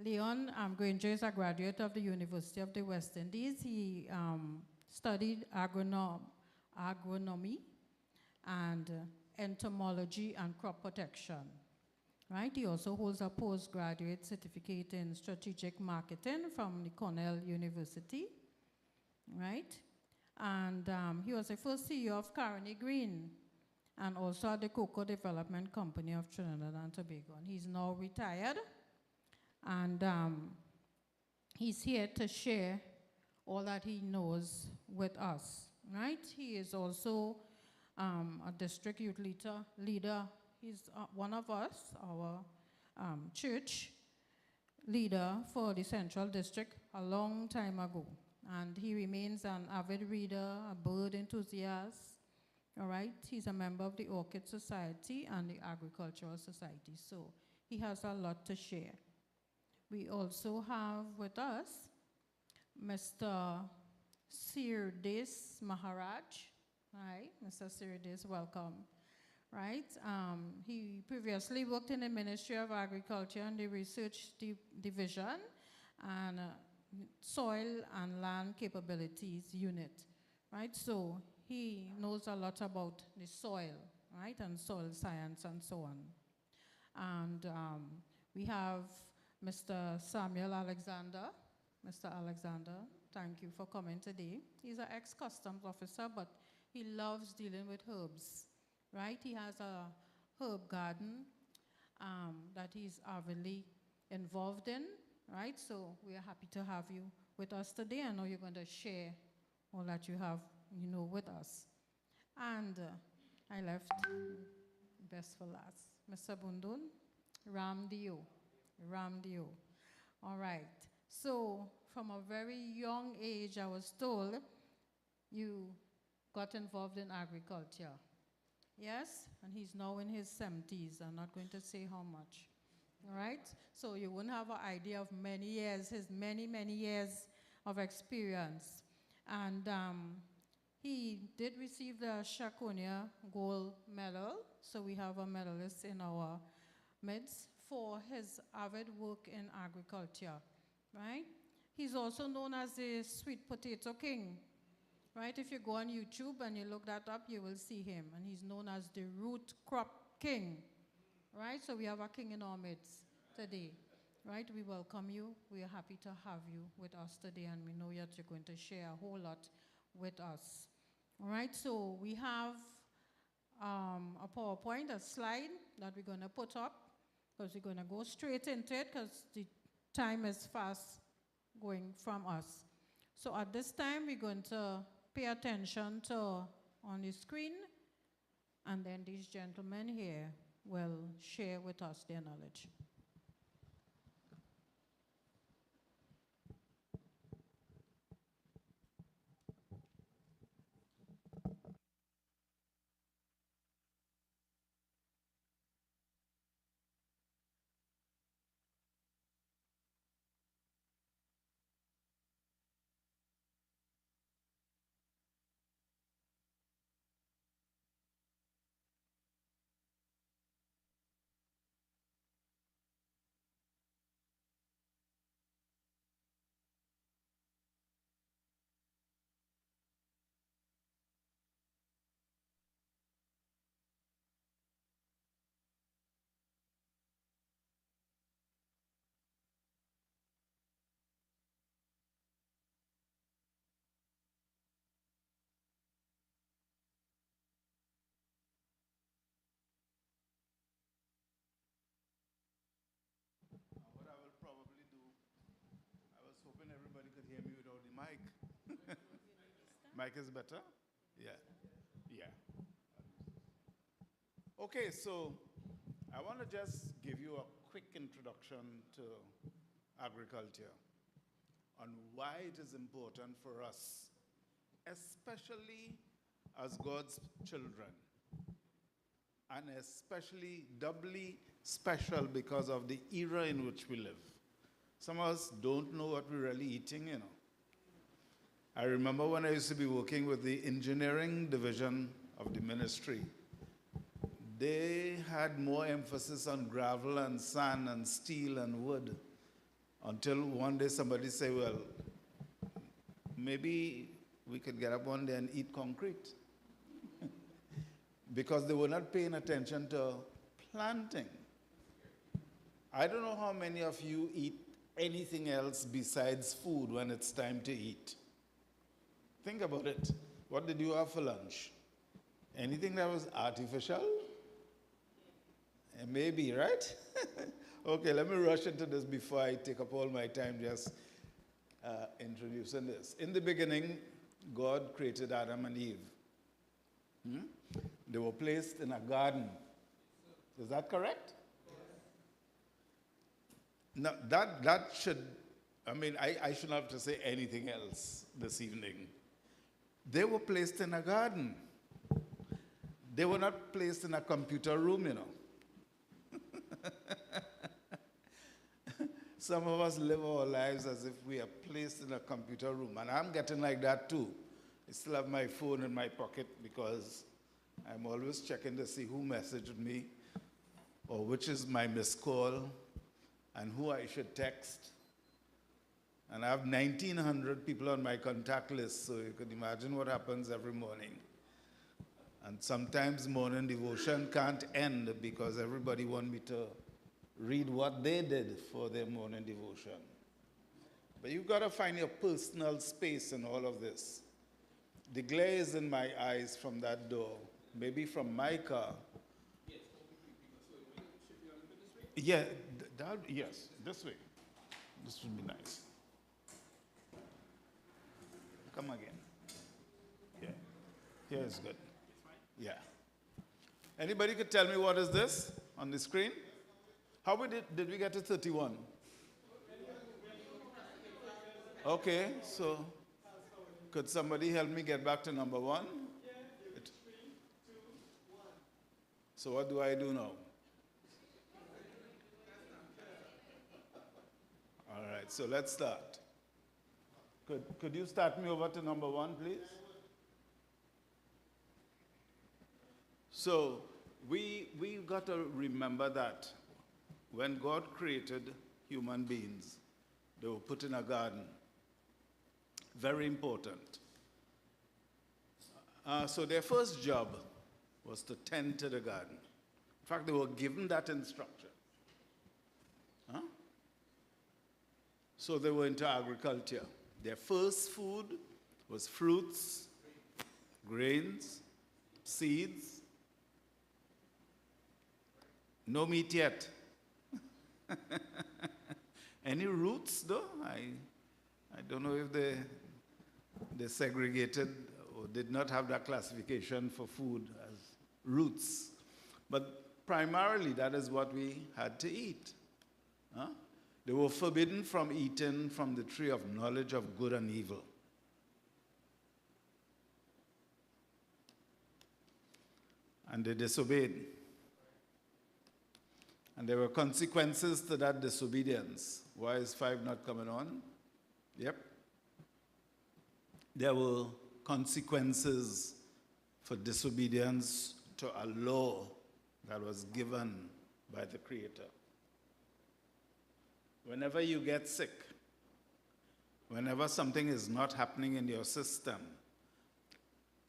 Leon Granger is a graduate of the University of the West Indies. He studied agronomy and entomology and crop protection. Right? He also holds a postgraduate certificate in strategic marketing from the Cornell University. Right? And he was the first CEO of Carney Green and also at the Cocoa Development Company of Trinidad and Tobago. And he's now retired. And he's here to share all that he knows with us, right? He is also a district youth leader. He's one of us, our church leader for the Central District a long time ago. And he remains an avid reader, a bird enthusiast, all right? He's a member of the Orchid Society and the Agricultural Society, so he has a lot to share. We also have with us Mr. Sirdes Maharaj. Hi, Mr. Sirdes, welcome. Right? He previously worked in the Ministry of Agriculture and the Research Division and Soil and Land Capabilities Unit. Right? So he knows a lot about the soil, right, and soil science and so on. And we have Mr. Samuel Alexander. Mr. Alexander, thank you for coming today. He's an ex-customs officer, but he loves dealing with herbs, right? He has a herb garden that he's avidly involved in, right? So we are happy to have you with us today. I know you're going to share all that you have, with us. And I left best for last. Mr. Bundun, Ramdio. All right. So from a very young age, I was told you got involved in agriculture. Yes? And he's now in his 70s. I'm not going to say how much. All right? So you wouldn't have an idea of many years, his many, many years of experience. And he did receive the Shakonia Gold Medal. So we have a medalist in our midst for his avid work in agriculture, right? He's also known as the Sweet Potato King, right? If you go on YouTube and you look that up, you will see him. And he's known as the Root Crop King, right? So we have a king in our midst today, right? We welcome you. We are happy to have you with us today, and we know that you're going to share a whole lot with us. All right, so we have a PowerPoint, a slide that we're going to put up, because we're going to go straight into it because the time is fast going from us. So at this time, we're going to pay attention to on the screen, and then these gentlemen here will share with us their knowledge. Hoping everybody could hear me without the mic. Mic is better? Yeah. Yeah. Okay, so I want to just give you a quick introduction to agriculture on why it is important for us, especially as God's children, and especially doubly special because of the era in which we live. Some of us don't know what we're really eating, I remember when I used to be working with the engineering division of the ministry, they had more emphasis on gravel and sand and steel and wood Until one day somebody say, well, maybe we could get up one day and eat concrete. Because they were not paying attention to planting. I don't know how many of you eat anything else besides food when it's time to eat. Think about it. What did you have for lunch? Anything that was artificial? Maybe, right? Okay, let me rush into this before I take up all my time just introducing this. In the beginning, God created Adam and Eve. They were placed in a garden. Is that correct? Now, that should, I shouldn't have to say anything else this evening. They were placed in a garden. They were not placed in a computer room, you know. Some of us live our lives as if we are placed in a computer room, and I'm getting like that too. I still have my phone in my pocket because I'm always checking to see who messaged me or which is my missed call and who I should text. And I have 1,900 people on my contact list, so you can imagine what happens every morning. And sometimes morning devotion can't end because everybody wants me to read what they did for their morning devotion. But you've got to find your personal space in all of this. The glare is in my eyes from that door, maybe from my car. Yes, yes, this way. This would be nice. Come again. Yeah, here is good. Yeah. Anybody could tell me what is this on the screen? How did we get to 31? Okay, so could somebody help me get back to number 1? So what do I do now? All right, so let's start. Could you start me over to number 1, please? So we've got to remember that when God created human beings, they were put in a garden. Very important. So their first job was to tend to the garden. In fact, they were given that instruction. So they were into agriculture. Their first food was fruits, grains, seeds. No meat yet. Any roots, though? I don't know if they segregated or did not have that classification for food as roots. But primarily, that is what we had to eat. They were forbidden from eating from the tree of knowledge of good and evil. And they disobeyed. And there were consequences to that disobedience. Why is 5 not coming on? Yep. There were consequences for disobedience to a law that was given by the Creator. Whenever you get sick, whenever something is not happening in your system,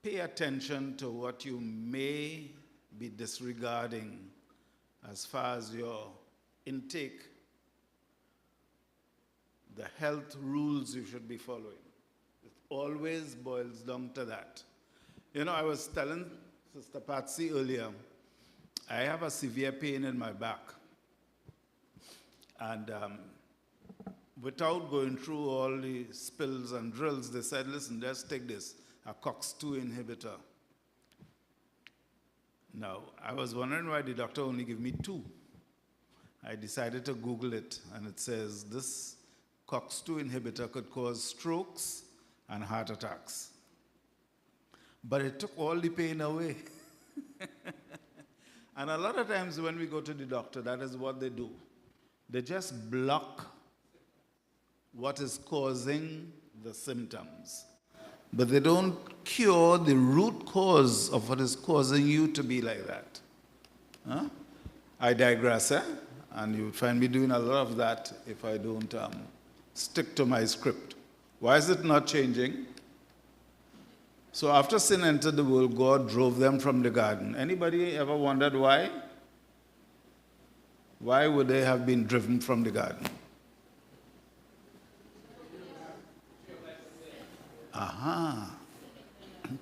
pay attention to what you may be disregarding as far as your intake, the health rules you should be following. It always boils down to that. You know, I was telling Sister Patsy earlier, I have a severe pain in my back. And without going through all the spills and drills, they said, listen, just take this, a COX-2 inhibitor. Now, I was wondering why the doctor only gave me 2. I decided to Google it, and it says this COX-2 inhibitor could cause strokes and heart attacks. But it took all the pain away. And a lot of times when we go to the doctor, that is what they do. They just block what is causing the symptoms. But they don't cure the root cause of what is causing you to be like that. I digress, And you would find me doing a lot of that if I don't stick to my script. Why is it not changing? So after sin entered the world, God drove them from the garden. Anybody ever wondered why? Why would they have been driven from the garden? Aha.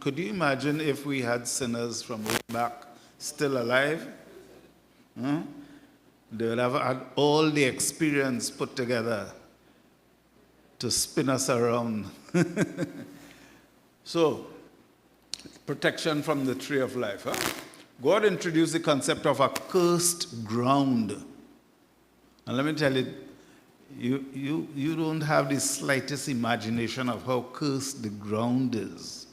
Could you imagine if we had sinners from way back still alive? Huh? They would have had all the experience put together to spin us around. So, protection from the tree of life. Huh? God introduced the concept of a cursed ground. And let me tell you, you don't have the slightest imagination of how cursed the ground is.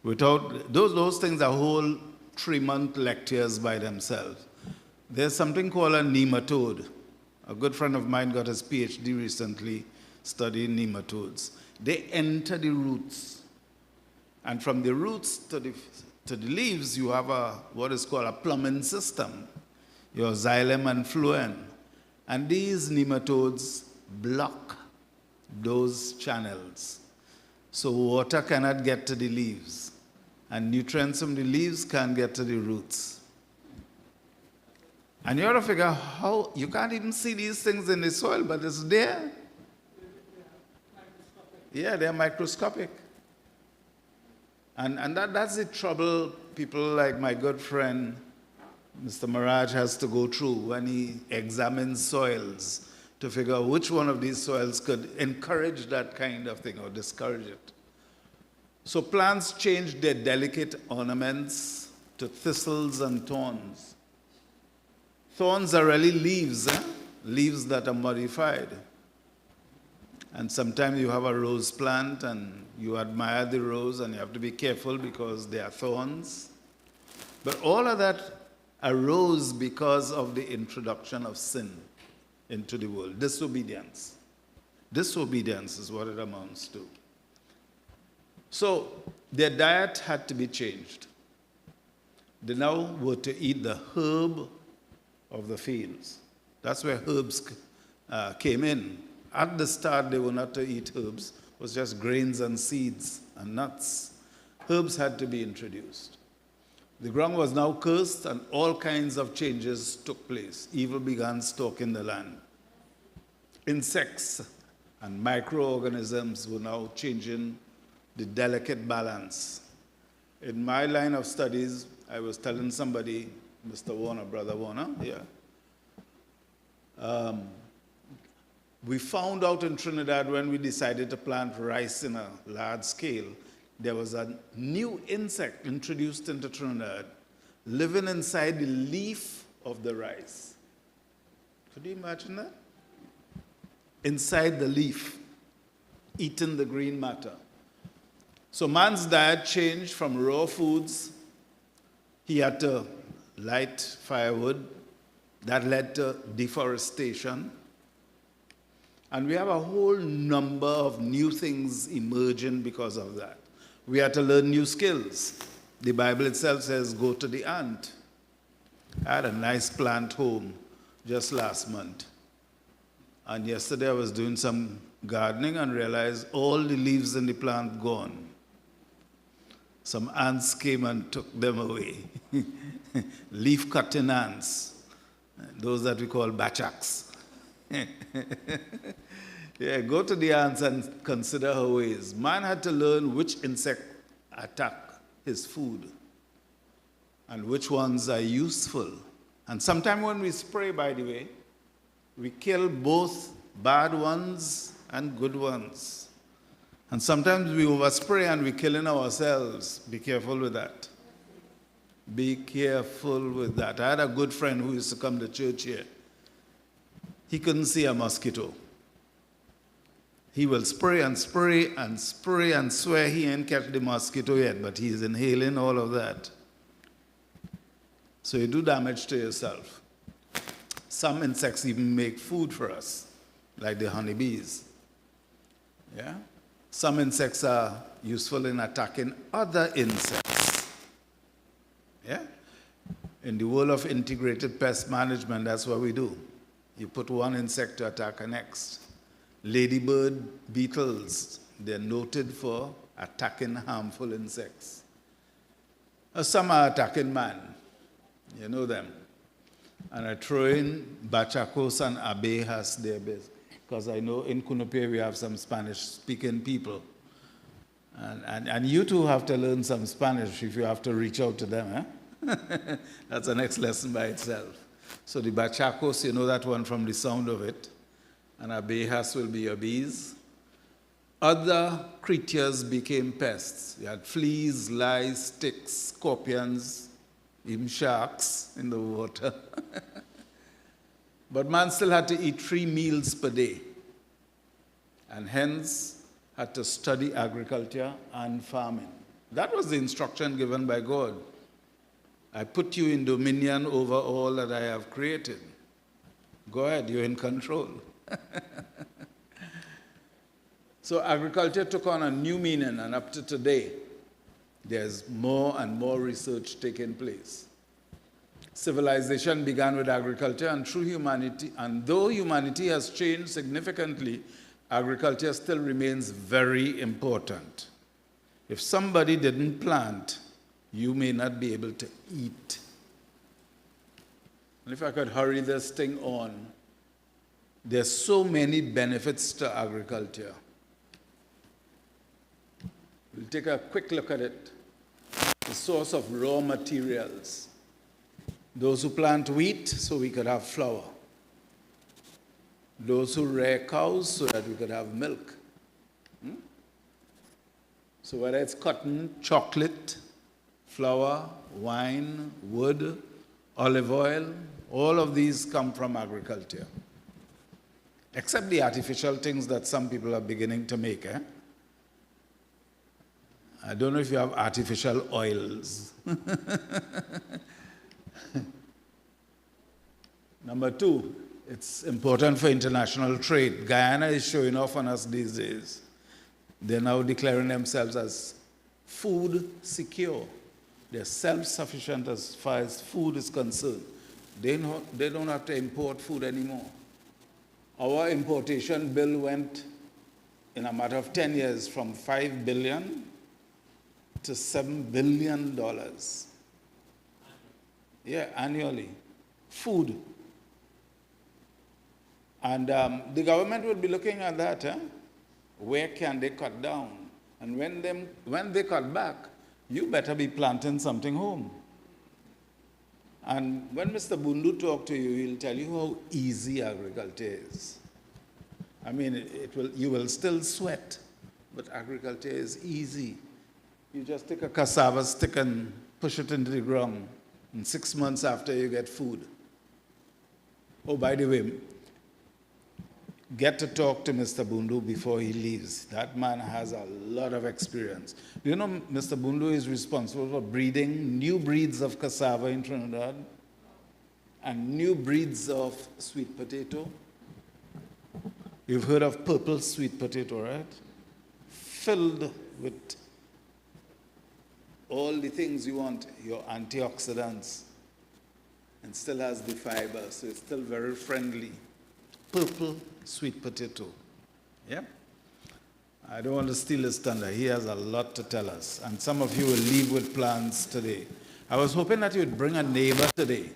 Without those things are whole 3-month lectures by themselves. There's something called a nematode. A good friend of mine got his PhD recently studying nematodes. They enter the roots. And from the roots to the leaves, you have what is called a plumbing system, your xylem and phloem. And these nematodes block those channels. So water cannot get to the leaves. And nutrients from the leaves can't get to the roots. And you ought to figure how, you can't even see these things in the soil, but it's there. Yeah, they're microscopic. And that's the trouble people like my good friend, Mr. Maraj, has to go through when he examines soils to figure out which one of these soils could encourage that kind of thing or discourage it. So plants change their delicate ornaments to thistles and thorns. Thorns are really leaves, leaves that are modified. And sometimes you have a rose plant and you admire the rose and you have to be careful because there are thorns. But all of that arose because of the introduction of sin into the world, disobedience. Disobedience is what it amounts to. So their diet had to be changed. They now were to eat the herb of the fields. That's where herbs came in. At the start, they were not to eat herbs. It was just grains and seeds and nuts. Herbs had to be introduced. The ground was now cursed and all kinds of changes took place. Evil began stalking the land. Insects and microorganisms were now changing the delicate balance. In my line of studies, I was telling somebody, Mr. Warner, Brother Warner, we found out in Trinidad when we decided to plant rice in a large scale, there was a new insect introduced into Trinidad living inside the leaf of the rice. Could you imagine that? Inside the leaf, eating the green matter. So man's diet changed from raw foods. He had to light firewood. That led to deforestation. And we have a whole number of new things emerging because of that. We had to learn new skills. The Bible itself says, go to the ant. I had a nice plant home just last month. And yesterday I was doing some gardening and realized all the leaves in the plant gone. Some ants came and took them away. Leaf cutting ants, those that we call bachaks. Yeah, go to the ants and consider her ways. Man had to learn which insect attack his food and which ones are useful. And sometimes when we spray, by the way, we kill both bad ones and good ones. And sometimes we overspray and we're killing ourselves. Be careful with that. Be careful with that. I had a good friend who used to come to church here. He couldn't see a mosquito. He will spray and spray and spray and swear he ain't catch the mosquito yet, but he's inhaling all of that. So you do damage to yourself. Some insects even make food for us, like the honeybees. Yeah? Some insects are useful in attacking other insects. Yeah? In the world of integrated pest management, that's what we do. You put one insect to attack the next. Ladybird beetles, they're noted for attacking harmful insects. Some are attacking man. You know them. And I throw in bachacos and abejas there, because I know in CUNUPIA we have some Spanish-speaking people. And you too have to learn some Spanish if you have to reach out to them. Eh? That's the next lesson by itself. So the bachacos, you know that one from the sound of it. And abejas will be your bees. Other creatures became pests. You had fleas, lice, ticks, scorpions, even sharks in the water. But man still had to eat 3 meals per day, and hence had to study agriculture and farming. That was the instruction given by God. I put you in dominion over all that I have created. Go ahead, you're in control. So agriculture took on a new meaning, and up to today, there's more and more research taking place. Civilization began with agriculture, and through humanity, and though humanity has changed significantly, agriculture still remains very important. If somebody didn't plant, you may not be able to eat. And if I could hurry this thing on, there's so many benefits to agriculture. We'll take a quick look at it. The source of raw materials. Those who plant wheat so we could have flour. Those who rear cows so that we could have milk. So whether it's cotton, chocolate, flour, wine, wood, olive oil, all of these come from agriculture. Except the artificial things that some people are beginning to make. I don't know if you have artificial oils. Number 2, it's important for international trade. Guyana is showing off on us these days. They're now declaring themselves as food secure. They're self-sufficient as far as food is concerned. They don't have to import food anymore. Our importation bill went, in a matter of 10 years, from $5 billion to $7 billion. Yeah, annually. Food. And the government will be looking at that. Where can they cut down? And when they cut back, you better be planting something home. And when Mr. Bundu talks to you, he'll tell you how easy agriculture is. I mean, you will still sweat, but agriculture is easy. You just take a cassava stick and push it into the ground, and 6 months after you get food. Oh, by the way, get to talk to Mr. Bundu before he leaves. That man has a lot of experience. You know, Mr. Bundu is responsible for breeding new breeds of cassava in Trinidad and new breeds of sweet potato. You've heard of purple sweet potato, right? Filled with all the things you want, your antioxidants, and still has the fiber, so it's still very friendly. Purple sweet potato. Yeah? I don't want to steal his thunder. He has a lot to tell us. And some of you will leave with plans today. I was hoping that you would bring a neighbor today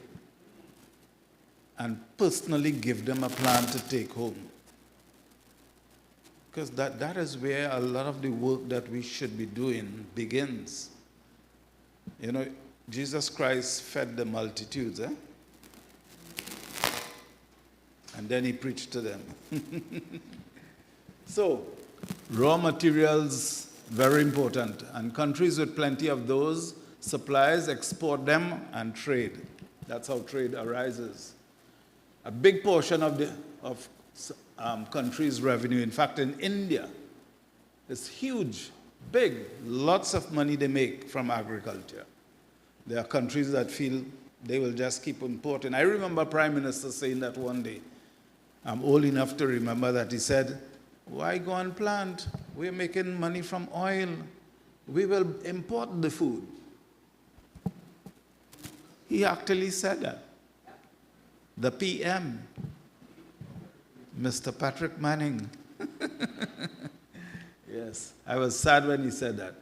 and personally give them a plan to take home. Because that is where a lot of the work that we should be doing begins. You know, Jesus Christ fed the multitudes, and then he preached to them. So, raw materials, very important. And countries with plenty of those supplies export them and trade. That's how trade arises. A big portion of countries' revenue, in fact, in India, is huge, big, lots of money they make from agriculture. There are countries that feel they will just keep importing. I remember Prime Minister saying that one day. I'm old enough to remember that he said, why go and plant? We're making money from oil. We will import the food. He actually said that. The PM. Mr. Patrick Manning. Yes, I was sad when he said that.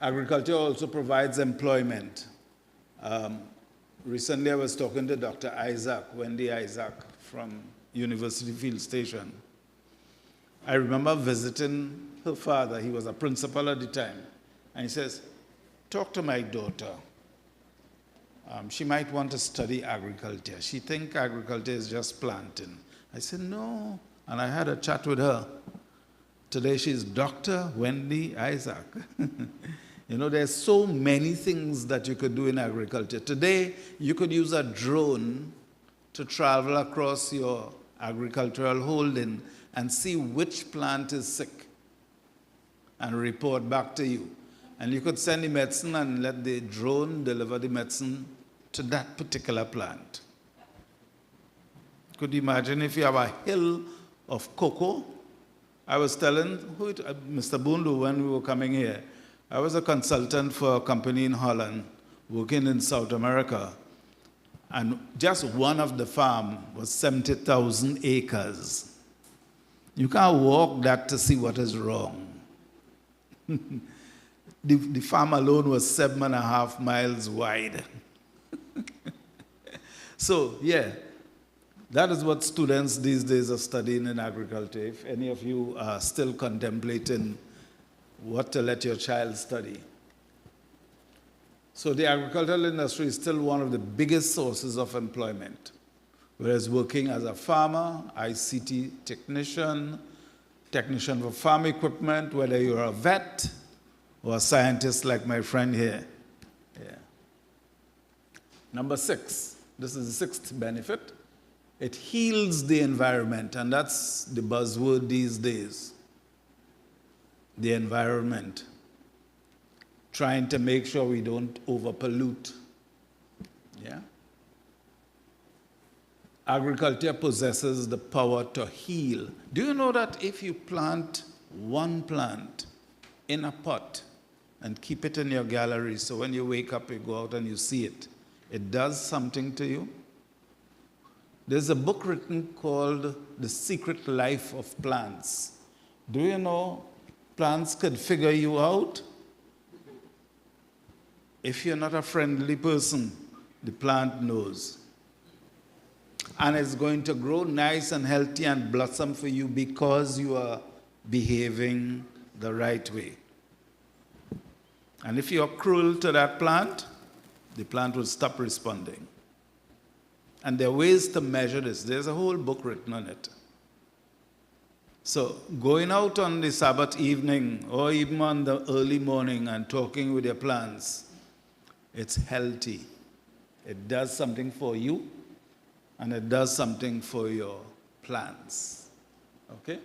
Agriculture also provides employment. Recently, I was talking to Dr. Wendy Isaac, from University Field Station. I remember visiting her father. He was a principal at the time. And he says, talk to my daughter. She might want to study agriculture. She thinks agriculture is just planting. I said, no. And I had a chat with her. Today, she's Dr. Wendy Isaac. You know, there's so many things that you could do in agriculture. Today, you could use a drone to travel across your agricultural holding and see which plant is sick and report back to you. And you could send the medicine and let the drone deliver the medicine to that particular plant. Could you imagine if you have a hill of cocoa? I was telling Mr. Bundu when we were coming here, I was a consultant for a company in Holland working in South America. And just one of the farm was 70,000 acres. You can't walk that to see what is wrong. The farm alone was 7.5 miles wide. So, yeah, that is what students these days are studying in agriculture. If any of you are still contemplating what to let your child study. So the agricultural industry is still one of the biggest sources of employment. Whereas working as a farmer, ICT technician, technician for farm equipment, whether you're a vet or a scientist like my friend here. Yeah. Number 6, this is the 6th benefit. It heals the environment, and that's the buzzword these days. The environment. Trying to make sure we don't overpollute. Yeah? Agriculture possesses the power to heal. Do you know that if you plant one plant in a pot and keep it in your gallery, so when you wake up, you go out and you see it, it does something to you? There's a book written called The Secret Life of Plants. Do you know plants could figure you out? If you're not a friendly person, the plant knows. And it's going to grow nice and healthy and blossom for you because you are behaving the right way. And if you're cruel to that plant, the plant will stop responding. And there are ways to measure this. There's a whole book written on it. So going out on the Sabbath evening or even on the early morning and talking with your plants, it's healthy. It does something for you, and it does something for your plants. Okay?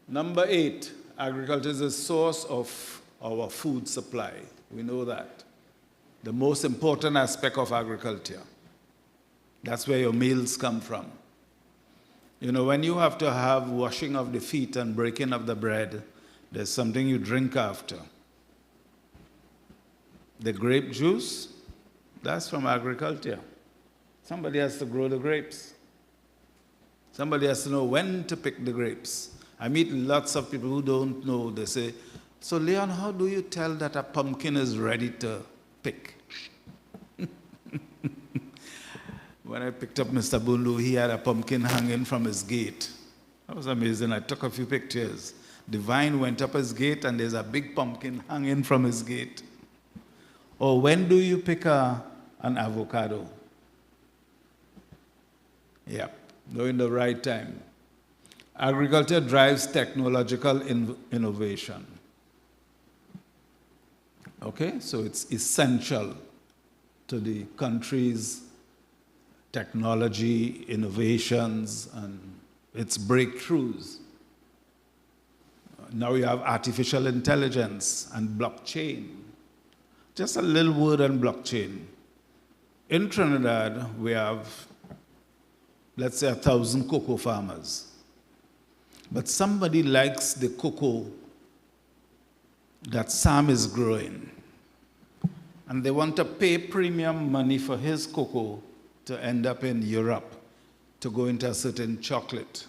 Number 8, agriculture is a source of our food supply. We know that. The most important aspect of agriculture. That's where your meals come from. You know, when you have to have washing of the feet and breaking of the bread, there's something you drink after. The grape juice, that's from agriculture. Somebody has to grow the grapes. Somebody has to know when to pick the grapes. I meet lots of people who don't know. They say, so Leon, how do you tell that a pumpkin is ready to pick? When I picked up Mr. Bundu, he had a pumpkin hanging from his gate. That was amazing. I took a few pictures. The vine went up his gate, and there's a big pumpkin hanging from his gate. Or when do you pick an avocado? Yeah, knowing the right time. Agriculture drives technological innovation. Okay, so it's essential to the country's technology, innovations, and its breakthroughs. Now you have artificial intelligence and blockchain. Just a little word on blockchain. In Trinidad, we have, let's say, 1,000 cocoa farmers. But somebody likes the cocoa that Sam is growing. And they want to pay premium money for his cocoa to end up in Europe. to go into a certain chocolate.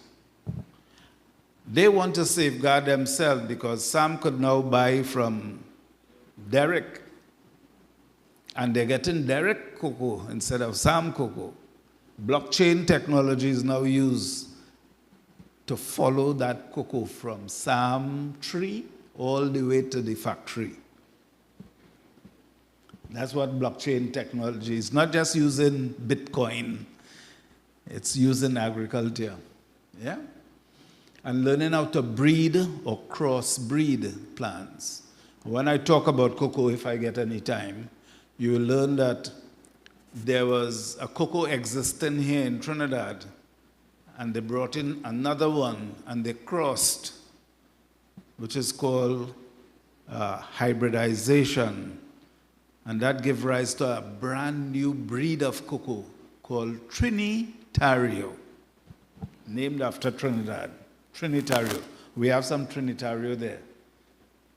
They want to safeguard themselves because Sam could now buy from Derek. And they're getting Derek cocoa instead of Sam cocoa. Blockchain technology is now used to follow that cocoa from Sam tree all the way to the factory. That's what blockchain technology is. Not just using Bitcoin, it's using agriculture. Yeah? And learning how to breed or cross-breed plants. When I talk about cocoa, if I get any time, you will learn that there was a cocoa existing here in Trinidad, and they brought in another one, and they crossed, which is called hybridization. And that gave rise to a brand new breed of cocoa called Trinitario, named after Trinidad. Trinitario. We have some Trinitario there.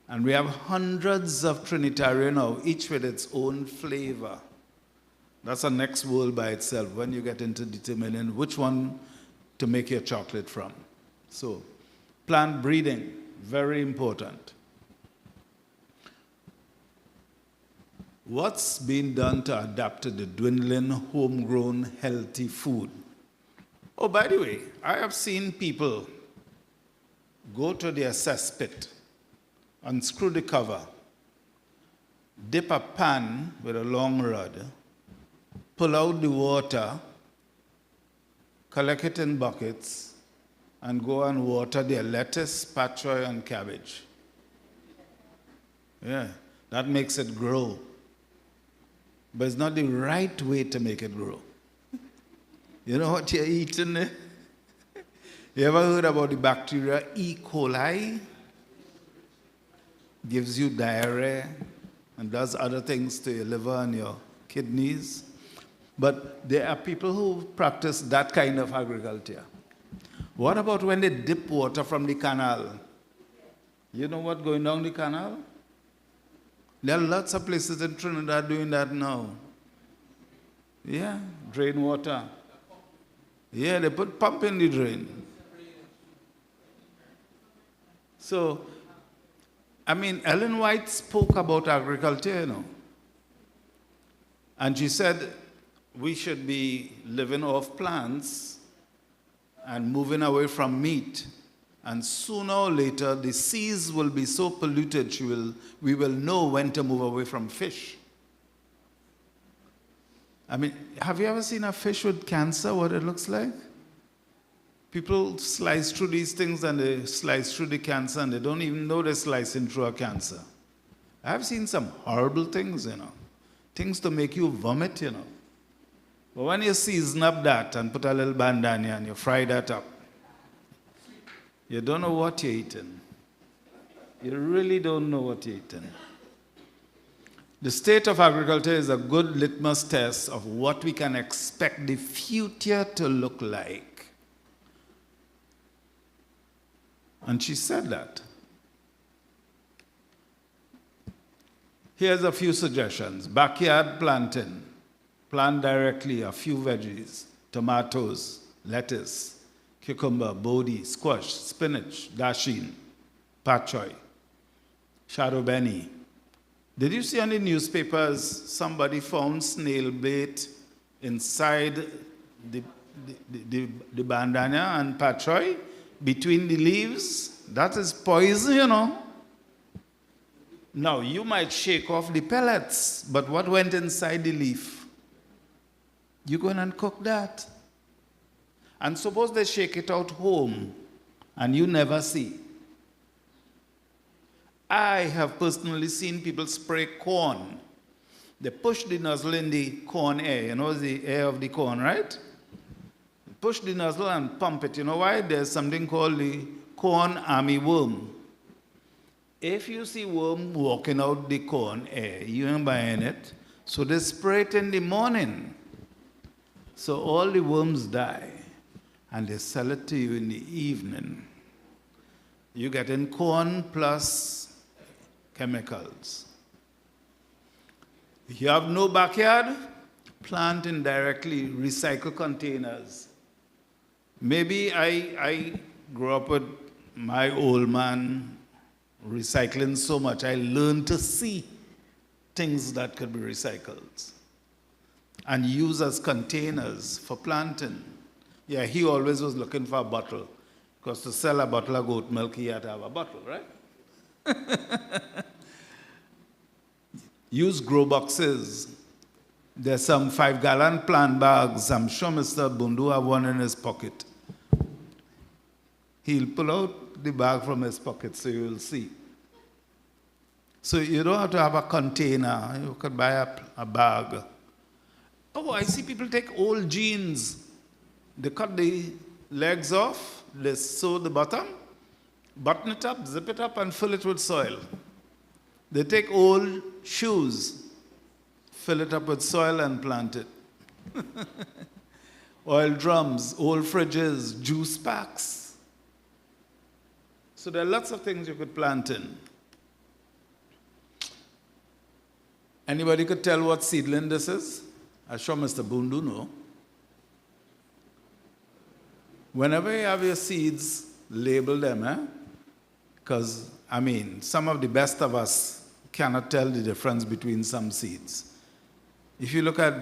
And we have hundreds of Trinitario now, each with its own flavor. That's a next world by itself when you get into determining which one to make your chocolate from. So, plant breeding, very important. What's being done to adapt to the dwindling homegrown healthy food? Oh, by the way, I have seen people go to their cesspit, unscrew the cover, dip a pan with a long rod, pull out the water, collect it in buckets, and go and water their lettuce, pat choy, and cabbage. Yeah, that makes it grow. But it's not the right way to make it grow. You know what you're eating? You ever heard about the bacteria E. coli? Gives you diarrhea and does other things to your liver and your kidneys. But there are people who practice that kind of agriculture. What about when they dip water from the canal? You know what's going down the canal? There are lots of places in Trinidad doing that now. Yeah, drain water. Yeah, they put pump in the drain. So, I mean, Ellen White spoke about agriculture, you know. And she said we should be living off plants and moving away from meat. And sooner or later, the seas will be so polluted, we will know when to move away from fish. I mean, have you ever seen a fish with cancer, what it looks like? People slice through these things and they slice through the cancer and they don't even know they're slicing through a cancer. I've seen some horrible things, you know. Things to make you vomit, you know. But when you season up that and put a little bandana and you fry that up, you don't know what you're eating. You really don't know what you're eating. The state of agriculture is a good litmus test of what we can expect the future to look like. And she said that. Here's a few suggestions. Backyard planting. Plant directly a few veggies, tomatoes, lettuce, cucumber, bodi, squash, spinach, dasheen, pak choy, shadow benny. Did you see on the newspapers somebody found snail bait inside the bandana and pak choy between the leaves? That is poison, you know. Now, you might shake off the pellets, but what went inside the leaf? You go in and cook that. And suppose they shake it out home and you never see. I have personally seen people spray corn. They push the nozzle in the corn air. You know the air of the corn, right? Push the nozzle and pump it. You know why? There's something called the corn army worm. If you see worm walking out the corn air, you ain't buying it. So they spray it in the morning. So all the worms die. And they sell it to you in the evening. You get in corn plus chemicals. If you have no backyard, plant in directly recycled containers. Maybe I grew up with my old man recycling so much, I learned to see things that could be recycled and used as containers for planting. Yeah, he always was looking for a bottle, because to sell a bottle of goat milk, he had to have a bottle, right? Use grow boxes. There's some 5-gallon plant bags. I'm sure Mr. Bundu have one in his pocket. He'll pull out the bag from his pocket so you will see. So you don't have to have a container. You could buy a bag. Oh, I see people take old jeans. They cut the legs off, they sew the bottom, button it up, zip it up, and fill it with soil. They take old shoes, fill it up with soil and plant it. Oil drums, old fridges, juice packs. So there are lots of things you could plant in. Anybody could tell what seedling this is? I'm sure Mr. Bundu know. Whenever you have your seeds, label them, because, I mean, some of the best of us cannot tell the difference between some seeds. If you look at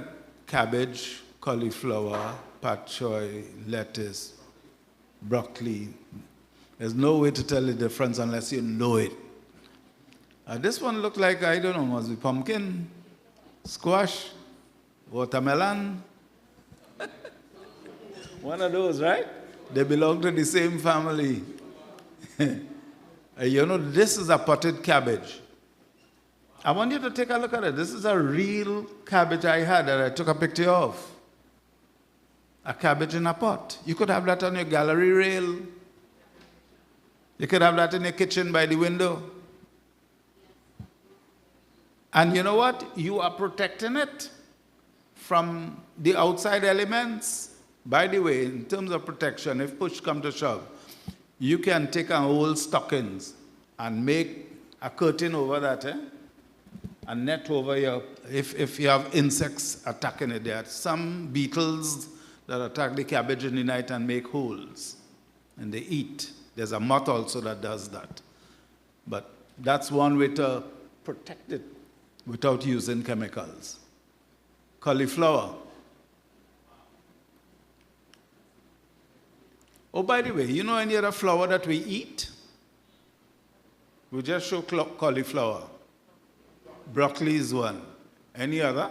cabbage, cauliflower, pak choy, lettuce, broccoli, there's no way to tell the difference unless you know it. This one looked like, I don't know, must be pumpkin, squash, watermelon. One of those, right? They belong to the same family. You know, this is a potted cabbage. I want you to take a look at it. This is a real cabbage I had that I took a picture of. A cabbage in a pot. You could have that on your gallery rail. You could have that in your kitchen by the window. And you know what? You are protecting it from the outside elements. By the way, in terms of protection, if push comes to shove, you can take an old stockings and make a curtain over that, a net over your, if you have insects attacking it. There are some beetles that attack the cabbage in the night and make holes, and they eat. There's a moth also that does that. But that's one way to protect it without using chemicals. Cauliflower. Oh, by the way, you know any other flower that we eat? We just show cauliflower. Broccoli is one. Any other?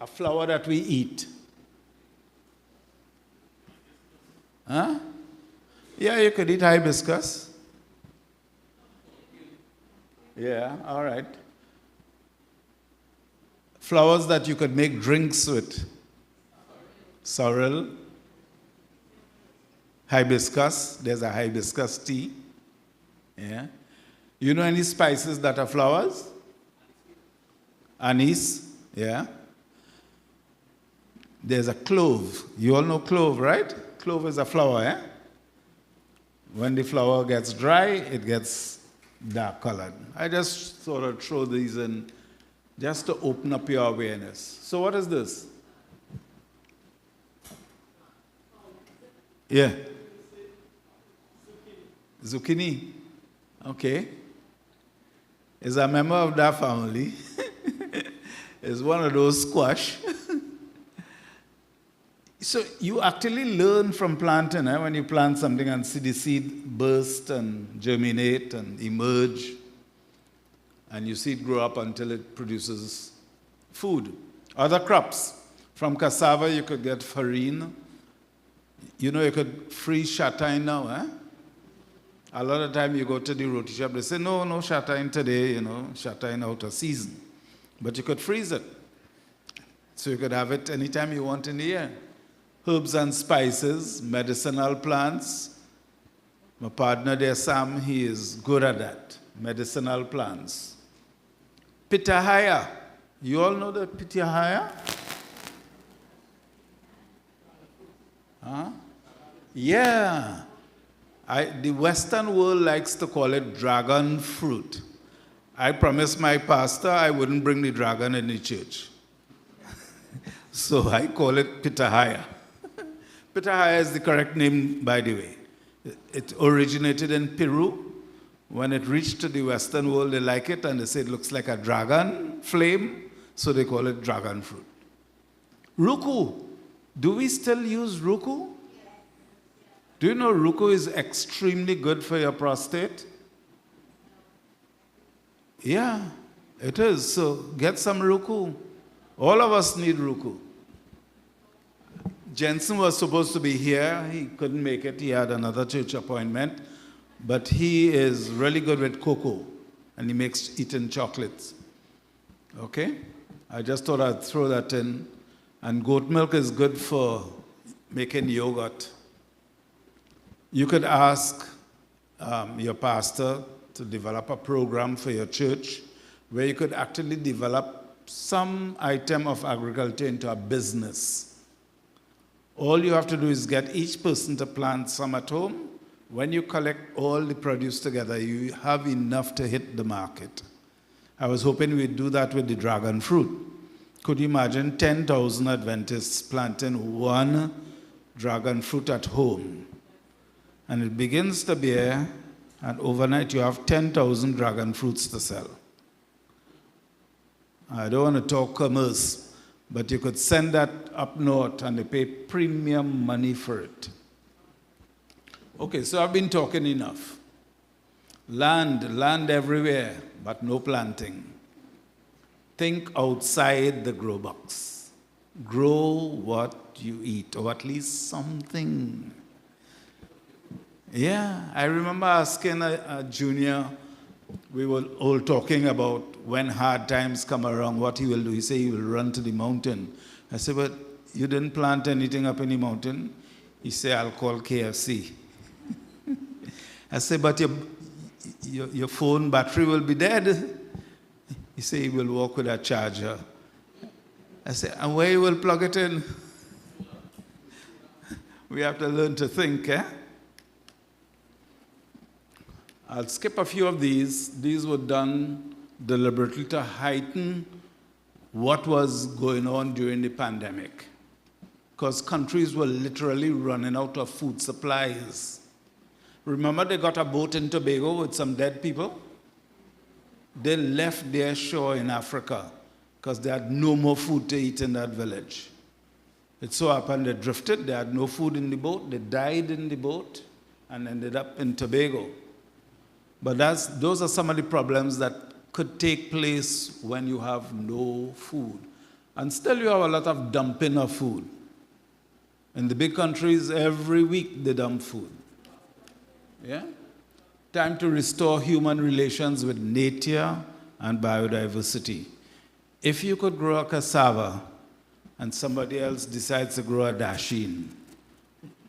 A flower that we eat. Huh? Yeah, you could eat hibiscus. Yeah, all right. Flowers that you could make drinks with. Sorrel. Hibiscus. There's a hibiscus tea. Yeah. You know any spices that are flowers? Anise. Yeah. There's a clove. You all know clove, right? Clove is a flower, eh? When the flower gets dry, it gets dark colored. I just sort of throw these in just to open up your awareness. So what is this? Yeah. Zucchini. Okay. Is a member of that family. It's one of those squash. So you actually learn from planting, when you plant something and see the seed burst and germinate and emerge, and you see it grow up until it produces food. Other crops. From cassava, you could get farine. You know, you could freeze châtain now, A lot of time you go to the roti shop, they say, no châtain today, châtain out of season. But you could freeze it. So you could have it anytime you want in the year. Herbs and spices, medicinal plants. My partner there, Sam, he is good at that. Medicinal plants. Pitahaya. You all know the pitahaya? Huh? Yeah. The Western world likes to call it dragon fruit. I promised my pastor I wouldn't bring the dragon in the church. So I call it pitahaya. Pitahaya is the correct name, by the way. It originated in Peru. When it reached to the Western world, they like it, and they say it looks like a dragon flame, so they call it dragon fruit. Ruku. Do we still use ruku? Do you know ruku is extremely good for your prostate? Yeah, it is. So get some ruku. All of us need ruku. Jensen was supposed to be here. He couldn't make it. He had another church appointment. But he is really good with cocoa, and he makes eating chocolates. Okay? I just thought I'd throw that in. And goat milk is good for making yogurt. You could ask your pastor to develop a program for your church where you could actually develop some item of agriculture into a business. All you have to do is get each person to plant some at home. When you collect all the produce together, you have enough to hit the market. I was hoping we'd do that with the dragon fruit. Could you imagine 10,000 Adventists planting one dragon fruit at home? And it begins to bear, and overnight you have 10,000 dragon fruits to sell. I don't want to talk commerce, but you could send that up north and they pay premium money for it. Okay, so I've been talking enough. Land everywhere, but no planting. Think outside the grow box. Grow what you eat, or at least something. Yeah, I remember asking a junior, we were all talking about when hard times come around, what he will do. He said he will run to the mountain. I said, but you didn't plant anything up in the mountain? He said, I'll call KFC. I said, but your phone battery will be dead. He said he will walk with a charger. I said, and where you will plug it in? We have to learn to think, eh? I'll skip a few of these. These were done deliberately to heighten what was going on during the pandemic, because countries were literally running out of food supplies. Remember they got a boat in Tobago with some dead people? They left their shore in Africa because they had no more food to eat in that village. It so happened they drifted, they had no food in the boat, they died in the boat and ended up in Tobago. But those are some of the problems that could take place when you have no food. And still you have a lot of dumping of food. In the big countries, every week they dump food. Yeah? Time to restore human relations with nature and biodiversity. If you could grow a cassava and somebody else decides to grow a dasheen,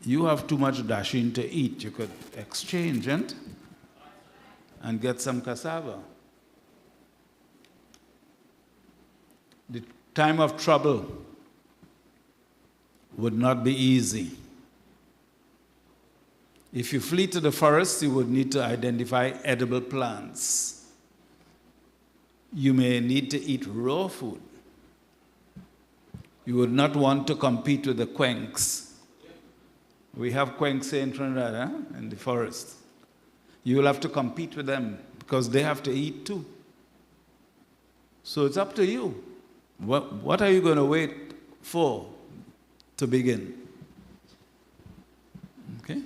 you have too much dasheen to eat. You could exchange and get some cassava. The time of trouble would not be easy. If you flee to the forest, you would need to identify edible plants. You may need to eat raw food. You would not want to compete with the quenks. We have quenks in Trinidad, in the forest. You will have to compete with them because they have to eat too. So it's up to you. What are you going to wait for to begin? Okay?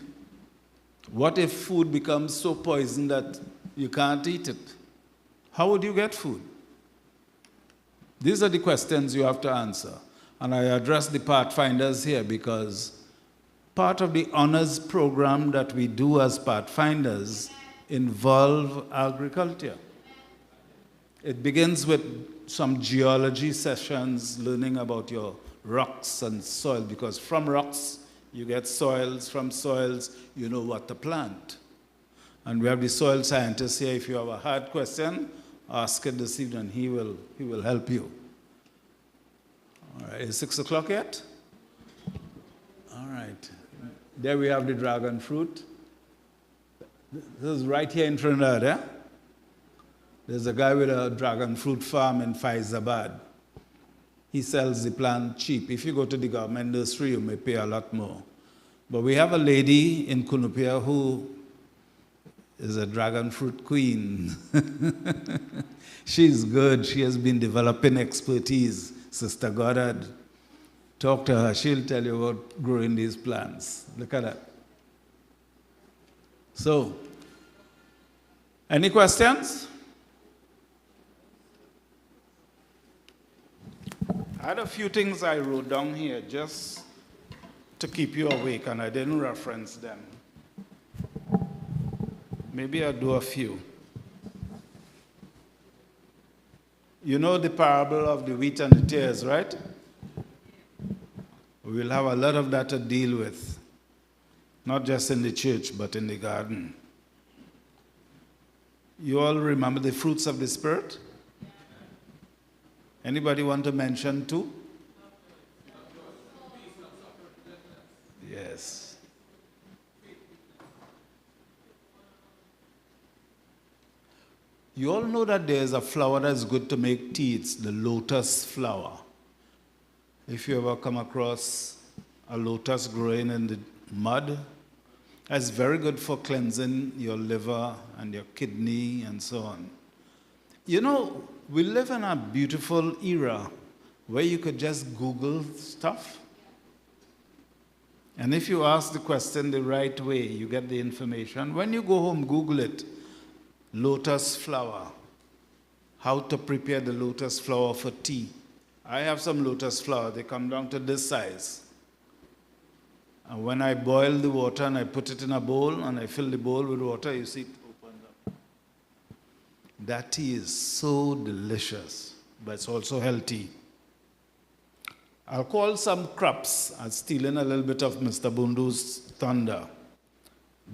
What if food becomes so poisoned that you can't eat it? How would you get food? These are the questions you have to answer. And I address the Pathfinders here because part of the honors program that we do as Pathfinders involve agriculture. It begins with some geology sessions, learning about your rocks and soil, because from rocks you get soils, from soils you know what to plant. And we have the soil scientist here. If you have a hard question, ask it this evening. He will help you. All right, is 6 o'clock yet? All right. There we have the dragon fruit. This is right here in Trinidad, eh? There's a guy with a dragon fruit farm in Faizabad. He sells the plant cheap. If you go to the government nursery, you may pay a lot more. But we have a lady in CUNUPIA who is a dragon fruit queen. She's good. She has been developing expertise. Sister Goddard, talk to her. She'll tell you about growing these plants. Look at that. So, any questions? I had a few things I wrote down here just to keep you awake, and I didn't reference them. Maybe I'll do a few. You know the parable of the wheat and the tares, right? We'll have a lot of that to deal with, not just in the church, but in the garden. You all remember the fruits of the Spirit? Anybody want to mention two? Yes. You all know that there's a flower that's good to make tea. It's the lotus flower. If you ever come across a lotus growing in the mud, that's very good for cleansing your liver and your kidney and so on. You know, we live in a beautiful era where you could just Google stuff. And if you ask the question the right way, you get the information. When you go home, Google it. Lotus flower. How to prepare the lotus flower for tea. I have some lotus flower. They come down to this size. And when I boil the water and I put it in a bowl and I fill the bowl with water, you see it opens up. That tea is so delicious, but it's also healthy. I'll call some crops. I'm stealing a little bit of Mr. Bundu's thunder.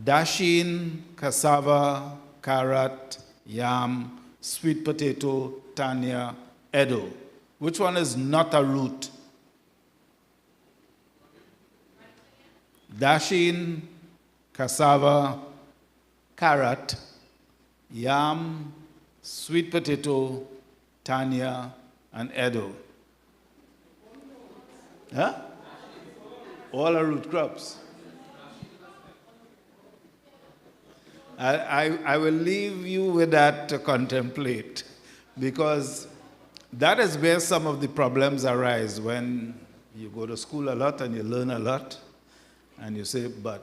Dasheen, cassava, carrot, yam, sweet potato, tanya, edo. Which one is not a root? Dasheen, cassava, carrot, yam, sweet potato, tanya, and edo. Huh? All are root crops. I will leave you with that to contemplate, because that is where some of the problems arise when you go to school a lot and you learn a lot, and you say, but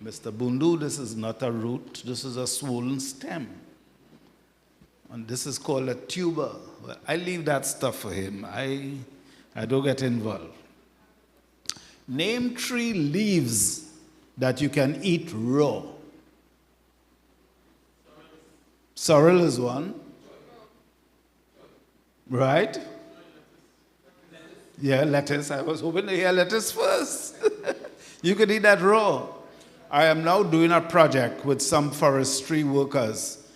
Mr. Bundu, this is not a root, this is a swollen stem. And this is called a tuber. Well, I leave that stuff for him. I don't get involved. Name 3 leaves that you can eat raw. Sorrel is one. Right? Yeah, lettuce. I was hoping to hear lettuce first. You could eat that raw. I am now doing a project with some forestry workers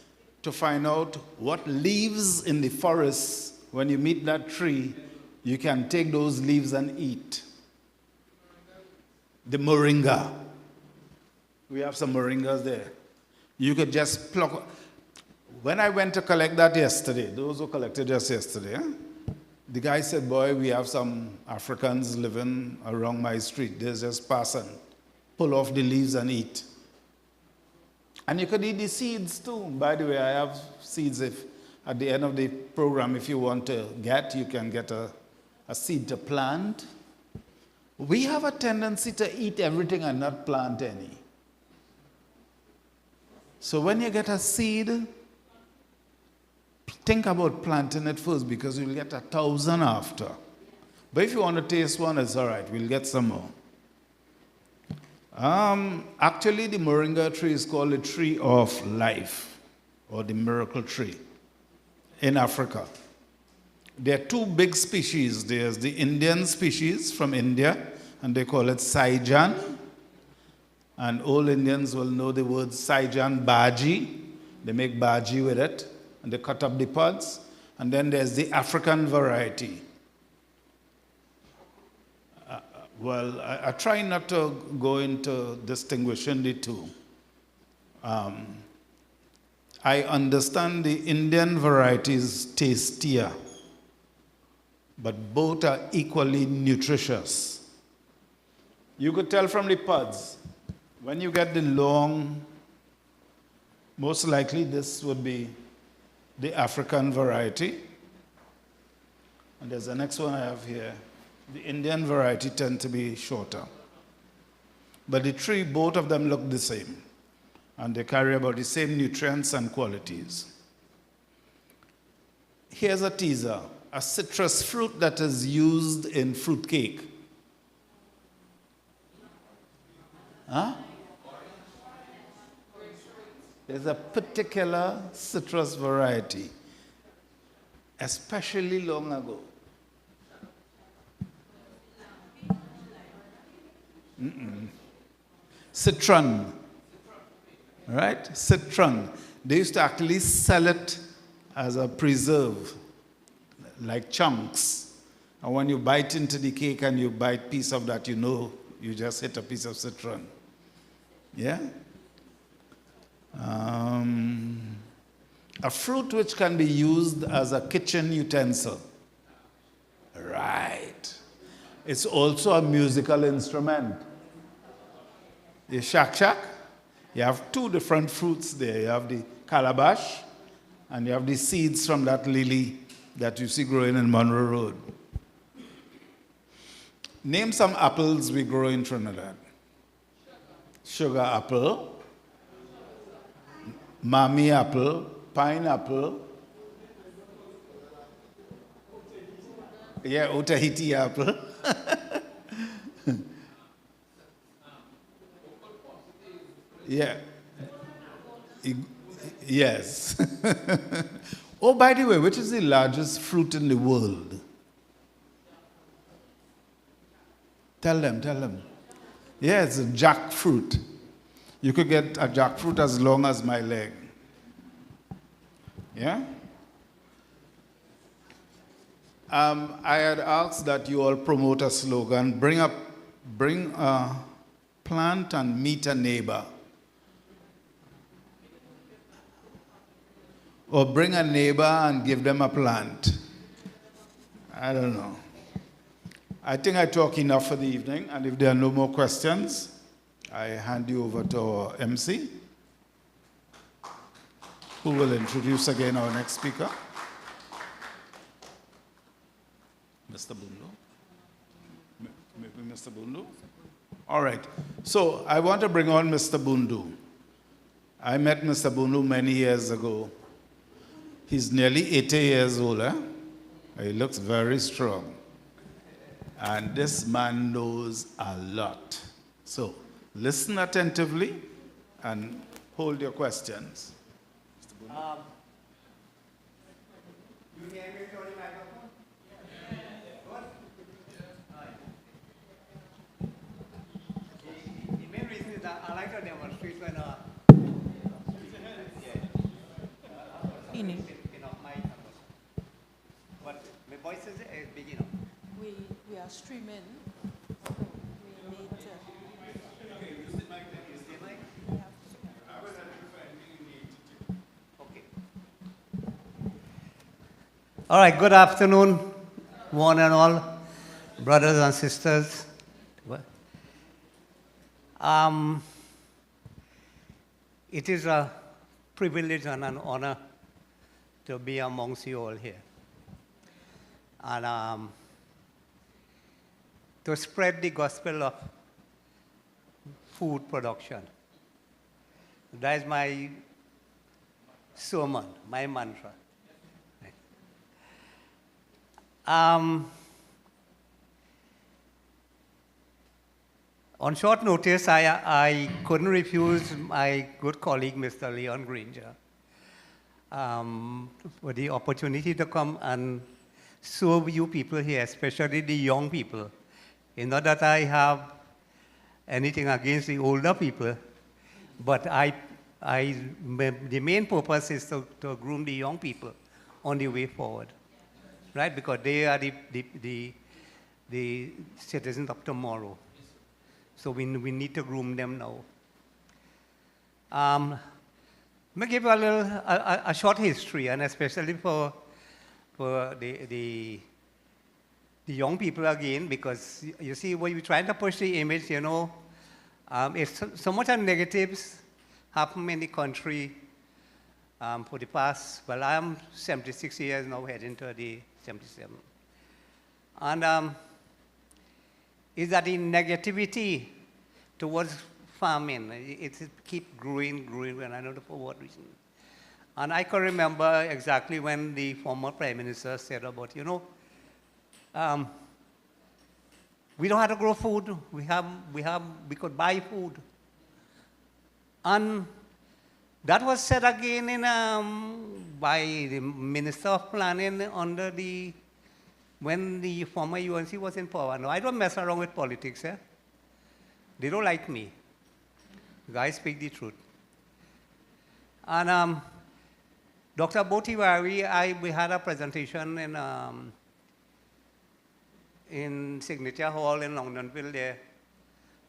to find out what leaves in the forest, when you meet that tree, you can take those leaves and eat. The moringa. We have some moringas there. You could just pluck. When I went to collect that yesterday, those who collected just yesterday, the guy said, boy, we have some Africans living around my street. They're just passing. Pull off the leaves and eat. And you could eat the seeds too. By the way, I have seeds. If at the end of the program, if you want to get, you can get a seed to plant. We have a tendency to eat everything and not plant any. So when you get a seed, think about planting it first, because you'll get 1,000 after. But if you want to taste one, it's all right. We'll get some more. Actually, the moringa tree is called the tree of life, or the miracle tree, in Africa. There are 2 big species. There's the Indian species from India, and they call it Saijan. And all Indians will know the word Saijan bhaji. They make bhaji with it, and they cut up the pods. And then there's the African variety. Well, I try not to go into distinguishing the two. I understand the Indian variety is tastier, but both are equally nutritious. You could tell from the pods. When you get the long, most likely this would be the African variety. And there's the next one I have here. The Indian variety tend to be shorter. But the three, both of them look the same. And they carry about the same nutrients and qualities. Here's a teaser, a citrus fruit that is used in fruit cake. Huh? There's a particular citrus variety, especially long ago. Citron, right? Citron. They used to actually sell it as a preserve, like chunks. And when you bite into the cake and you bite a piece of that, you know you just hit a piece of citron. Yeah? A fruit which can be used as a kitchen utensil. Right. It's also a musical instrument. The shak-shak, you have two different fruits there. You have the calabash, and you have the seeds from that lily that you see growing in Monroe Road. Name some apples we grow in Trinidad. Sugar apple, Mami apple, pineapple, yeah, Otahiti apple. Yeah. Yes. Oh, by the way, which is the largest fruit in the world? Tell them. Yeah, it's a jackfruit. You could get a jackfruit as long as my leg. Yeah? I had asked that you all promote a slogan, bring a plant and meet a neighbor. Or bring a neighbor and give them a plant. I don't know. I think I talk enough for the evening, and if there are no more questions, I hand you over to our MC, who will introduce again our next speaker. Mr. Bundu? Maybe Mr. Bundu? All right. So I want to bring on Mr. Bundu. I met Mr. Bundu many years ago. He's nearly 80 years old. He looks very strong. And this man knows a lot. So listen attentively and hold your questions. You hear me through the microphone? Good? The main reason is that I like to demonstrate when enough mic. But my voice is big enough. We are streaming. We need to. Okay, use the mic then. Use the mic. I will help you find me. You need to. Okay. All right, good afternoon, one and all, brothers and sisters. It is a privilege and an honor to be amongst you all here. And to spread the gospel of food production. That is my sermon, my mantra. On short notice, I couldn't refuse my good colleague, Mr. Leon Granger, for the opportunity to come and serve you people here, especially the young people. Not that I have anything against the older people, but the main purpose is to groom the young people on the way forward, right? Because they are the citizens of tomorrow. So we need to groom them now. Let me give you a short history, and especially for the the young people again, because you see, when you're trying to push the image, you know, it's so much of negatives happen in the country for the past, well, I'm 76 years now, heading to the 77. And is that the negativity towards farming, it keep growing, and I don't know for what reason. And I can remember exactly when the former Prime Minister said about, you know, we don't have to grow food, we could buy food. And that was said again in, by the Minister of Planning under the, when the former UNC was in power. No, I don't mess around with politics, eh? They don't like me. Guys speak the truth. And Dr. Botiwari, we had a presentation in Signature Hall in Londonville there.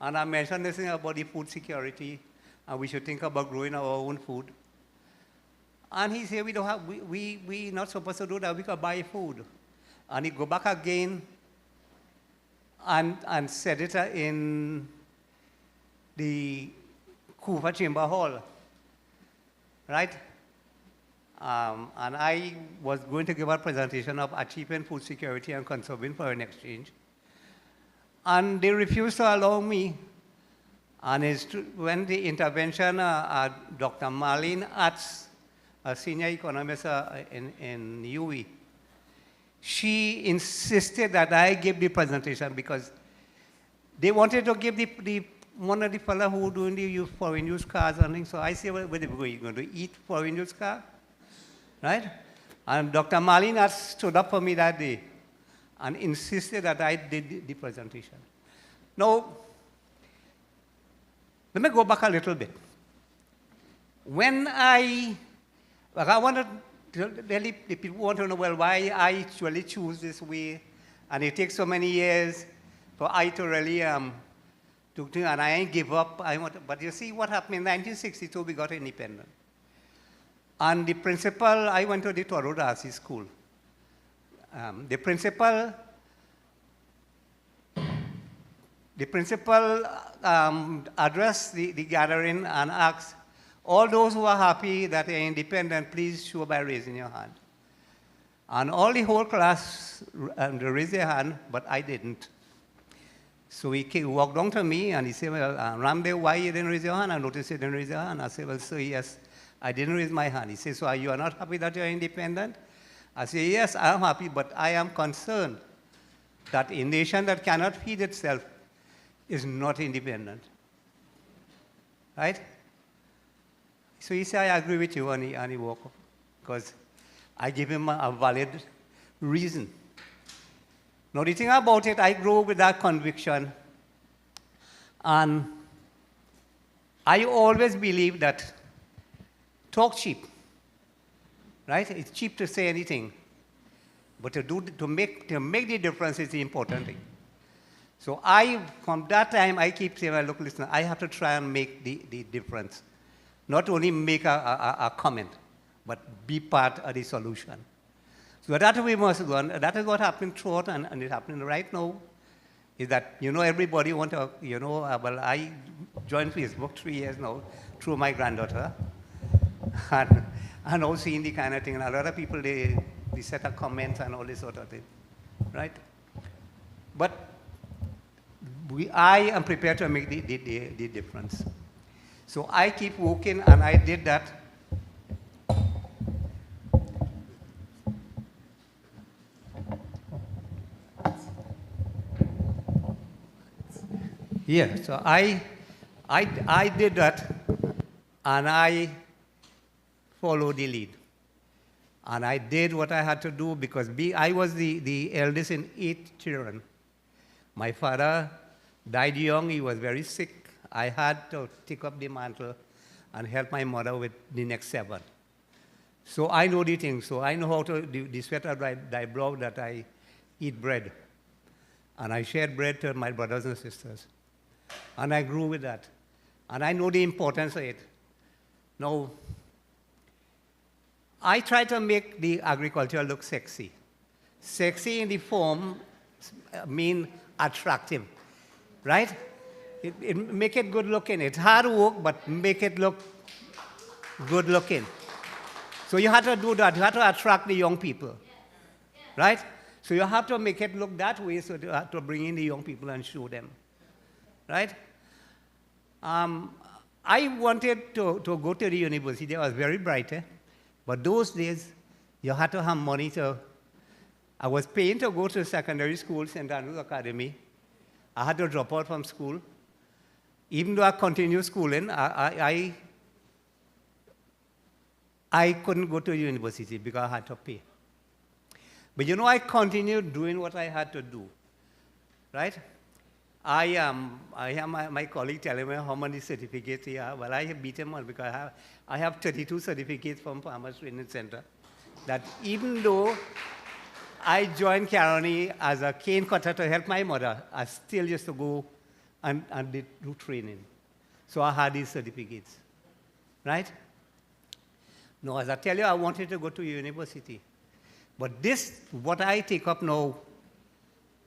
And I mentioned this thing about the food security, and we should think about growing our own food. And he said, we're not supposed to do that, we can buy food. And he go back again and said it in the Cooper Chamber Hall, right? And I was going to give a presentation of achieving food security and conserving foreign exchange. And they refused to allow me. And when the intervention, Dr. Marlene Atz, a senior economist in UE, she insisted that I give the presentation because they wanted to give one of the fellow who doing the foreign use cars and things. So I said, well, where are you going to eat foreign use car? Right? And Dr. Marlene stood up for me that day and insisted that I did the presentation. Now, let me go back a little bit. When I wanted to really, the people want to know, well, why I actually choose this way, and it takes so many years for I to really, and I ain't give up. But you see what happened in 1962, we got independent. And the principal, I went to the Toro Darcy School. The principal addressed the gathering and asked, all those who are happy that they're independent, please show by raising your hand. And all the whole class raised their hand, but I didn't. So he walked down to me and he said, well, Ramdev, why you didn't raise your hand? I noticed you didn't raise your hand. I said, well, sir, yes, I didn't raise my hand. He said, so you are not happy that you're independent? I said, yes, I am happy, but I am concerned that a nation that cannot feed itself is not independent. Right? So he said, I agree with you, and he walked off, because I gave him a valid reason. Now, the thing about it, I grew with that conviction, and I always believe that talk cheap, right? It's cheap to say anything, but to make the difference is the important thing. So from that time, I keep saying, well, look, listen, I have to try and make the difference. Not only make a comment, but be part of the solution. So that's we must go, and that is what happened throughout, and it's happening right now, is that, you know, everybody want to, you know, well, I joined Facebook 3 years now through my granddaughter, and now seeing the kind of thing, and a lot of people, they set up comments and all this sort of thing, right? But I am prepared to make the difference. So I keep working, and I did that. Yeah, so I did that, and I followed the lead. And I did what I had to do because I was the eldest in 8 children. My father died young, he was very sick. I had to take up the mantle and help my mother with the next 7. So I know the things. So I know how to, the sweat of thy brow that I eat bread. And I shared bread to my brothers and sisters. And I grew with that. And I know the importance of it. Now, I try to make the agriculture look sexy. Sexy in the form mean attractive, right? Make it good looking. It's hard work, but make it look good looking. So you have to do that. You have to attract the young people, right? So you have to make it look that way, so you have to bring in the young people and show them, right? I wanted to go to the university. I was very bright, but those days, you had to have money to. I was paying to go to secondary school, St. Andrew's Academy. I had to drop out from school. Even though I continued schooling, I couldn't go to university because I had to pay. But you know, I continued doing what I had to do, right? I have my colleague telling me how many certificates he has. Well, I have beat him on because I have 32 certificates from Farmers Training Center. That even though I joined Caroni as a cane cutter to help my mother, I still used to go and do training. So I had these certificates, right? Now, as I tell you, I wanted to go to university. But this, what I take up now,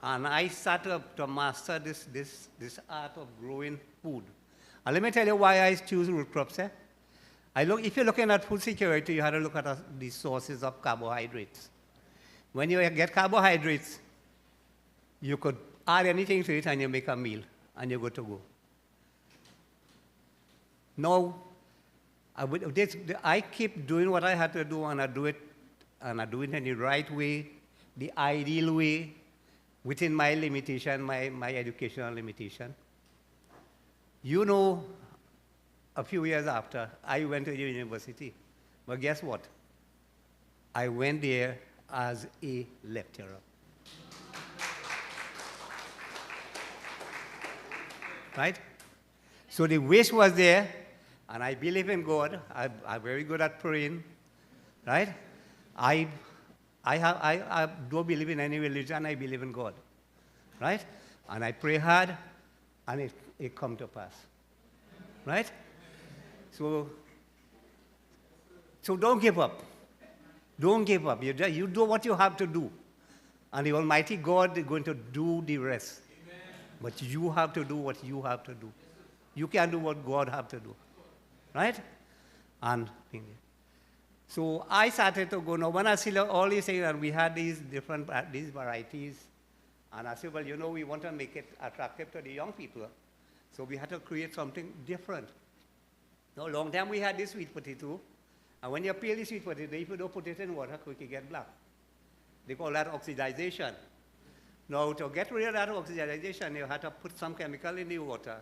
and I started to master this art of growing food. And let me tell you why I choose root crops. If you're looking at food security, you have to look at the sources of carbohydrates. When you get carbohydrates, you could add anything to it and you make a meal, and you're good to go. Now, I keep doing what I had to do, and I do it in the right way, the ideal way, within my limitation, my educational limitation. You know, a few years after, I went to university. But guess what? I went there as a lecturer. Right? So the wish was there, and I believe in God. I'm very good at praying, right? I don't believe in any religion. I believe in God, right? And I pray hard, and it come to pass, right? So don't give up. Don't give up. You do what you have to do, and the Almighty God is going to do the rest. Amen. But you have to do what you have to do. You can't do what God have to do, right? And so I started to go. Now, when I see all these things, and we had these varieties, and I said, well, you know, we want to make it attractive to the young people, so we had to create something different. Now, long time we had this sweet potato, and when you peel the sweet potato, if you don't put it in water, quickly get black. They call that oxidization. Now, to get rid of that oxidization, you had to put some chemical in the water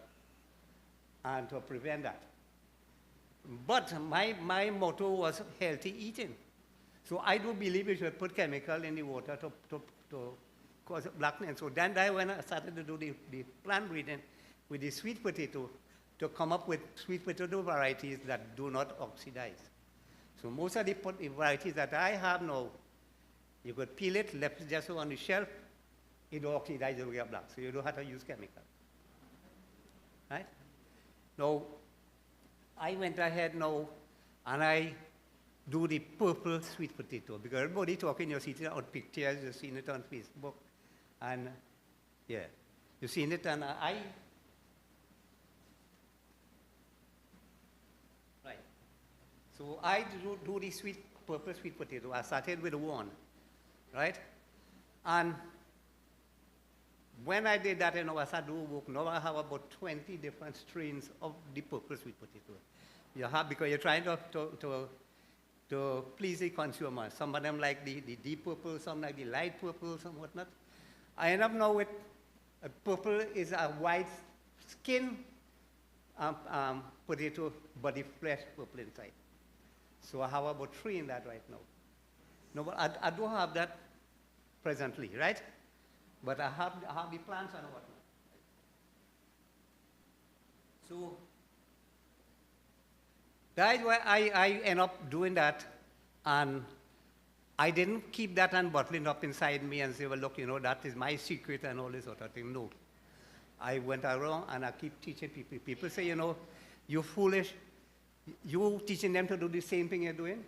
and to prevent that. But my motto was healthy eating. So I do believe you should put chemical in the water to cause blackness. So then when I started to do the plant breeding with the sweet potato, to come up with sweet potato varieties that do not oxidize. So most of the varieties that I have now, you could peel it, left it just on the shelf, it will oxidize, it will get black. So you don't have to use chemical. Right? Now, I went ahead now, and I do the purple sweet potato, because everybody talking, you see it on pictures, you've seen it on Facebook, and yeah, you've seen it, and right. So I do the purple sweet potato. I started with one, right? And when I did that, I started doing work. Now I have about 20 different strains of the purple sweet potato. You have, because you're trying to please the consumer. Some of them like the deep purple, some like the light purple, some whatnot. I end up now with purple is a white skin potato, but the flesh purple inside. So I have about 3 in that right now. No, but I don't have that presently, right? But I have the plants and whatnot. So that's why I end up doing that, and I didn't keep that and bottling up inside me and say, well, look, you know, that is my secret and all this sort of thing. No. I went around and I keep teaching people. People say, you know, you're foolish. You teaching them to do the same thing you're doing?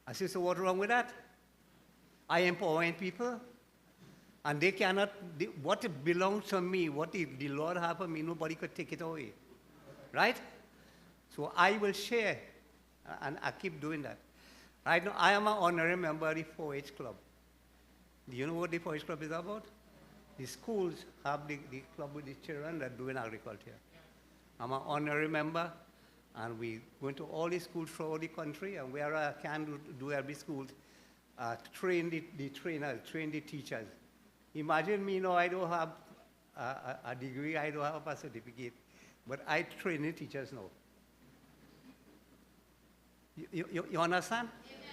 I say, so what's wrong with that? I empowering people. And they cannot, what belongs to me, what the Lord has for me, nobody could take it away. Right? So I will share, and I keep doing that. Right now, I am an honorary member of the 4-H club. Do you know what the 4-H club is about? The schools have the club with the children that are doing agriculture. I'm an honorary member, and we go into all the schools throughout the country, and where I can do every school, train the trainers, train the teachers. Imagine me now, I don't have a degree, I don't have a certificate, but I train the teachers now. You understand? Amen.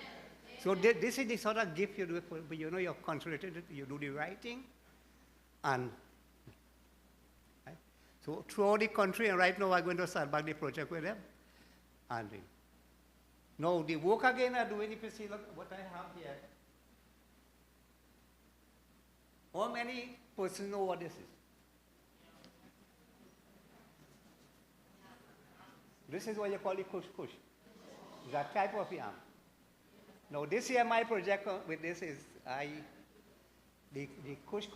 So this is the sort of gift you do, but you know you're concentrated, you do the writing, and right? So throughout the country, and right now I'm going to start back the project with them. And now the work again I do in the see what I have here. How many persons know what this is? This is what you call the kush. It's a type of yam. Now this year my project with this is the kush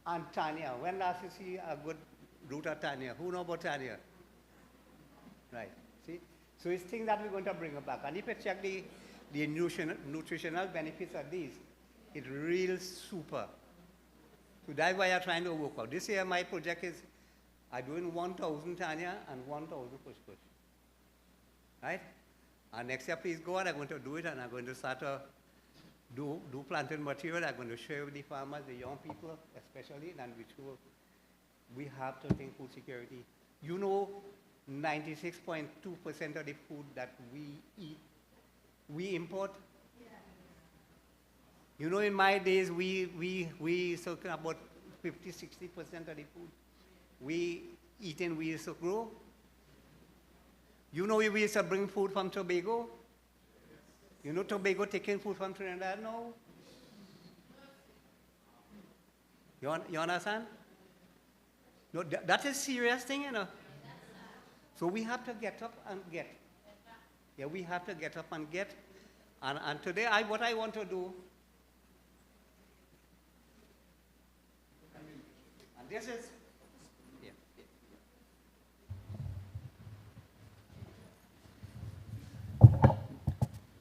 and Tanya. When last you see a good root of Tanya? Who know about Tanya? Right. See? So it's things that we're going to bring back. And if you check the nutritional benefits of these, it's real super. So that's why I'm trying to work out. This year my project is I'm doing 1,000 Tanya and 1,000 kush. Right? And next year, please God, I'm going to do it, and I'm going to start to do planting material. I'm going to share with the farmers, the young people especially, and we have to think food security. You know, 96.2% of the food that we eat, we import. Yeah. You know, in my days, we talking about 50, 60% of the food we eat and we used to grow. You know we used to bring food from Tobago? You know Tobago taking food from Trinidad now? You understand? No, that is a serious thing, you know. So we have to get up and get. Yeah, we have to get up and get. And today, what I want to do, and this is,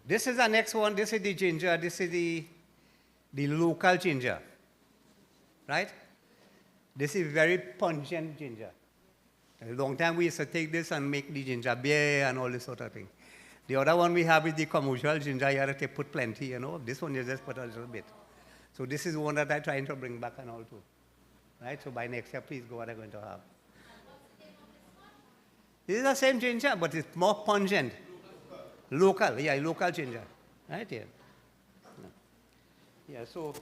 this is the next one. This is the ginger. This is the local ginger, right? This is very pungent ginger. A long time we used to take this and make the ginger beer and all this sort of thing. The other one we have is the commercial ginger. You have to put plenty, you know. This one you just put a little bit. So this is one that I'm trying to bring back and all too, right? So by next year, please go what I'm going to have. This is the same ginger, but it's more pungent. Local, yeah, local ginger, right here. Yeah, so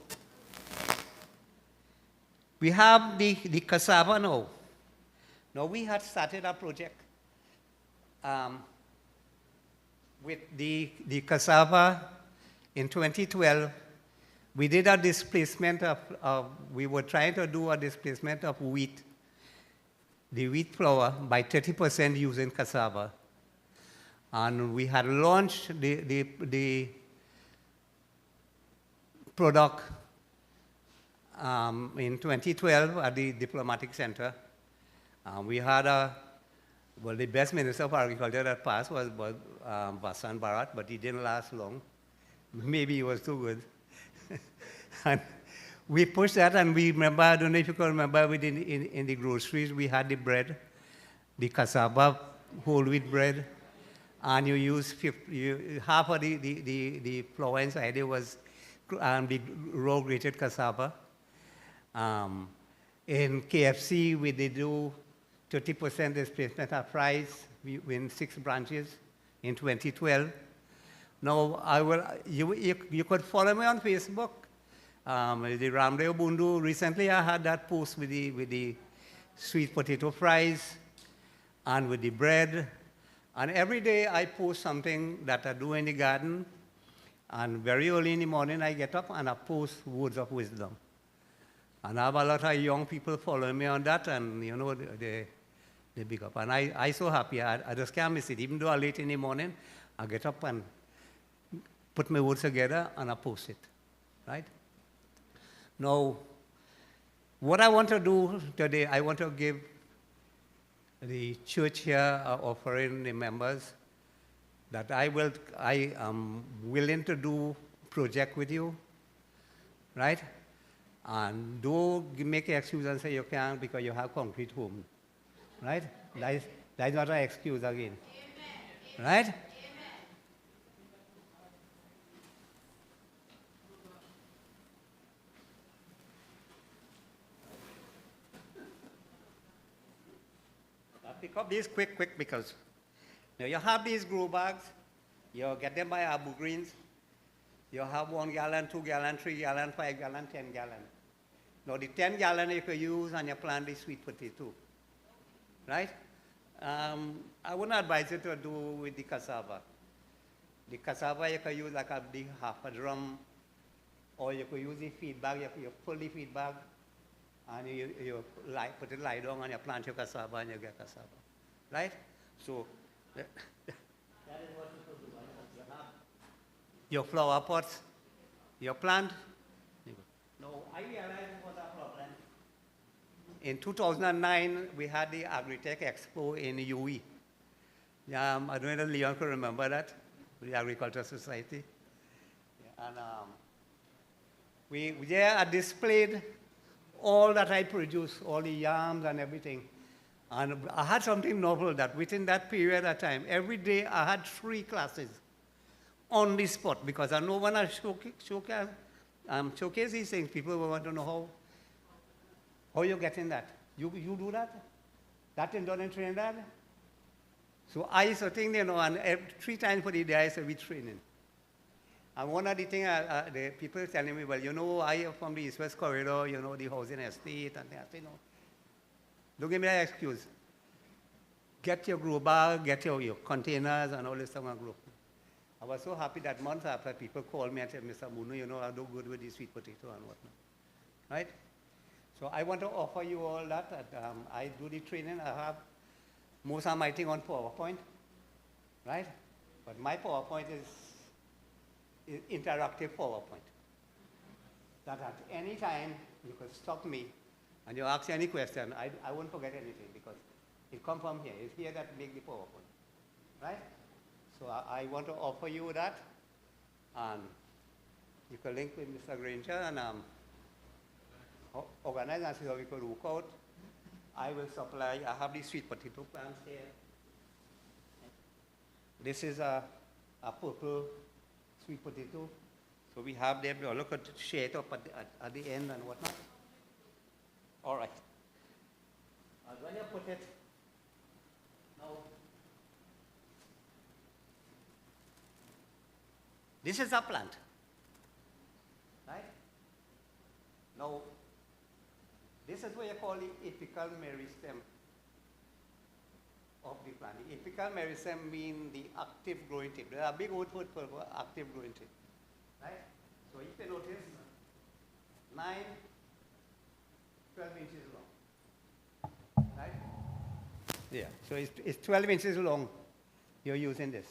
we have the cassava now. Now we had started a project with the cassava in 2012. We did a displacement we were trying to do a displacement of wheat, the wheat flour by 30% using cassava. And we had launched the product in 2012 at the Diplomatic Center. We had the best Minister of Agriculture that passed was Vasan Bharat, but he didn't last long. Maybe he was too good. And we pushed that, and we remember, I don't know if you can remember, in the groceries, we had the bread, the cassava whole wheat bread, and you use half of the flour inside it was the raw grated cassava. In KFC, we did do 30% displacement of fries in 6 branches in 2012. Now, you could follow me on Facebook. The Ramdeo Bundu, recently I had that post with the sweet potato fries and with the bread. And every day I post something that I do in the garden, and very early in the morning I get up and I post words of wisdom. And I have a lot of young people following me on that, and you know, they big up. And I'm so happy, I just can't miss it. Even though I'm late in the morning, I get up and put my words together and I post it, right? Now, what I want to do today, I want to give the church here offering the members that I am willing to do project with you, right? And don't make an excuse and say you can't because you have concrete home, right? That is not an excuse again, right? I'll pick up these quick because now you have these grow bags, you get them by Abu Greens, you have 1 gallon, 2 gallon, 3 gallon, 5 gallon, 10 gallon. Now the 10 gallon you can use and you plant the sweet potato, right? I wouldn't advise you to do with the cassava. The cassava you can use like the half a drum, or you could use the feed bag, you pull the feed bag, and you put it lie down and you plant your cassava and you get cassava, right? So that is what you could do. You have your flower pots, your plant. Now, I realized it was a problem. In 2009, we had the Agritech Expo in UE. I don't know if Leon could remember that, the Agricultural Society. And we there I displayed all that I produced, all the yams and everything. And I had something novel that within that period of time, every day I had 3 classes on the spot because I know when I showcase these things, people will want to know how you're getting that. You do that? That is done in Trinidad? So I used to think, and 3 times for the day I used to be training. And one of the things the people are telling me, well, I am from the East-West Corridor, the housing estate, and I say, no. Don't give me that excuse. Get your grow bag, get your containers, and all this stuff and grow. I was so happy that months after people called me and said, Mr. Muno, I do good with the sweet potato and whatnot. Right? So I want to offer you all that. I do the training. I have most of my thing on PowerPoint. Right? But my PowerPoint is interactive PowerPoint. That at any time you could stop me and you ask any question, I won't forget anything because it comes from here. It's here that make the PowerPoint. Right? So I want to offer you that. And you can link with Mr. Granger and organize and see how we could work out. I will supply, I have these sweet potato plants here. This is a purple sweet potato. So we have them, we'll look at shade up at the end and whatnot. All right. And when you put it, now, this is a plant, right? Now, this is what you call the apical meristem of the plant. The apical meristem means the active growing tip. There are big word for active growing tip, right? So you can notice 9, 12 inches long, right? Yeah, so it's 12 inches long. You're using this.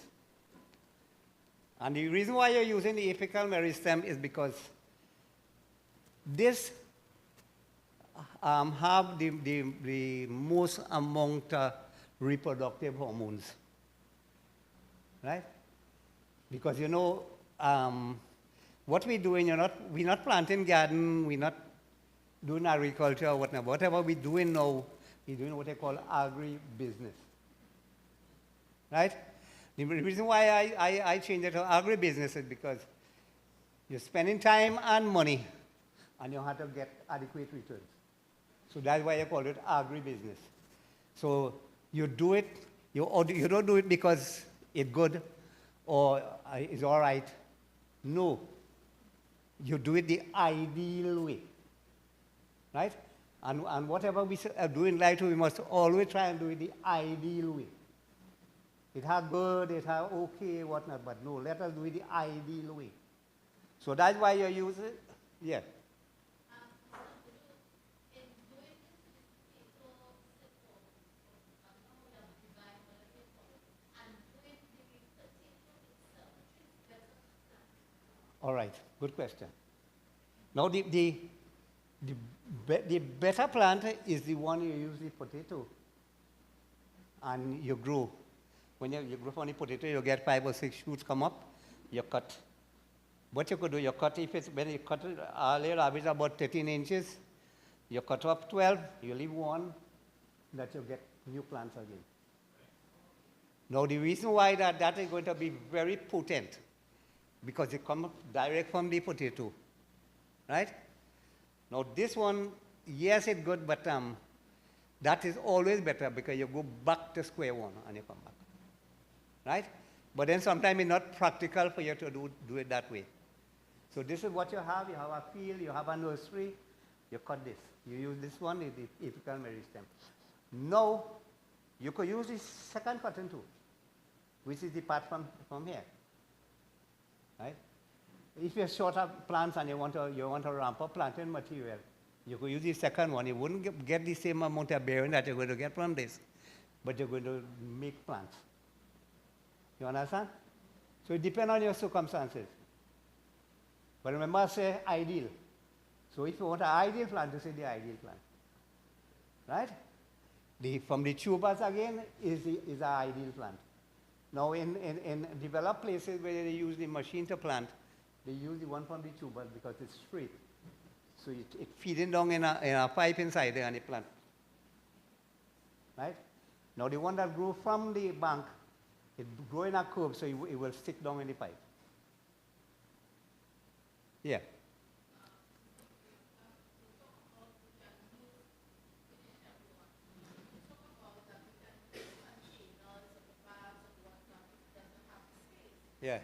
And the reason why you're using the apical meristem is because this have the most amount of reproductive hormones, right? Because what we're doing, we're not planting garden, we're not doing agriculture or whatever. Whatever we're doing now, we're doing what they call agri-business, right? The reason why I changed it to agri-business is because you're spending time and money, and you have to get adequate returns. So that's why I call it agri-business. So you do it, you don't do it because it's good or it's all right. No. You do it the ideal way, right? And whatever we do in life, we must always try and do it the ideal way. It has good, it has okay, whatnot, but no, let us do it the ideal way. So that's why you use it, yeah. All right, good question. Now, the The better plant is the one you use the potato and you grow. When you grow from the potato, you get 5 or 6 shoots come up, you cut. What you could do, you cut, when you cut it, earlier average about 13 inches, you cut off 12, you leave one, that you get new plants again. Now the reason why that is going to be very potent, because it comes direct from the potato, right? Now this one, yes, it's good, but that is always better because you go back to square one and you come back, right? But then sometimes it's not practical for you to do it that way. So this is what you have a field, you have a nursery, you cut this. You use this one, the apical meristem. Now, you could use the second cotton too, which is the part from here, right? If you're short of plants and you want to ramp up planting material, you could use the second one. You wouldn't get the same amount of bearing that you're going to get from this, but you're going to make plants. You understand? So it depends on your circumstances. But remember, I say ideal. So if you want an ideal plant, you say the ideal plant, right? From the tubers again is an ideal plant. Now in developed places where they use the machine to plant, they use the one from the tubers because it's straight. So it feeding down in a pipe inside there and it plant, right? Now the one that grew from the bank, it grow in a curve, so it will stick down in the pipe. Yeah. Yeah.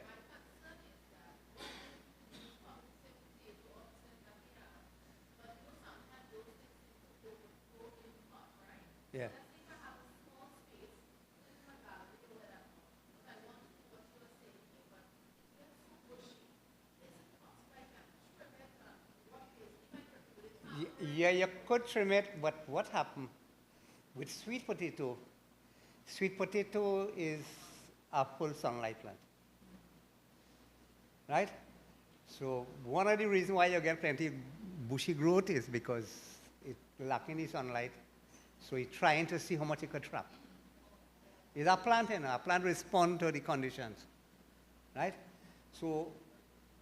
Yeah. Yeah, you could trim it, but what happened with sweet potato? Sweet potato is a full sunlight plant, right? So one of the reasons why you get plenty bushy growth is because it's lacking the sunlight. So it's trying to see how much it could trap. It's a plant, a plant responds to the conditions, right? So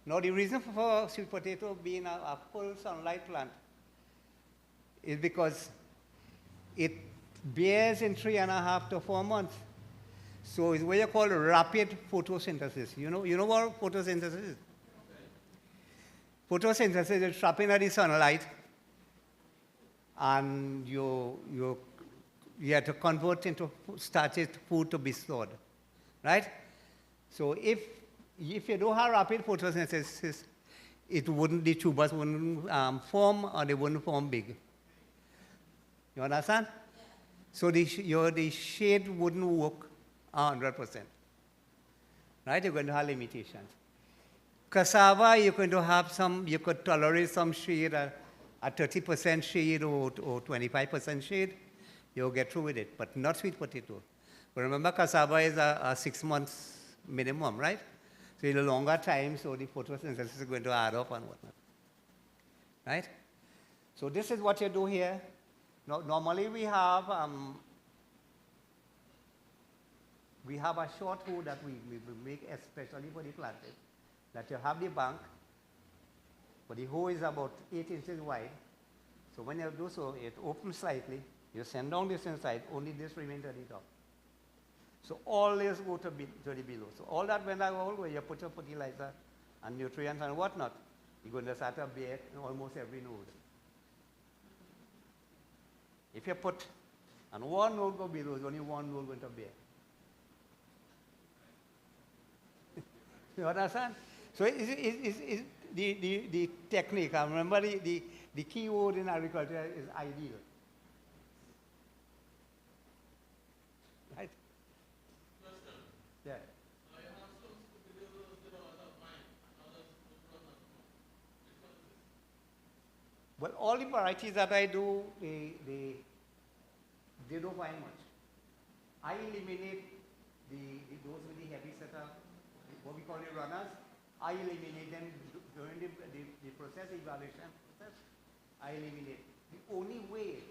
now the reason for sweet potato being a full sunlight plant is because it bears in 3.5 to 4 months. So it's what you call rapid photosynthesis. You know what photosynthesis is? Photosynthesis is trapping at the sunlight, and you have to convert into starchy food to be stored, right? So if you don't have rapid photosynthesis, the tubers wouldn't form, or they wouldn't form big. You understand? So the shade wouldn't work 100%, right? You're going to have limitations. Cassava, you're going to have you could tolerate some shade, a 30% shade or 25% shade. You'll get through with it, but not sweet potato. But remember, cassava is a 6 months minimum, right? So in a longer time, so the photosynthesis is going to add up and whatnot, right? So this is what you do here. Normally we have a short hoe that we make especially for the planting, that you have the bank, but the hoe is about 8 inches wide. So when you do so, it opens slightly, you send down this inside, only this remains at the top. So all this go to the below. So all that when I all where you put your fertilizer and nutrients and whatnot, you're going to start to bear in almost every node. If you put and one node go below, there's only one node going to bear. You understand? So it's the technique. I remember the key word in agriculture is ideal. Right? Yeah. Well, all the varieties that I do, they don't find much. I eliminate those with the heavy setup, what we call the runners. I eliminate them during the process, evaluation process. I eliminate. The only way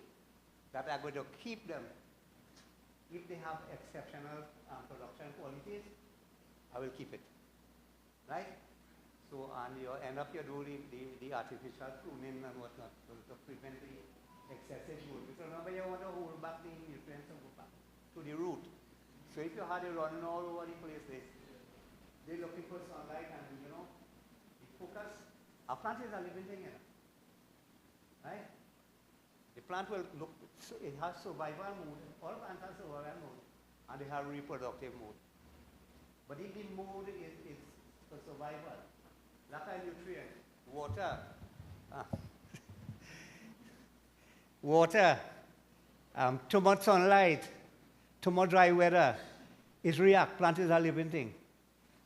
that I'm going to keep them, if they have exceptional production qualities, I will keep it, right? So, and you end up you do the artificial pruning and whatnot to prevent the excessive growth. Because remember, you want to hold back the nutrients and go back to the root. So if you had it running all over the place, they're looking for sunlight and, you know, the focus. A plant is a living thing, you know, right? The plant will look, it has survival mode. All plants have survival mode, and they have reproductive mode. But if the mode is for survival, lack of nutrient, water, water, too much sunlight, too much dry weather, it reacts. Plant is a living thing.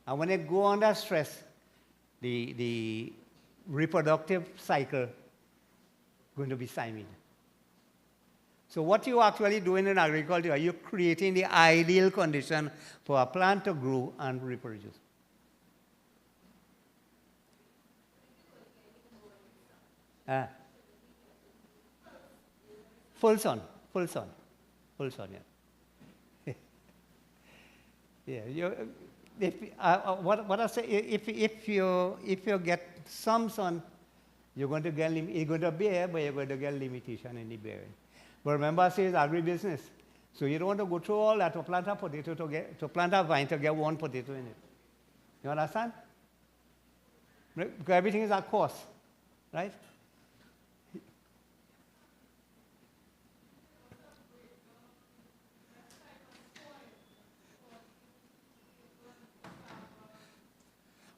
And when it go under stress, the reproductive cycle going to be stymied. So what you actually doing in agriculture, you're creating the ideal condition for a plant to grow and reproduce. Full sun, yeah. Yeah, what I say, if you get some sun, you're going to bear, but you're going to get limitation in the bearing. But remember, I say it's agribusiness. So you don't want to go through all that to plant a potato to plant a vine to get one potato in it. You understand? Because everything is at cost, right?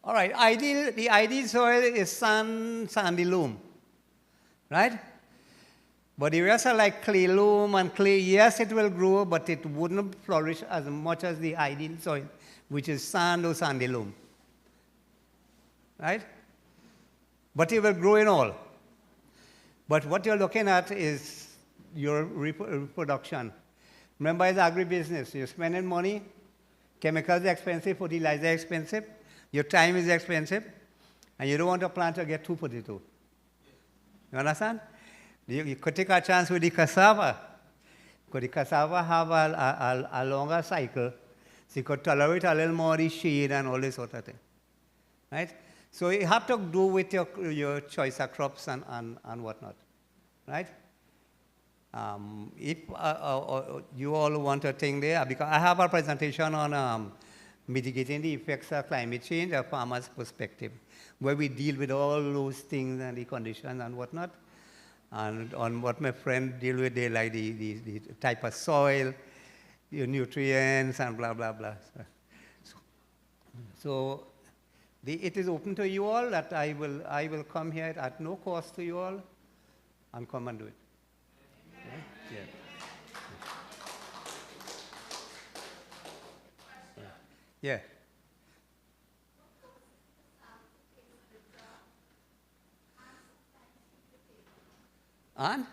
All right, the ideal soil is sandy loam, right? But the rest are like clay loam and clay. Yes, it will grow, but it wouldn't flourish as much as the ideal soil, which is sand or sandy loam, right? But it will grow in all. But what you're looking at is your reproduction. Remember, it's agribusiness. You're spending money. Chemicals are expensive, fertilizer is expensive. Your time is expensive, and you don't want a plant to get two potatoes. You understand? You could take a chance with the cassava, because the cassava have a longer cycle, so you could tolerate a little more the shade and all this sort of thing, right? So you have to do with your choice of crops and whatnot, right? If you all want a thing there, because I have a presentation on mitigating the effects of climate change, a farmer's perspective, where we deal with all those things and the conditions and whatnot. And on what my friend deal with, they like the type of soil, the nutrients, and blah, blah, blah. So it is open to you all that I will come here at no cost to you all and come and do it. Yeah. Yeah. On?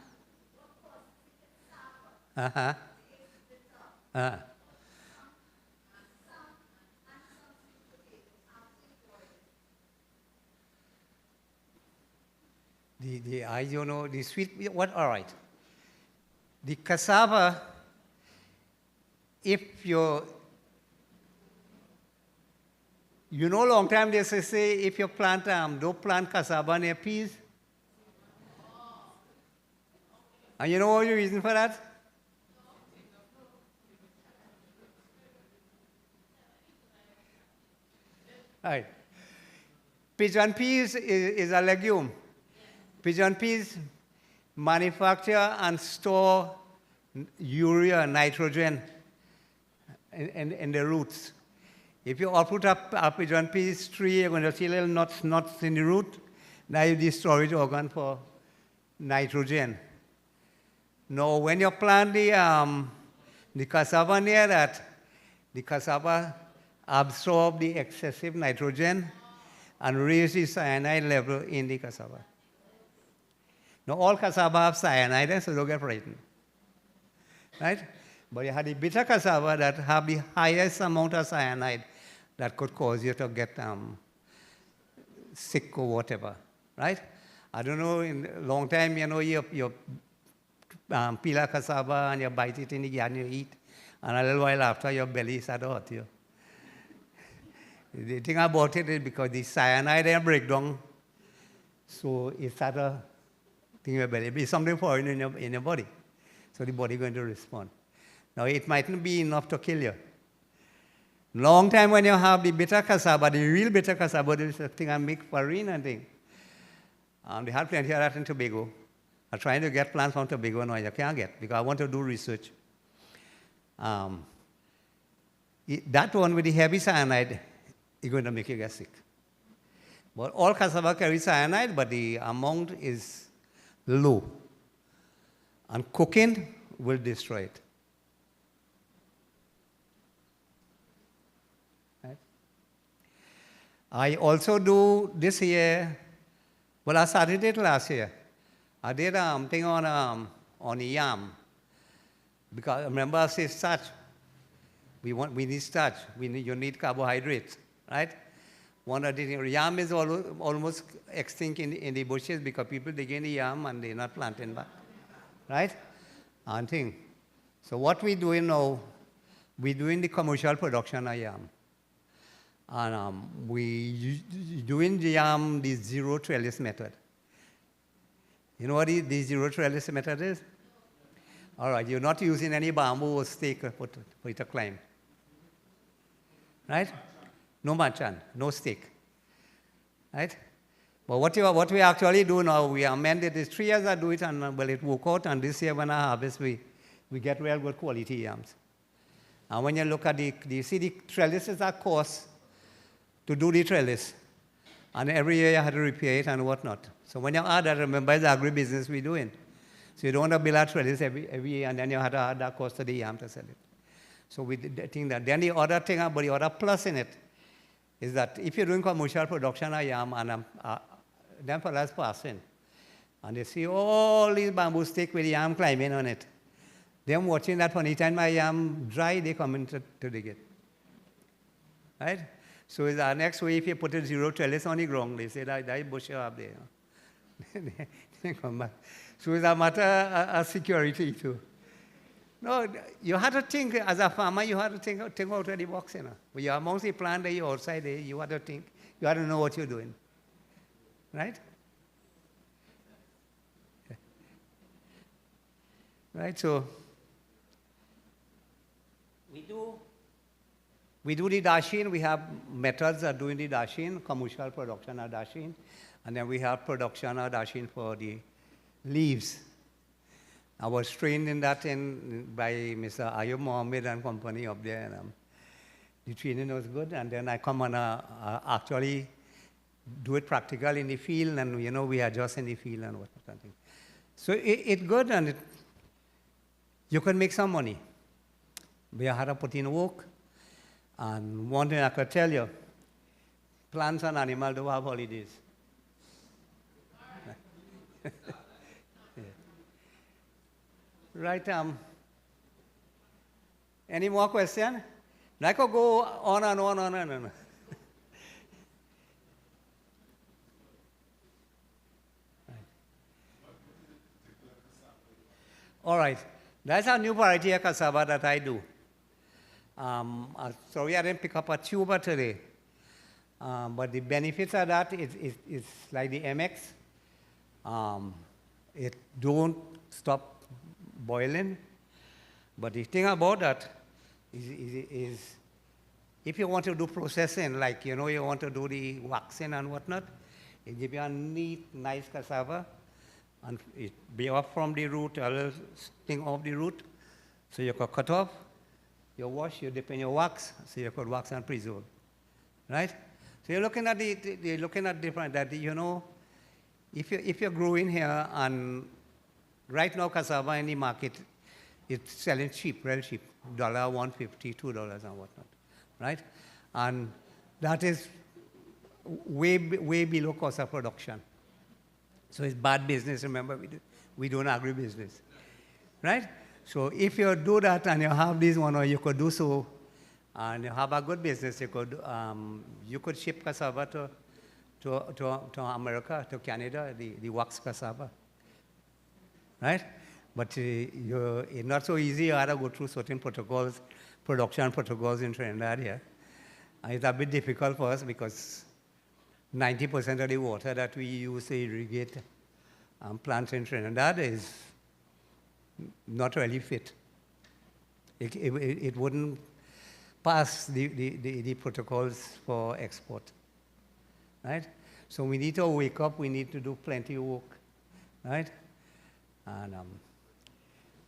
Uh-huh. The sweet, what, all right. The cassava, if you know long time they say if you plant, don't plant cassava near peas. And you know what the reason for that? Right. Pigeon peas is a legume. Pigeon peas manufacture and store urea, nitrogen in the roots. If you all put up a pigeon peas tree, you're going to see little nuts in the root. Now you destroy the organ for nitrogen. Now, when you plant the cassava near that, the cassava absorb the excessive nitrogen and raise the cyanide level in the cassava. Now, all cassava have cyanide, so don't get frightened, right? But you have the bitter cassava that have the highest amount of cyanide that could cause you to get sick or whatever, right? I don't know, in a long time, you know, you peel a cassava and you bite it in the garden, you eat, and a little while after, your belly starts to hurt you. The thing about it is because the cyanide then break down, so it starts to think your belly. It's something foreign in your body, so the body is going to respond. Now, it mightn't be enough to kill you. Long time when you have the bitter cassava, the real bitter cassava, this thing and make farine and thing. They had plenty of that in Tobago. I'm trying to get plants from Tobago now, you can't get, because I want to do research. That one with the heavy cyanide is going to make you get sick. But all cassava carry cyanide, but the amount is low. And cooking will destroy it. Right? I also do this year, well, I started it last year. I did a thing on yam. Because remember I say starch. We need starch. You need carbohydrates, right? One of the things, yam is almost extinct in the bushes because people dig in the yam and they're not planting back, right? And thing. So what we're doing now, we're doing the commercial production of yam. And we doing the yam the zero trellis method. You know what the zero trellis method is? All right, you're not using any bamboo or stake for it to climb. Right? No manchan, no stake. Right? But what we actually do now, we amended this 3 years I do it, and well, it worked out, and this year when I harvest, we get real good quality yams. And when you look at you see the trellises are cost to do the trellis. And every year you had to repair it and whatnot. So when you add that, remember it's agribusiness we're doing. So you don't want to build a trellis every year, and then you have to add that cost to the yam to sell it. So we did think that. Then the other thing, but the other plus in it, is that if you're doing commercial production of yam, and them fellas passing, and they see all these bamboo sticks with yam climbing on it, them watching that when the time my yam dry, they come in to dig it. Right? So is our next way, if you put a zero trellis on the ground, they say that bush up there. They come back. So it's a matter of security too. No, you have to think, as a farmer, you have to think out of the box, you know. When you're amongst the plant there, you're outside there, you have to think, you have to know what you're doing. Right? Right, so we do the dashing. We have methods of doing the dashing, commercial production of dashing, and then we have production of dashing for the leaves. I was trained in that by Mr. Ayub Mohammed and company up there, and the training was good. And then I come and actually do it practical in the field, and you know we adjust in the field and whatnot. So it's good, and you can make some money. But you have to put in work. And one thing I could tell you, plants and animals don't have holidays. Yeah. Right, any more questions? I could go on and on and on. All right, that's a new variety of cassava that I do. Sorry I didn't pick up a tuber today, but the benefits of that is like the MX. It don't stop boiling, but the thing about that is if you want to do processing, like you know you want to do the waxing and whatnot, it gives you a neat, nice cassava, and it be off from the root, a little thing off the root, so you could cut off. You wash, you dip in your wax, so you could wax and preserve, right? So you're looking at different that you know, if you're growing here, and right now cassava in the market, it's selling cheap, real cheap, $1.50, $2 and whatnot, right? And that is way below cost of production. So it's bad business. Remember, we do an agribusiness, right? So if you do that and you have this one, or you could do so, and you have a good business, you could ship cassava to America, to Canada, the wax cassava, right? But it's not so easy. You have to go through certain protocols, production protocols in Trinidad here. And it's a bit difficult for us because 90% of the water that we use to irrigate plants in Trinidad is not really fit. It wouldn't pass the protocols for export, right? So we need to wake up, we need to do plenty of work, right? And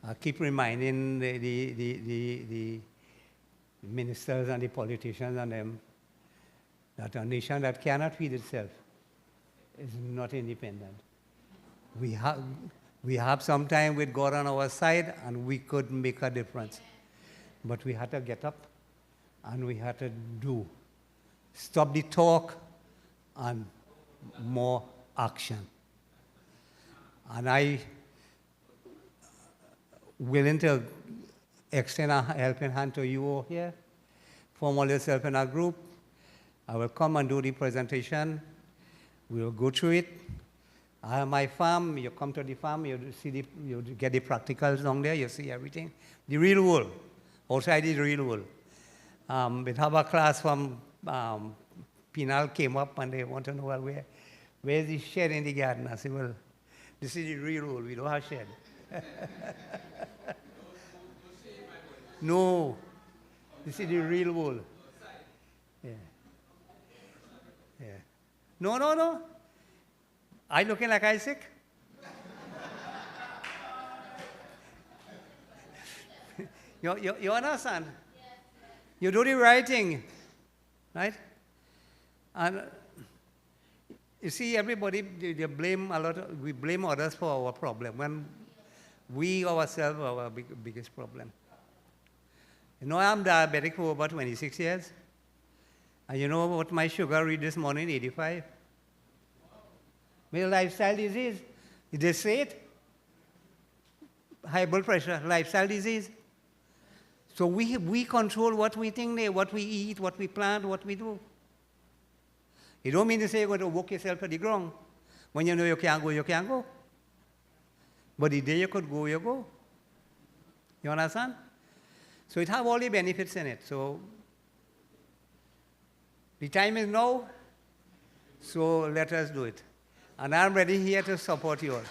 I keep reminding the ministers and the politicians and them that a nation that cannot feed itself is not independent. We have some time with God on our side, and we could make a difference. But we had to get up, and we had to do. Stop the talk, and more action. And I willing to extend a helping hand to you all here. Form yourself in our group. I will come and do the presentation. We will go through it. I have my farm. You come to the farm. You get the practicals down there. You see everything. The real world. Outside is the real world. We have a class from Penal came up and they want to know, well, where's the shed in the garden? I said, well, this is the real world. We don't have shed. No, this is the real world. Yeah. Yeah. No. I looking like Isaac? You understand? Yes. You do the right thing, right? And you see, everybody, they blame a lot. We blame others for our problem when we ourselves are our biggest problem. You know, I'm diabetic for about 26 years. And you know what my sugar read this morning, 85? My lifestyle disease. Did they say it? High blood pressure, lifestyle disease. So we control what we think, what we eat, what we plant, what we do. You don't mean to say you're going to walk yourself to the ground. When you know you can't go, you can't go. But the day you could go, you go. You understand? So it has all the benefits in it. So the time is now, so let us do it. And I'm ready here to support you all.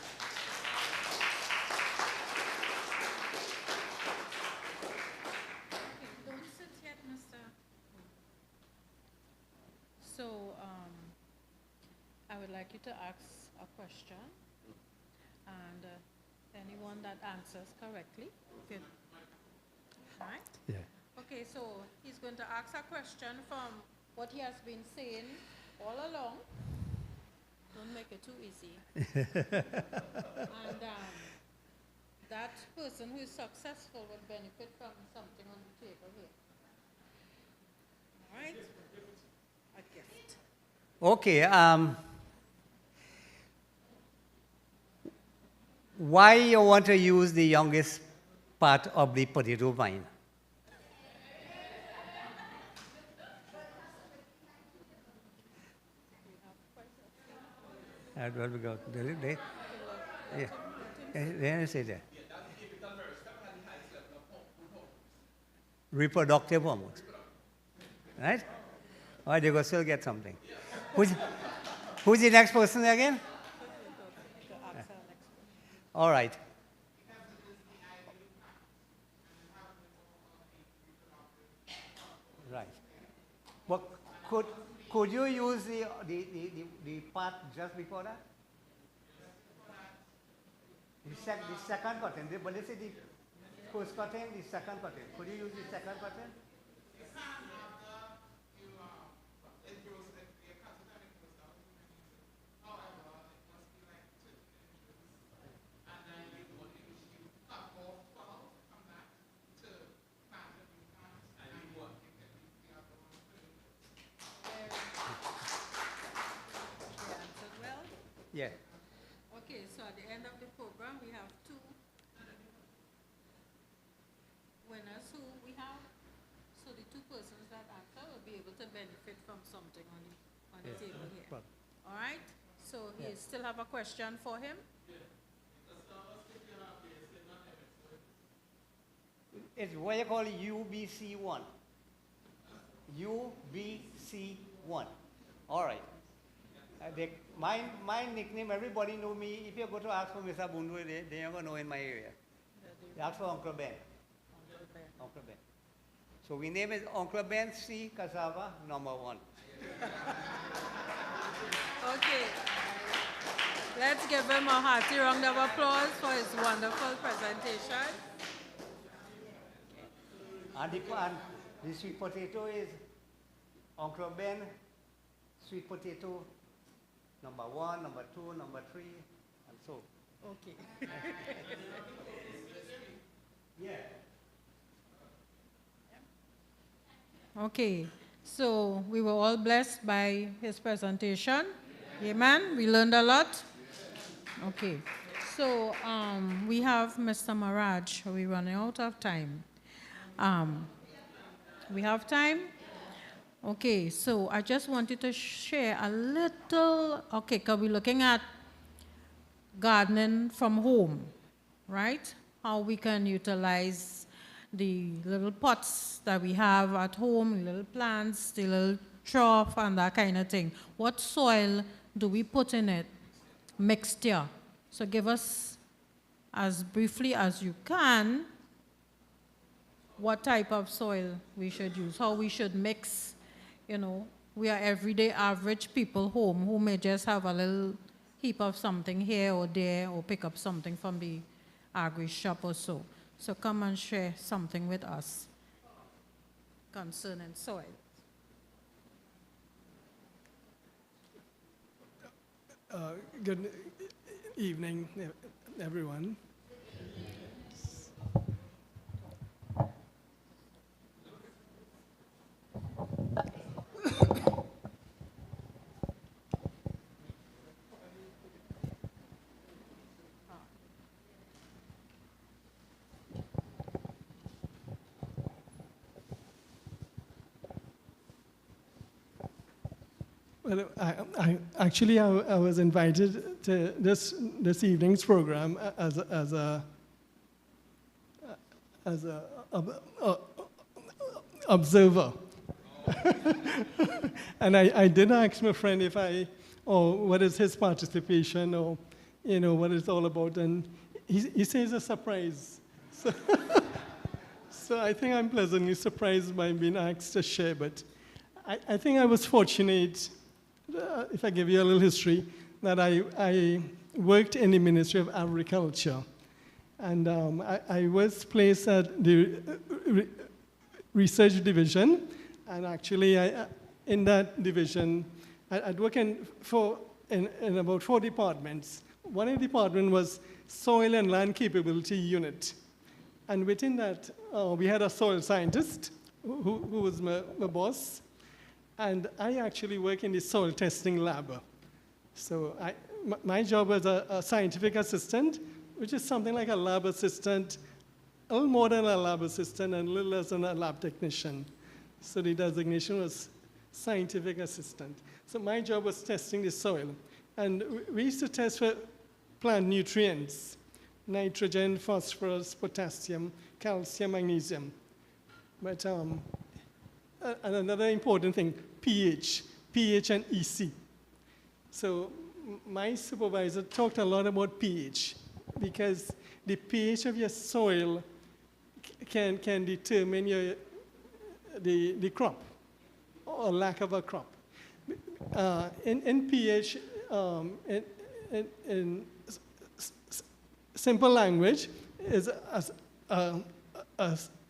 Don't sit yet, Mr. So I would like you to ask a question, and anyone that answers correctly, right? Yeah. Okay, so he's going to ask a question from what he has been saying all along. Don't make it too easy. And that person who is successful would benefit from something on the table here. All right? A gift. Okay. Why you want to use the youngest part of the potato vine? Where we go? Yeah. Let say that. Reproductive hormones. Right? Or they will still get something. Who's the next person again? All right. Right. But could you use the part just before that? The second cotton. But let's say the first cotton, the second cotton. Could you use the second cotton? Yeah. Okay, so at the end of the program, we have two winners who we have. So the two persons that answer will be able to benefit from something on the table here. So he still have a question for him? It's what you call UBC1. UBC1. All right. My nickname, everybody know me. If you go to ask for Mr. Bundu, they ain't gonna know in my area. They ask for Uncle Ben. Uncle Ben. So we name it Uncle Ben C. Cassava #1. Okay. Let's give him a hearty round of applause for his wonderful presentation. And the sweet potato is Uncle Ben, sweet potato #1, #2, #3, and so. Okay. Yeah. Okay. So we were all blessed by his presentation. Amen. We learned a lot. Okay. So we have Mr. Maraj. We're running out of time. We have time? Okay, so I just wanted to share a little, okay, because we're looking at gardening from home, right? How we can utilize the little pots that we have at home, little plants, the little trough and that kind of thing. What soil do we put in it? Mixture. So give us, as briefly as you can, what type of soil we should use, how we should mix. You know, we are everyday average people home who may just have a little heap of something here or there or pick up something from the agri shop or so. So come and share something with us concerning soil. Good evening, everyone. Well, I was invited to this evening's program as a observer, and I did ask my friend what is his participation, or what it's all about, and he says a surprise. So I think I'm pleasantly surprised by being asked to share, but I think I was fortunate. If I give you a little history, that I worked in the Ministry of Agriculture, and I was placed at the research division, and actually in that division, I'd work in about 4 departments. One of the departments was Soil and Land Capability Unit, and within that, we had a soil scientist who was my boss. And I actually work in the soil testing lab. So my job was a scientific assistant, which is something like a lab assistant, a little more than a lab assistant and a little less than a lab technician. So the designation was scientific assistant. So my job was testing the soil. And we used to test for plant nutrients: nitrogen, phosphorus, potassium, calcium, magnesium. But and another important thing, pH and EC. So my supervisor talked a lot about pH, because the pH of your soil can determine the crop or lack of a crop. In pH, in simple language, is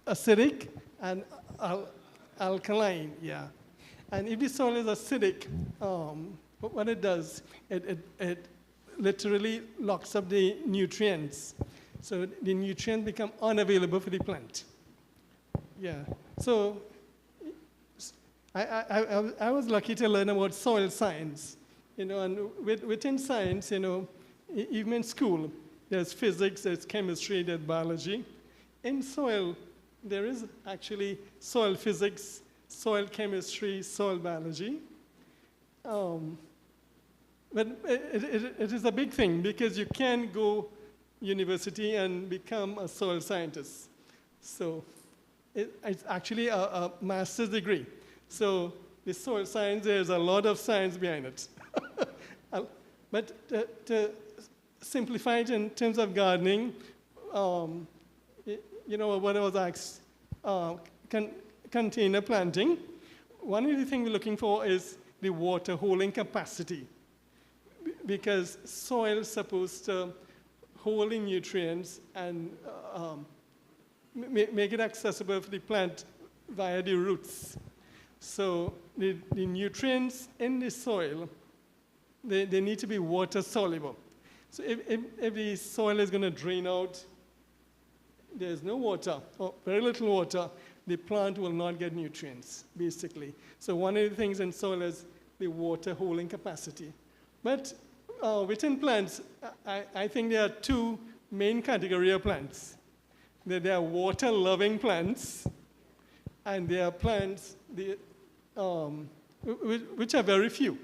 acidic and alkaline, yeah. And if the soil is acidic, what it does, it literally locks up the nutrients. So the nutrients become unavailable for the plant. Yeah. So I was lucky to learn about soil science, and within science, even in school, there's physics, there's chemistry, there's biology. In soil, there is actually soil physics, soil chemistry, soil biology. But it is a big thing because you can go university and become a soil scientist. So it's actually a master's degree. So the soil science, there's a lot of science behind it. But to simplify it in terms of gardening, you know, when I was asked container planting, one of the things we're looking for is the water holding capacity, because soil is supposed to hold in nutrients and make it accessible for the plant via the roots. So the nutrients in the soil, they need to be water soluble. So if the soil is going to drain out, there's no water or very little water, the plant will not get nutrients, basically. So one of the things in soil is the water holding capacity. But within plants, I think there are two main categories of plants. There are water-loving plants, and there are plants which are very few.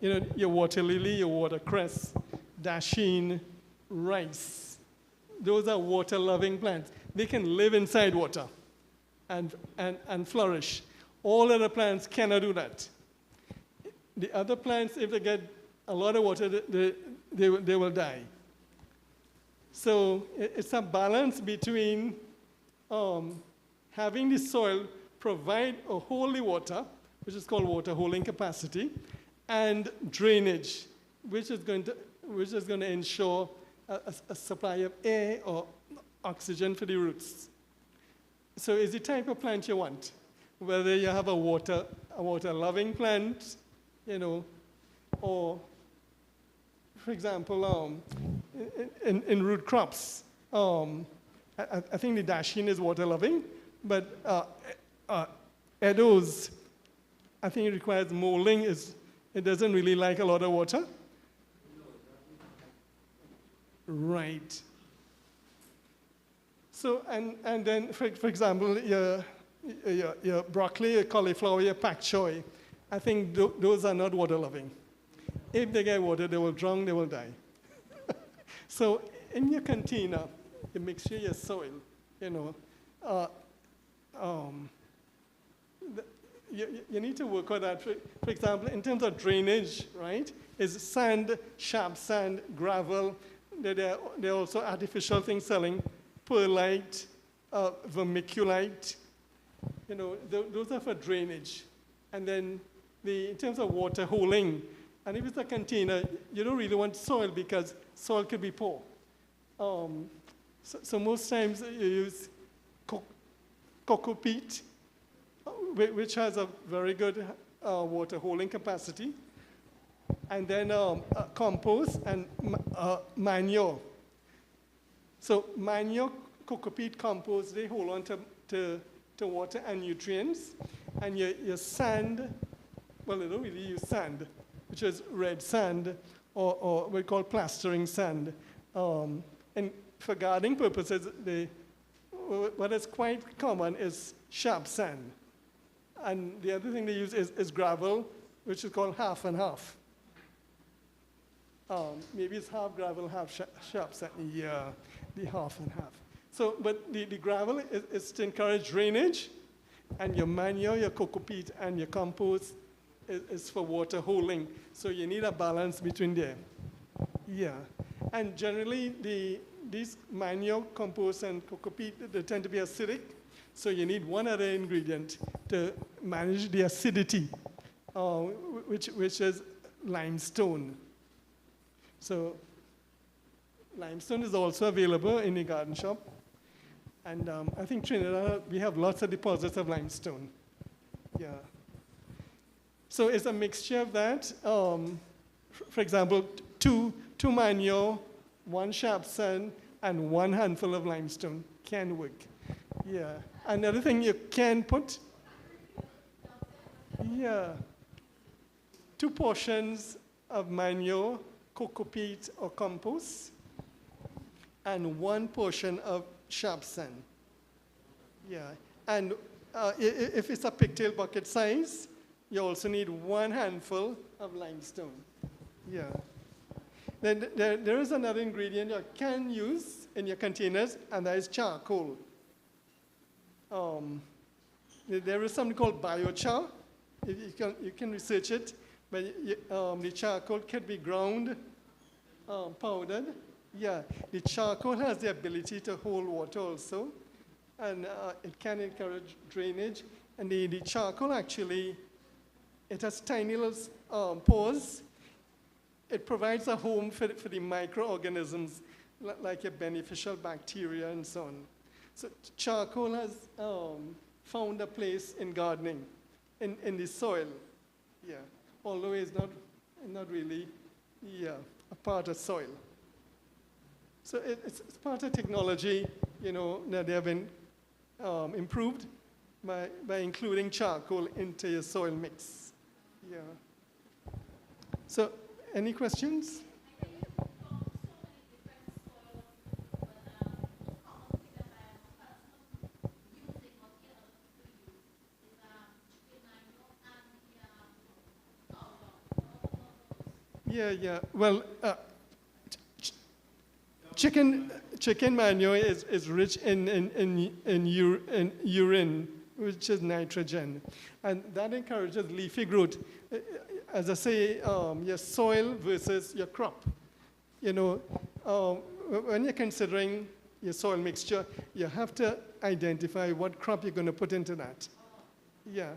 You know, your water lily, your watercress, dasheen, rice. Those are water-loving plants. They can live inside water and flourish. All other plants cannot do that. The other plants, if they get a lot of water, they will die. So it's a balance between having the soil provide or hold the water, which is called water holding capacity, and drainage, which is going to ensure a supply of air or oxygen for the roots. So it's the type of plant you want, whether you have a water-loving plant, you know, or, for example, in root crops, I think the dasheen is water-loving, but edos, I think it requires molding. It doesn't really like a lot of water. Right. So, and then, for example, your broccoli, your cauliflower, your pak choy, I think those are not water-loving. If they get water, they will drown, they will die. So in your container, you mixture your soil, you know, you need to work on that. For example, in terms of drainage, right, is sand, sharp sand, gravel. There are also artificial things selling, perlite, vermiculite. You know, those are for drainage. And then in terms of water holding, and if it's a container, you don't really want soil because soil could be poor. So most times you use cocoa peat, which has a very good water holding capacity, and then compost and manure. So manure, cocoa peat, compost, they hold on to water and nutrients, and your sand, well, they don't really use sand, which is red sand, or what we call plastering sand. And for gardening purposes, what is quite common is sharp sand. And the other thing they use is gravel, which is called half and half. Maybe it's half gravel, half sharp sand. Yeah, the half and half. So, but the gravel is to encourage drainage, and your manure, your cocoa peat, and your compost is for water holding. So you need a balance between there. Yeah. And generally, these manure, compost, and cocoa peat, they tend to be acidic. So you need one other ingredient to manage the acidity, which is limestone. So limestone is also available in the garden shop. And I think Trinidad, we have lots of deposits of limestone. Yeah. So it's a mixture of that. For example, two manure, one sharp sand, and one handful of limestone can work. Yeah. Another thing you can put, 2 portions of manure, cocoa peat, or compost, and 1 portion of sharp sand. Yeah. And if it's a pigtail bucket size, you also need 1 handful of limestone. Yeah. Then there is another ingredient you can use in your containers, and that is charcoal. There is something called biochar. You can research it, but the charcoal can be ground, powdered. Yeah, the charcoal has the ability to hold water also, and it can encourage drainage. And the charcoal actually, it has tiny little pores. It provides a home for the microorganisms, like your beneficial bacteria and so on. So charcoal has found a place in gardening, in the soil, yeah. Although it's not really, yeah, a part of soil. So it's part of technology, you know, that they have been improved by including charcoal into your soil mix, yeah. So, any questions? Yeah. Well, chicken manure is rich in urine, which is nitrogen, and that encourages leafy growth. As I say, your soil versus your crop. You know, when you're considering your soil mixture, you have to identify what crop you're going to put into that. Yeah,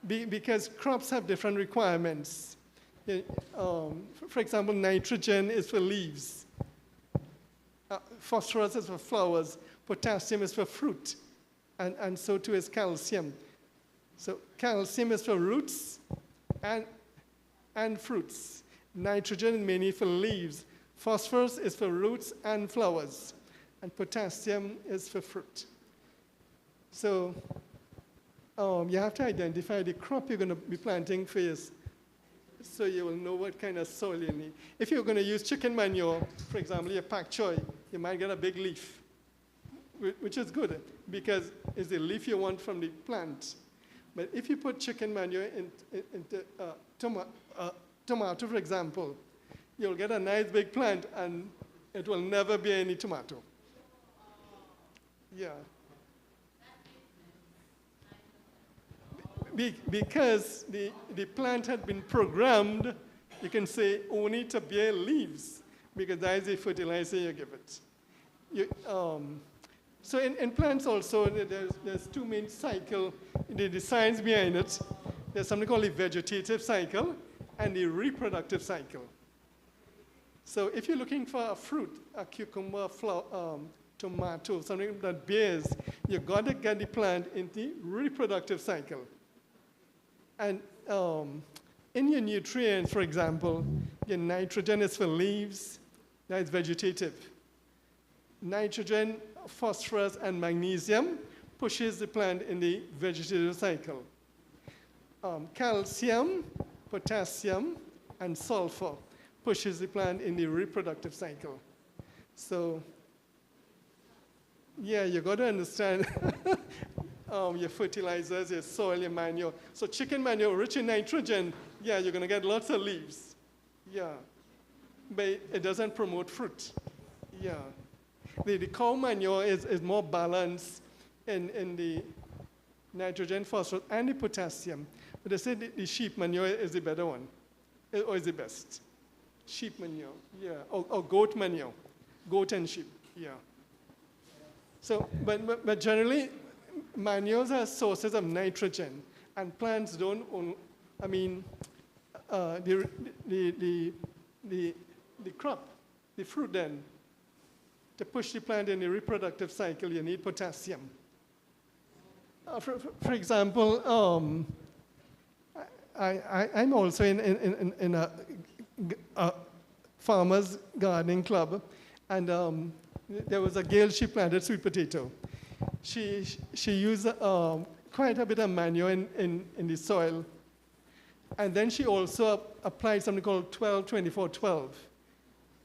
because crops have different requirements. For example, nitrogen is for leaves. Phosphorus is for flowers. Potassium is for fruit. And so too is calcium. So calcium is for roots and fruits. Nitrogen is mainly for leaves. Phosphorus is for roots and flowers. And potassium is for fruit. So you have to identify the crop you're going to be planting first, so you will know what kind of soil you need. If you're going to use chicken manure, for example, your pak choy, you might get a big leaf, which is good because it's the leaf you want from the plant. But if you put chicken manure into tomato, for example, you'll get a nice big plant and it will never be any tomato. Yeah. Because the plant had been programmed, you can say, only to bear leaves, because that is the fertilizer you give it. So in plants also, there's two main cycles, the science behind it. There's something called the vegetative cycle and the reproductive cycle. So if you're looking for a fruit, a cucumber, tomato, something that bears, you've got to get the plant in the reproductive cycle. And in your nutrients, for example, your nitrogen is for leaves, that is vegetative. Nitrogen, phosphorus, and magnesium pushes the plant in the vegetative cycle. Calcium, potassium, and sulfur pushes the plant in the reproductive cycle. So, yeah, you got to understand your fertilizers, your soil, your manure. So chicken manure, rich in nitrogen, yeah, you're going to get lots of leaves. Yeah. But it doesn't promote fruit. Yeah. The cow manure is more balanced in the nitrogen, phosphorus, and the potassium. But they say the sheep manure is the better one, or is the best. Sheep manure, yeah. Or goat manure. Goat and sheep, yeah. So, but generally, manures are sources of nitrogen, and plants don't own, I mean, the crop, the fruit then, to push the plant in the reproductive cycle, you need potassium. For example, I'm also in a farmer's gardening club, and there was a girl, she planted sweet potato. She used quite a bit of manure in the soil. And then she also applied something called 12-24-12.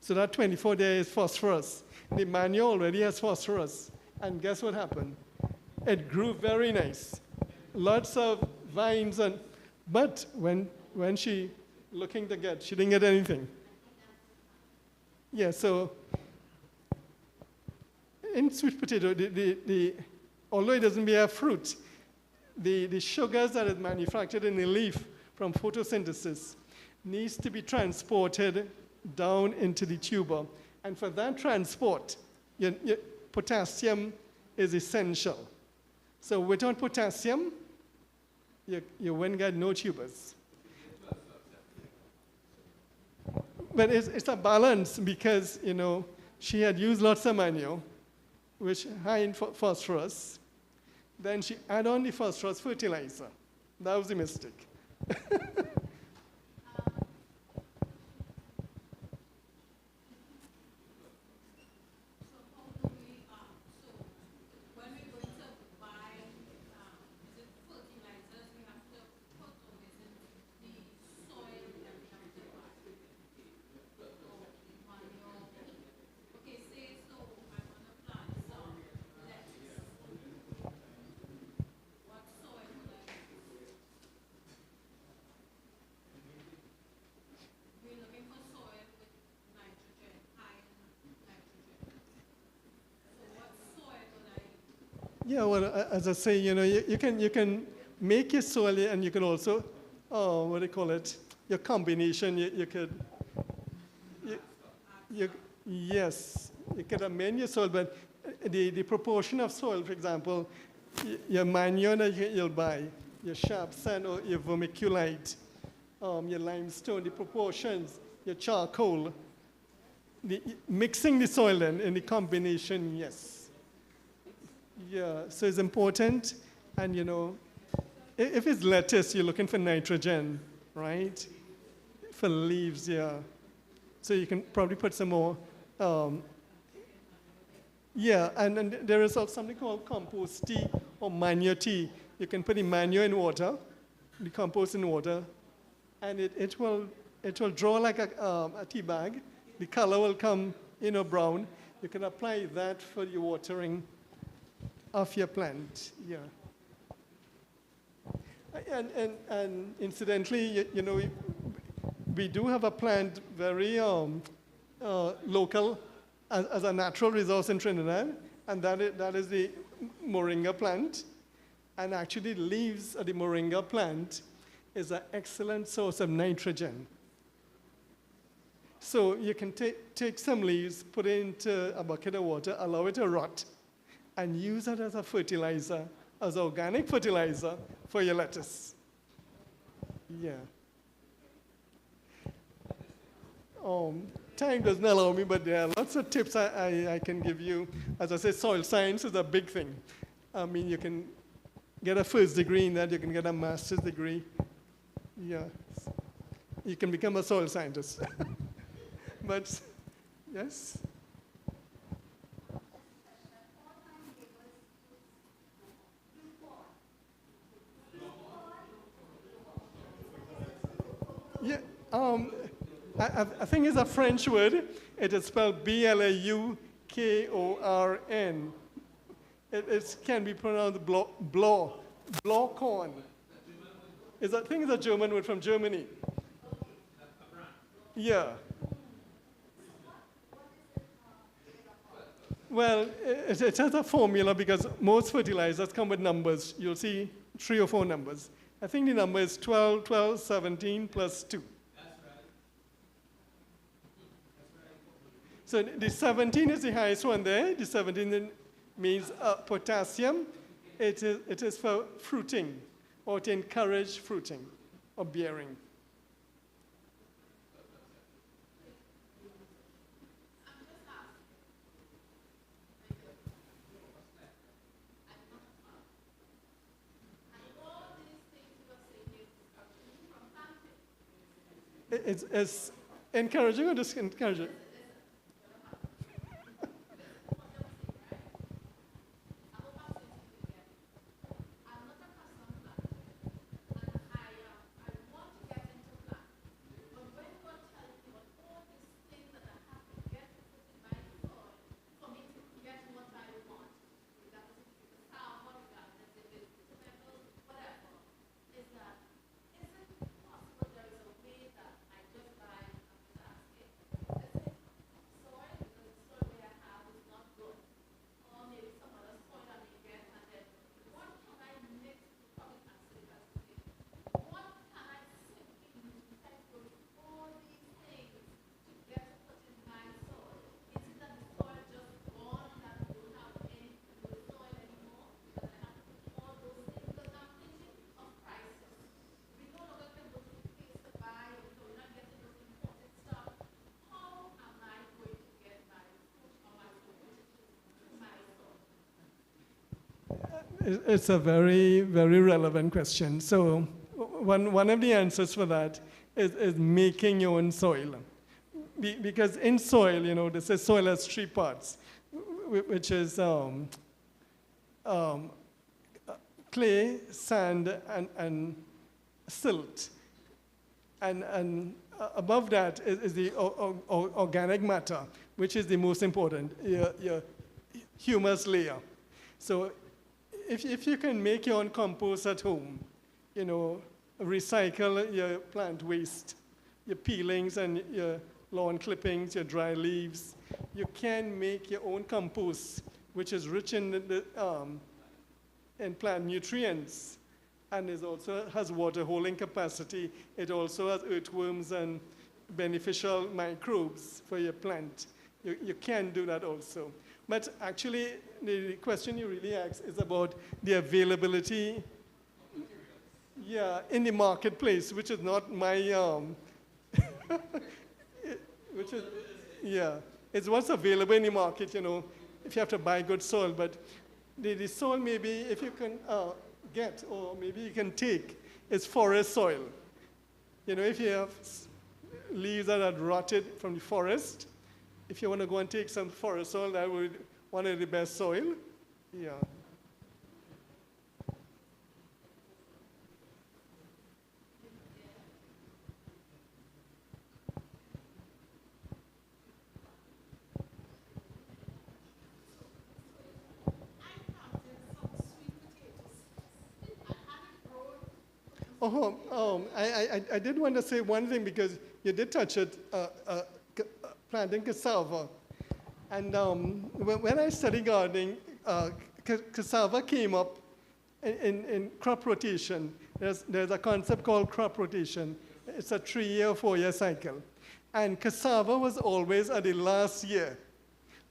So that 24 there is phosphorus. The manure already has phosphorus. And guess what happened? It grew very nice. Lots of vines. But when she looking to get, she didn't get anything. Yeah, so in sweet potato, although it doesn't bear fruit, the sugars that is manufactured in the leaf from photosynthesis needs to be transported down into the tuber. And for that transport, potassium is essential. So without potassium, you won't get no tubers. But it's a balance because, she had used lots of manure, which high in phosphorus. Then she added on the phosphorus fertilizer. That was the mistake. Yeah, well, as I say, you can make your soil, and you can also, what do you call it? Your combination. You could, yes, you could amend your soil, but the proportion of soil, for example, your manure that you'll buy, your sharp sand or your vermiculite, your limestone, the proportions, your charcoal, mixing the soil then in the combination, yes. Yeah, so it's important. And, if it's lettuce, you're looking for nitrogen, right? For leaves, yeah. So you can probably put some more. Yeah, and there is also something called compost tea or manure tea. You can put the manure in water, the compost in water, and it will draw like a tea bag. The color will come, brown. You can apply that for your watering of your plant, yeah. And incidentally, we do have a plant very local as a natural resource in Trinidad, and that is the moringa plant. And actually, the leaves of the moringa plant is an excellent source of nitrogen. So you can take some leaves, put it into a bucket of water, allow it to rot, and use it as a fertilizer, as organic fertilizer for your lettuce. Yeah. Time doesn't allow me, but there are lots of tips I can give you. As I said, soil science is a big thing. I mean, you can get a first degree in that, you can get a master's degree. Yeah. You can become a soil scientist. But, yes? Yeah, I think it's a French word. It is spelled Blaukorn. It can be pronounced Blaukorn. I think it's a German word from Germany. Yeah. Well, it has a formula because most fertilizers come with numbers. You'll see 3 or 4 numbers. I think the number is 12, 12, 17 plus 2. That's right. So the 17 is the highest one there. The 17 means potassium. It is for fruiting, or to encourage fruiting or bearing. It's encouraging or discouraging? It's a very, very relevant question. So one of the answers for that is making your own soil. Because in soil, they say soil has three parts, which is clay, sand, and silt. And above that is the organic matter, which is the most important, your humus layer. So if you can make your own compost at home, recycle your plant waste, your peelings and your lawn clippings, your dry leaves, you can make your own compost, which is rich in plant nutrients, and it also has water holding capacity. It also has earthworms and beneficial microbes for your plant. You can do that also. But actually, the question you really ask is about the availability, in the marketplace, which is not my, it's what's available in the market, if you have to buy good soil. But the soil maybe, if you can get, or maybe you can take, is forest soil. If you have leaves that are rotted from the forest, if you want to go and take some forest soil, that would be one of the best soil. Yeah. I did want to say one thing, because you did touch it, planting cassava. And when I studied gardening, cassava came up in crop rotation. There's a concept called crop rotation. It's a 3-year or 4-year cycle. And cassava was always at the last year,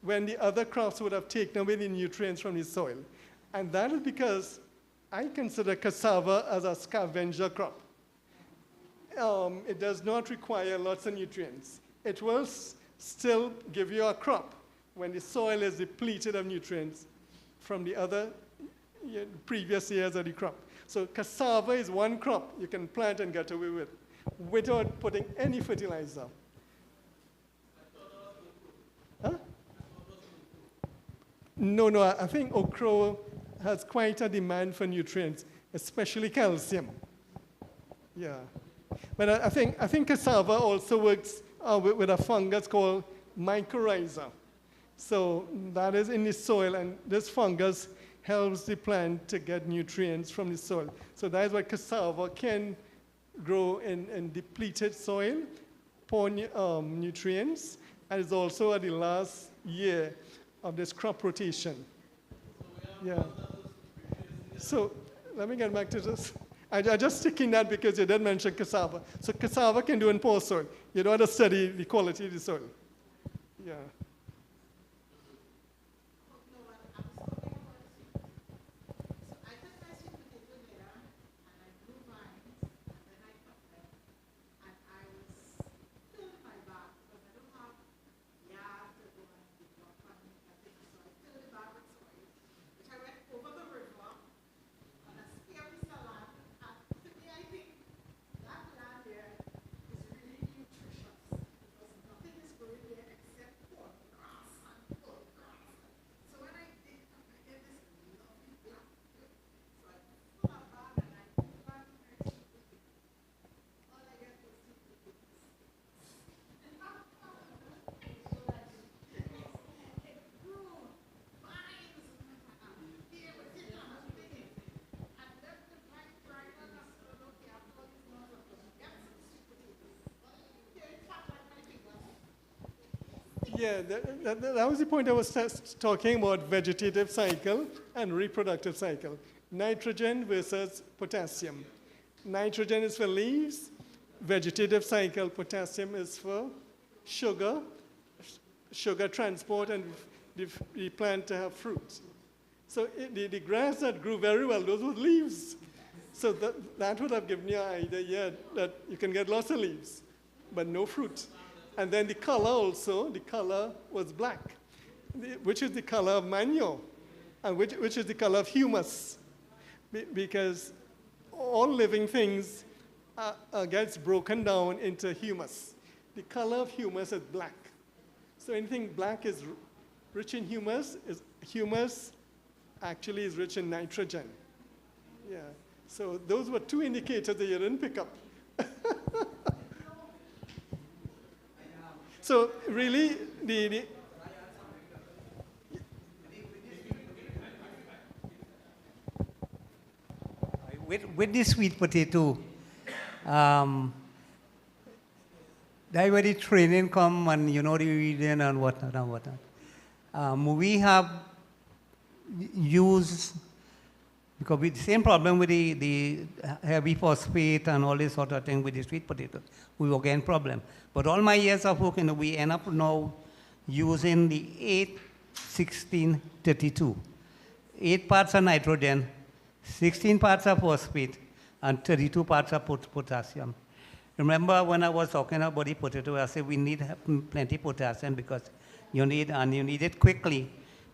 when the other crops would have taken away the nutrients from the soil. And that is because I consider cassava as a scavenger crop. It does not require lots of nutrients. It will still give you a crop when the soil is depleted of nutrients from the other previous years of the crop. So cassava is one crop you can plant and get away with without putting any fertilizer. Huh? No, I think okra has quite a demand for nutrients, especially calcium. Yeah. But I think cassava also works with a fungus called mycorrhiza. So that is in the soil, and this fungus helps the plant to get nutrients from the soil. So that is why cassava can grow in depleted soil, poor nutrients, and it's also at the last year of this crop rotation. Yeah. So let me get back to this. I just sticking that because you did mention cassava. So cassava can do in poor soil. You don't have to study the quality of the soil. Yeah. Yeah, that was the point I was talking about, vegetative cycle and reproductive cycle. Nitrogen versus potassium. Nitrogen is for leaves. Vegetative cycle, potassium is for sugar transport, and the plant to have fruit. So the grass that grew very well, those were leaves. So that would have given you an idea, that you can get lots of leaves, but no fruit. And then the color also, the color was black, which is the color of manure, and which is the color of humus. because all living things gets broken down into humus. The color of humus is black. So anything black is rich in humus. Humus actually is rich in nitrogen. Yeah. So those were two indicators that you didn't pick up. So really, with the sweet potato, that's where the training come and the reading and whatnot and whatnot. We have used, because with the same problem with the heavy phosphate and all this sort of thing with the sweet potatoes, we were getting problem. But all my years of working, we end up now using the 8-16-32. 8 parts of nitrogen, 16 parts of phosphate, and 32 parts of potassium. Remember when I was talking about the potato, I said we need plenty of potassium because you need it quickly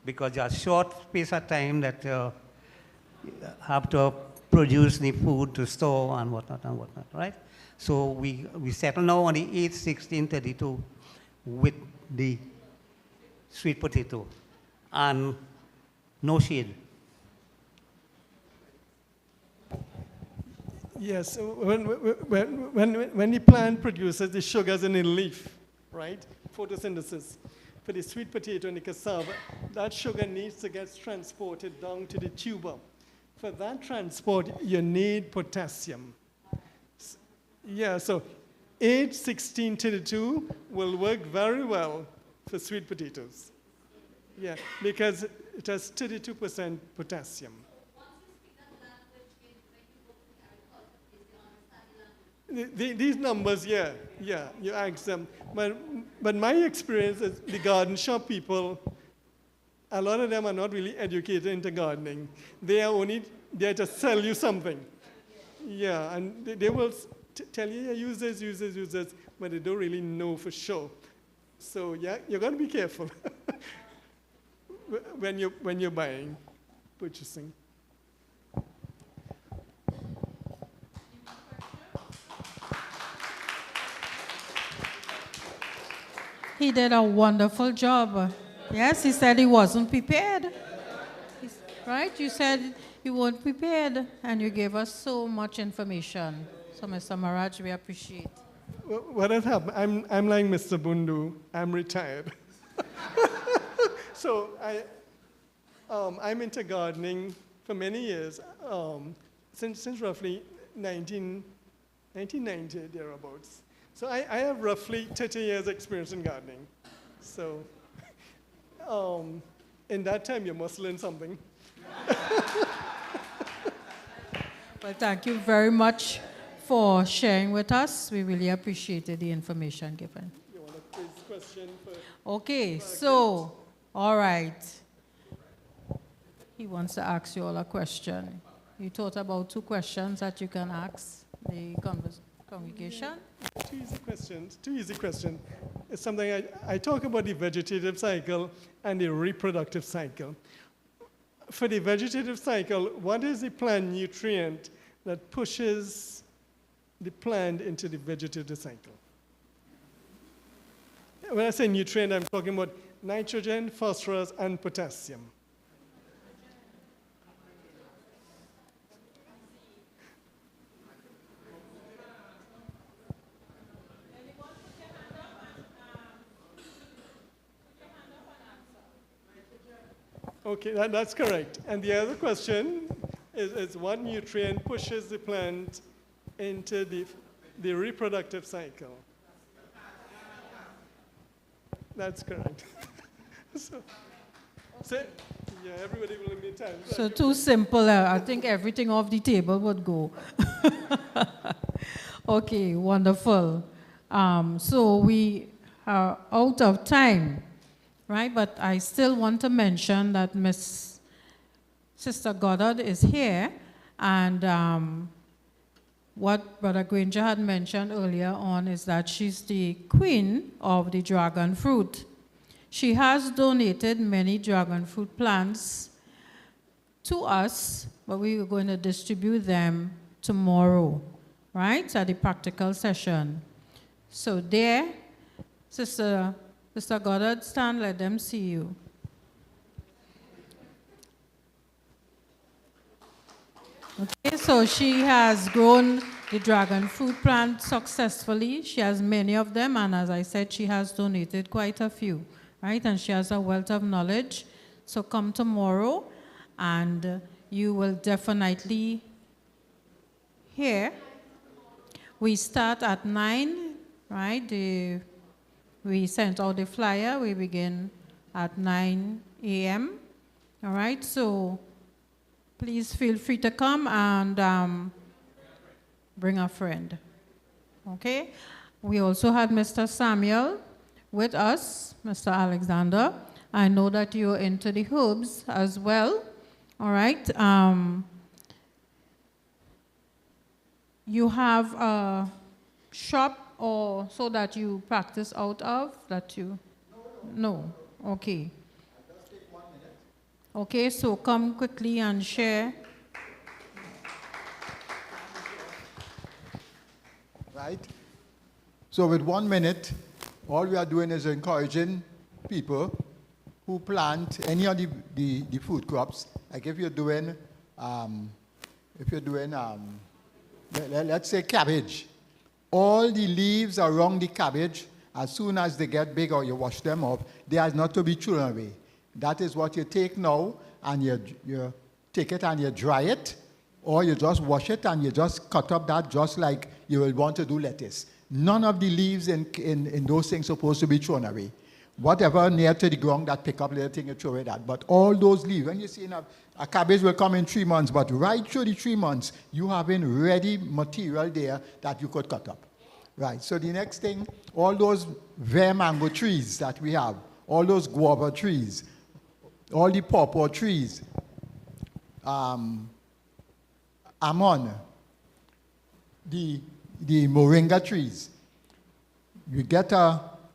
because you have short space of time that you have to produce the food to store and whatnot, right? So we settle now on the 8-16-32 with the sweet potato and no shade. yes, when the plant produces the sugars in the leaf, right? Photosynthesis. For the sweet potato and the cassava, that sugar needs to get transported down to the tuber. For that transport, you need potassium. Yeah, so 8-16-32 will work very well for sweet potatoes. Yeah, because it has 32% potassium. These numbers, yeah, you ask them. But my experience is the garden shop people, a lot of them are not really educated into gardening. They are only there to sell you something. Yeah, and they will tell you, yeah, use this, but they don't really know for sure. So yeah, you got to be careful when you're buying, purchasing. He did a wonderful job. Yes, he said he wasn't prepared. Right? You said you weren't prepared, and you gave us so much information. So, Mr. Maraj, we appreciate. What has happened? I'm like Mr. Bundu. I'm retired. So I'm into gardening for many years, since roughly 1990, thereabouts. So I have roughly 30 years experience in gardening. So in that time, you must learn something. Well, thank you very much for sharing with us. We really appreciated the information given. You want a quiz question? Okay, so, all right. He wants to ask you all a question. You thought about 2 questions that you can ask the congregation? Two easy questions. It's something I talk about the vegetative cycle and the reproductive cycle. For the vegetative cycle, what is the plant nutrient that pushes the plant into the vegetative cycle? When I say nutrient, I'm talking about nitrogen, phosphorus, and potassium. Okay, that's correct. And the other question is what nutrient pushes the plant into the reproductive cycle? That's correct. so, yeah, everybody will give me time. So too simple. I think everything off the table would go. Okay, wonderful. So we are out of time. Right, but I still want to mention that Sister Goddard is here, and what Brother Granger had mentioned earlier on is that she's the queen of the dragon fruit. She has donated many dragon fruit plants to us but we were going to distribute them tomorrow, right, at the practical session. So there, Sister Goddard, stand, let them see you. Okay, so she has grown the dragon fruit plant successfully. She has many of them, and as I said, she has donated quite a few, right? And she has a wealth of knowledge. So come tomorrow, and you will definitely hear. We start at 9, right? We sent out the flyer. We begin at 9 a.m. All right, so please feel free to come and bring a friend, okay? We also had Mr. Samuel with us, Mr. Alexander. I know that you're into the herbs as well, all right? You have a shop or so that you practice out of, that you? No, okay. Okay, so come quickly and share. Right? So with 1 minute, all we are doing is encouraging people who plant any of the food crops. Like if you're doing, let's say cabbage, all the leaves around the cabbage, as soon as they get big or you wash them up, they are not to be thrown away. That is what you take now, and you take it and you dry it, or you just wash it and you just cut up that just like you will want to do lettuce. None of the leaves in those things are supposed to be thrown away. Whatever near to the ground that pick up little thing, you throw away that. But all those leaves, when you see a cabbage will come in 3 months, but right through the 3 months, you have in ready material there that you could cut up. Right, so the next thing, all those rare mango trees that we have, all those guava trees, all the pawpaw trees, almond, the moringa trees. You get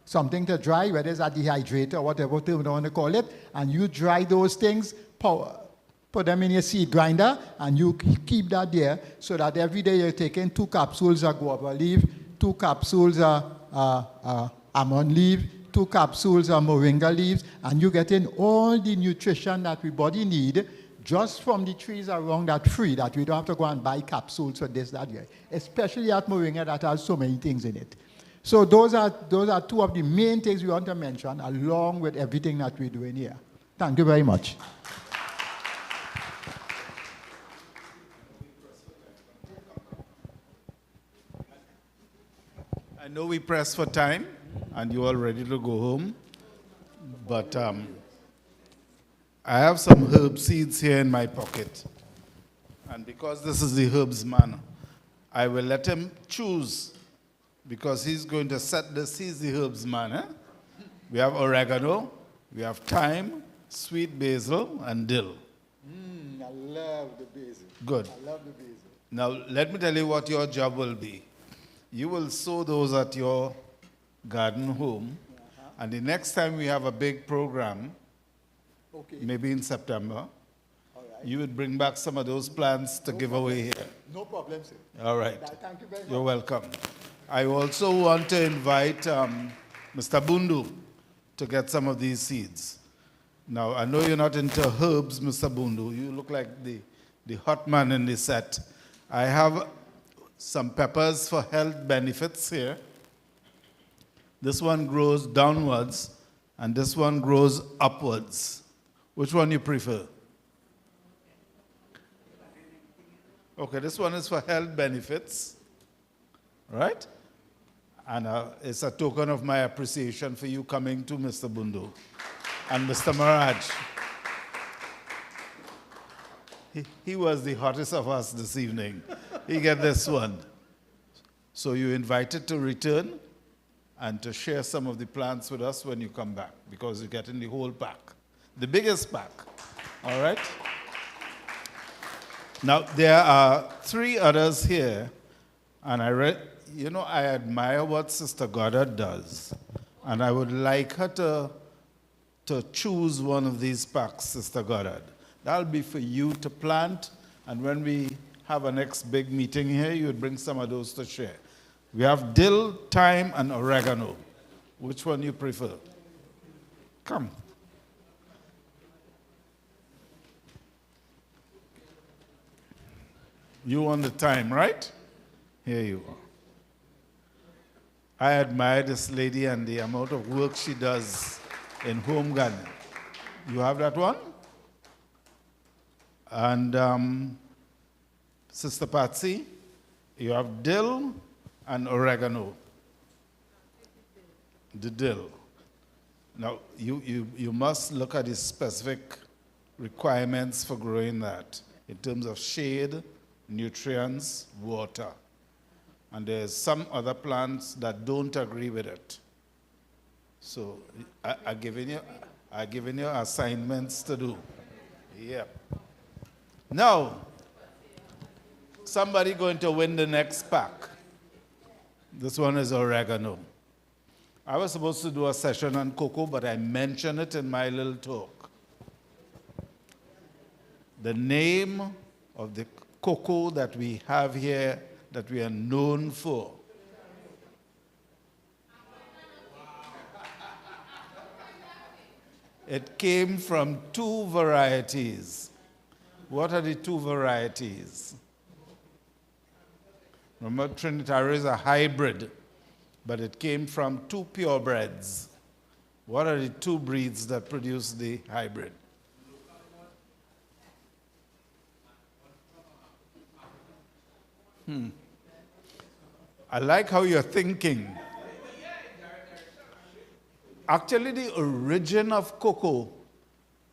something to dry, whether it's a dehydrator or whatever you want to call it, and you dry those things, put them in your seed grinder, and you keep that there so that every day you're taking 2 capsules of guava leaf, 2 capsules of almond leaf, 2 capsules of moringa leaves, and you're getting all the nutrition that we body need just from the trees around that free, that we don't have to go and buy capsules for this, that, yeah. Especially at moringa that has so many things in it. So those are 2 of the main things we want to mention, along with everything that we're doing here. Thank you very much. I know we press for time, and you're all ready to go home, but I have some herb seeds here in my pocket, and because this is the herbs man, I will let him choose, because he's going to set this. He's the herbs man. Eh? We have oregano, we have thyme, sweet basil, and dill. I love the basil. Good. I love the basil. Now, let me tell you what your job will be. You will sow those at your garden home, and the next time we have a big program, Okay. maybe in September, All right. you would bring back some of those plants to give away here. No problem, sir. All right. Thank you very much. You're welcome. I also want to invite Mr. Bundu to get some of these seeds. Now, I know you're not into herbs, Mr. Bundu. You look like the hot man in the set. I have some peppers for health benefits here. This one grows downwards, and this one grows upwards. Which one you prefer? Okay, this one is for health benefits, right? And it's a token of my appreciation for you coming to Mr. Bundu and Mr. Maraj. He was the hottest of us this evening. He get this one. So you're invited to return and to share some of the plants with us when you come back, because you're getting the whole pack, the biggest pack, all right? Now, there are 3 others here, and I admire what Sister Goddard does, and I would like her to choose one of these packs, Sister Goddard. That'll be for you to plant And when we have a next big meeting here, you would bring some of those to share. We have dill, thyme, and oregano. Which one you prefer? Come. You want the thyme, right? Here you are. I admire this lady and the amount of work she does in home gardening. You have that one? And Sister Patsy, you have dill and oregano. The dill. Now, you must look at the specific requirements for growing that in terms of shade, nutrients, water. And there's some other plants that don't agree with it. So I've given you assignments to do. Yeah. Now, somebody going to win the next pack. This one is oregano. I was supposed to do a session on cocoa, but I mentioned it in my little talk. The name of the cocoa that we have here, that we are known for. It came from two varieties. What are the two varieties? Remember, Trinitario is a hybrid, but it came from two purebreds. What are the two breeds that produce the hybrid? I like how you're thinking. Actually, the origin of cocoa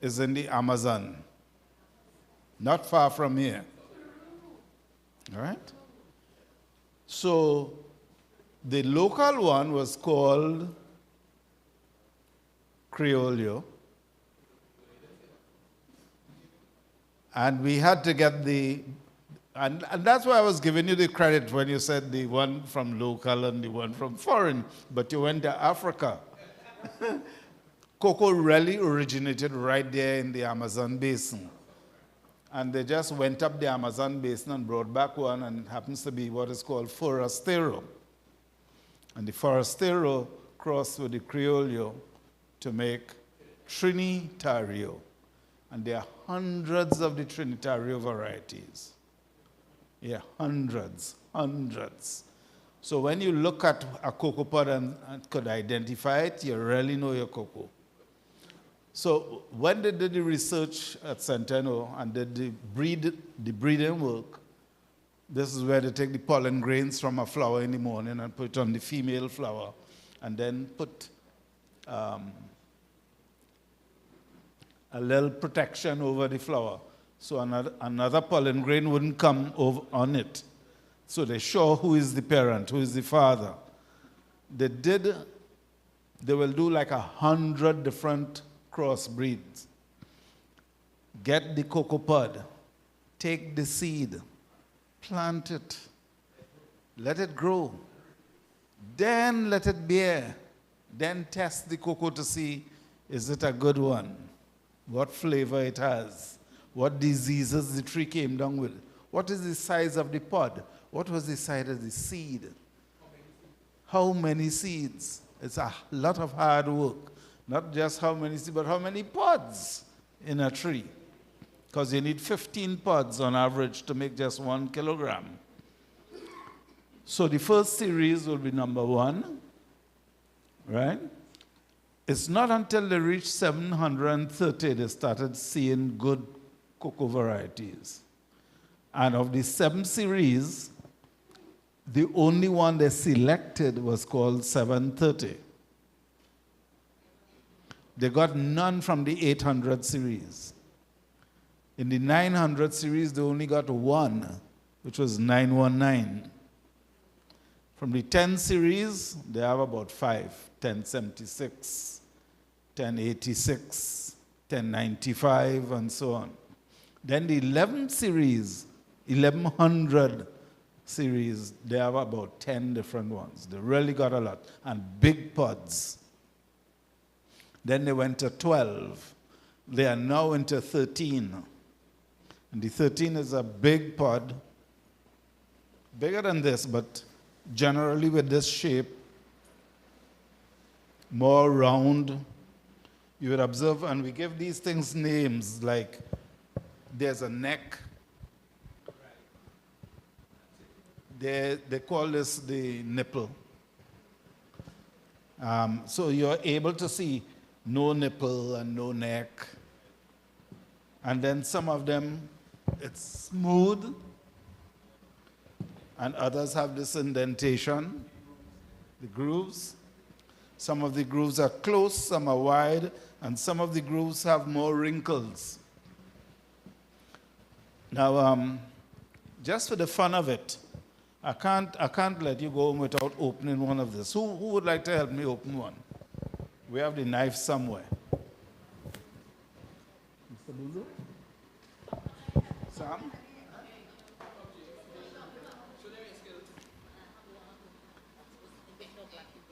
is in the Amazon, not far from here. All right? So, the local one was called Criollo. And we had to get and that's why I was giving you the credit when you said the one from local and the one from foreign, but you went to Africa. Cocoa really originated right there in the Amazon basin. And they just went up the Amazon basin and brought back one, and it happens to be what is called Forastero. And the Forastero crossed with the Criollo to make Trinitario. And there are hundreds of the Trinitario varieties. Yeah, hundreds. So when you look at a cocoa pod and could identify it, you really know your cocoa. So when they did the research at Centeno and did the breeding work, this is where they take the pollen grains from a flower in the morning and put it on the female flower, and then put a little protection over the flower, so another pollen grain wouldn't come over on it. So they show who is the parent, who is the father. They will do like 100 different crossbreeds. Get the cocoa pod, take the seed, plant it, let it grow, then let it bear, then test the cocoa to see, is it a good one? What flavor it has? What diseases the tree came down with? What is the size of the pod? What was the size of the seed? How many seeds? It's a lot of hard work. Not just how many seeds, but how many pods in a tree. Because you need 15 pods on average to make just 1 kilogram. So the first series will be number 1, right? It's not until they reached 730 they started seeing good cocoa varieties. And of the 7 series, the only one they selected was called 730. They got none from the 800 series. In the 900 series, they only got 1, which was 919. From the 10 series, they have about 5, 1076, 1086, 1095, and so on. Then the 11th series, 1100 series, they have about 10 different ones. They really got a lot, and big pods. Then they went to 12. They are now into 13. And the 13 is a big pod, bigger than this, but generally with this shape, more round. You would observe, and we give these things names, like there's a neck. They call this the nipple. So you're able to see no nipple and no neck. And then some of them, it's smooth, and others have this indentation, the grooves. Some of the grooves are close, some are wide, and some of the grooves have more wrinkles. Now, just for the fun of it, I can't let you go home without opening one of this. Who would like to help me open one? We have the knife somewhere. Mr. Buzo? Sam?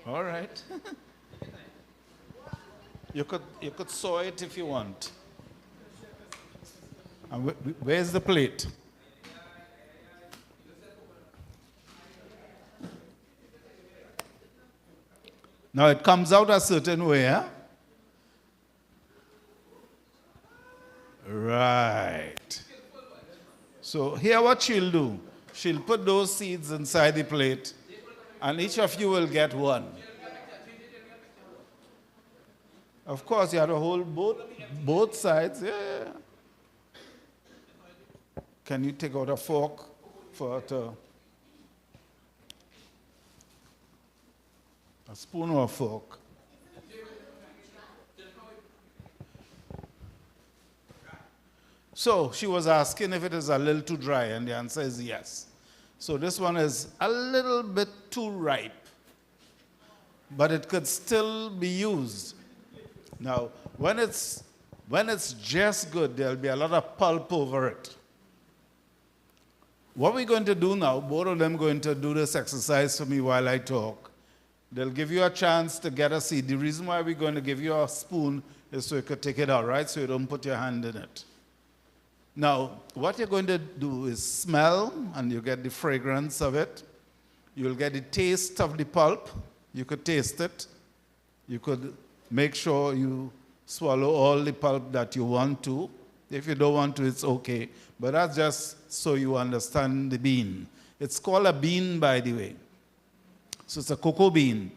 All right. You could saw it if you want. And where's the plate? Now it comes out a certain way, huh? Right. So here what she'll do, she'll put those seeds inside the plate, and each of you will get one. Of course, you have to hold both sides. Yeah. Can you take out a fork for a spoon or a fork? So she was asking if it is a little too dry, and the answer is yes. So this one is a little bit too ripe, but it could still be used. Now, when it's just good, there'll be a lot of pulp over it. What we're going to do now, both of them going to do this exercise for me while I talk. They'll give you a chance to get a seed. The reason why we're going to give you a spoon is so you could take it out, right? So you don't put your hand in it. Now, what you're going to do is smell, and you get the fragrance of it. You'll get the taste of the pulp. You could taste it. You could make sure you swallow all the pulp that you want to. If you don't want to, it's okay. But that's just so you understand the bean. It's called a bean, by the way. So it's a cocoa bean.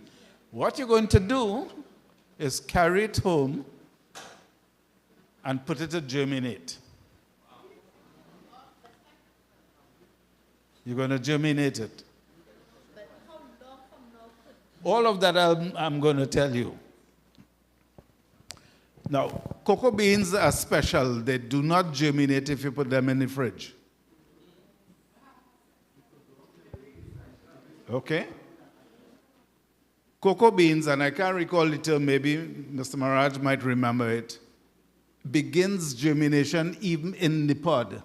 What you're going to do is carry it home and put it to germinate. You're going to germinate it. But how long from now could All of that I'm going to tell you. Now, cocoa beans are special. They do not germinate if you put them in the fridge. Okay? Cocoa beans, and I can't recall the term, maybe Mr. Maharaj might remember it, begins germination even in the pod.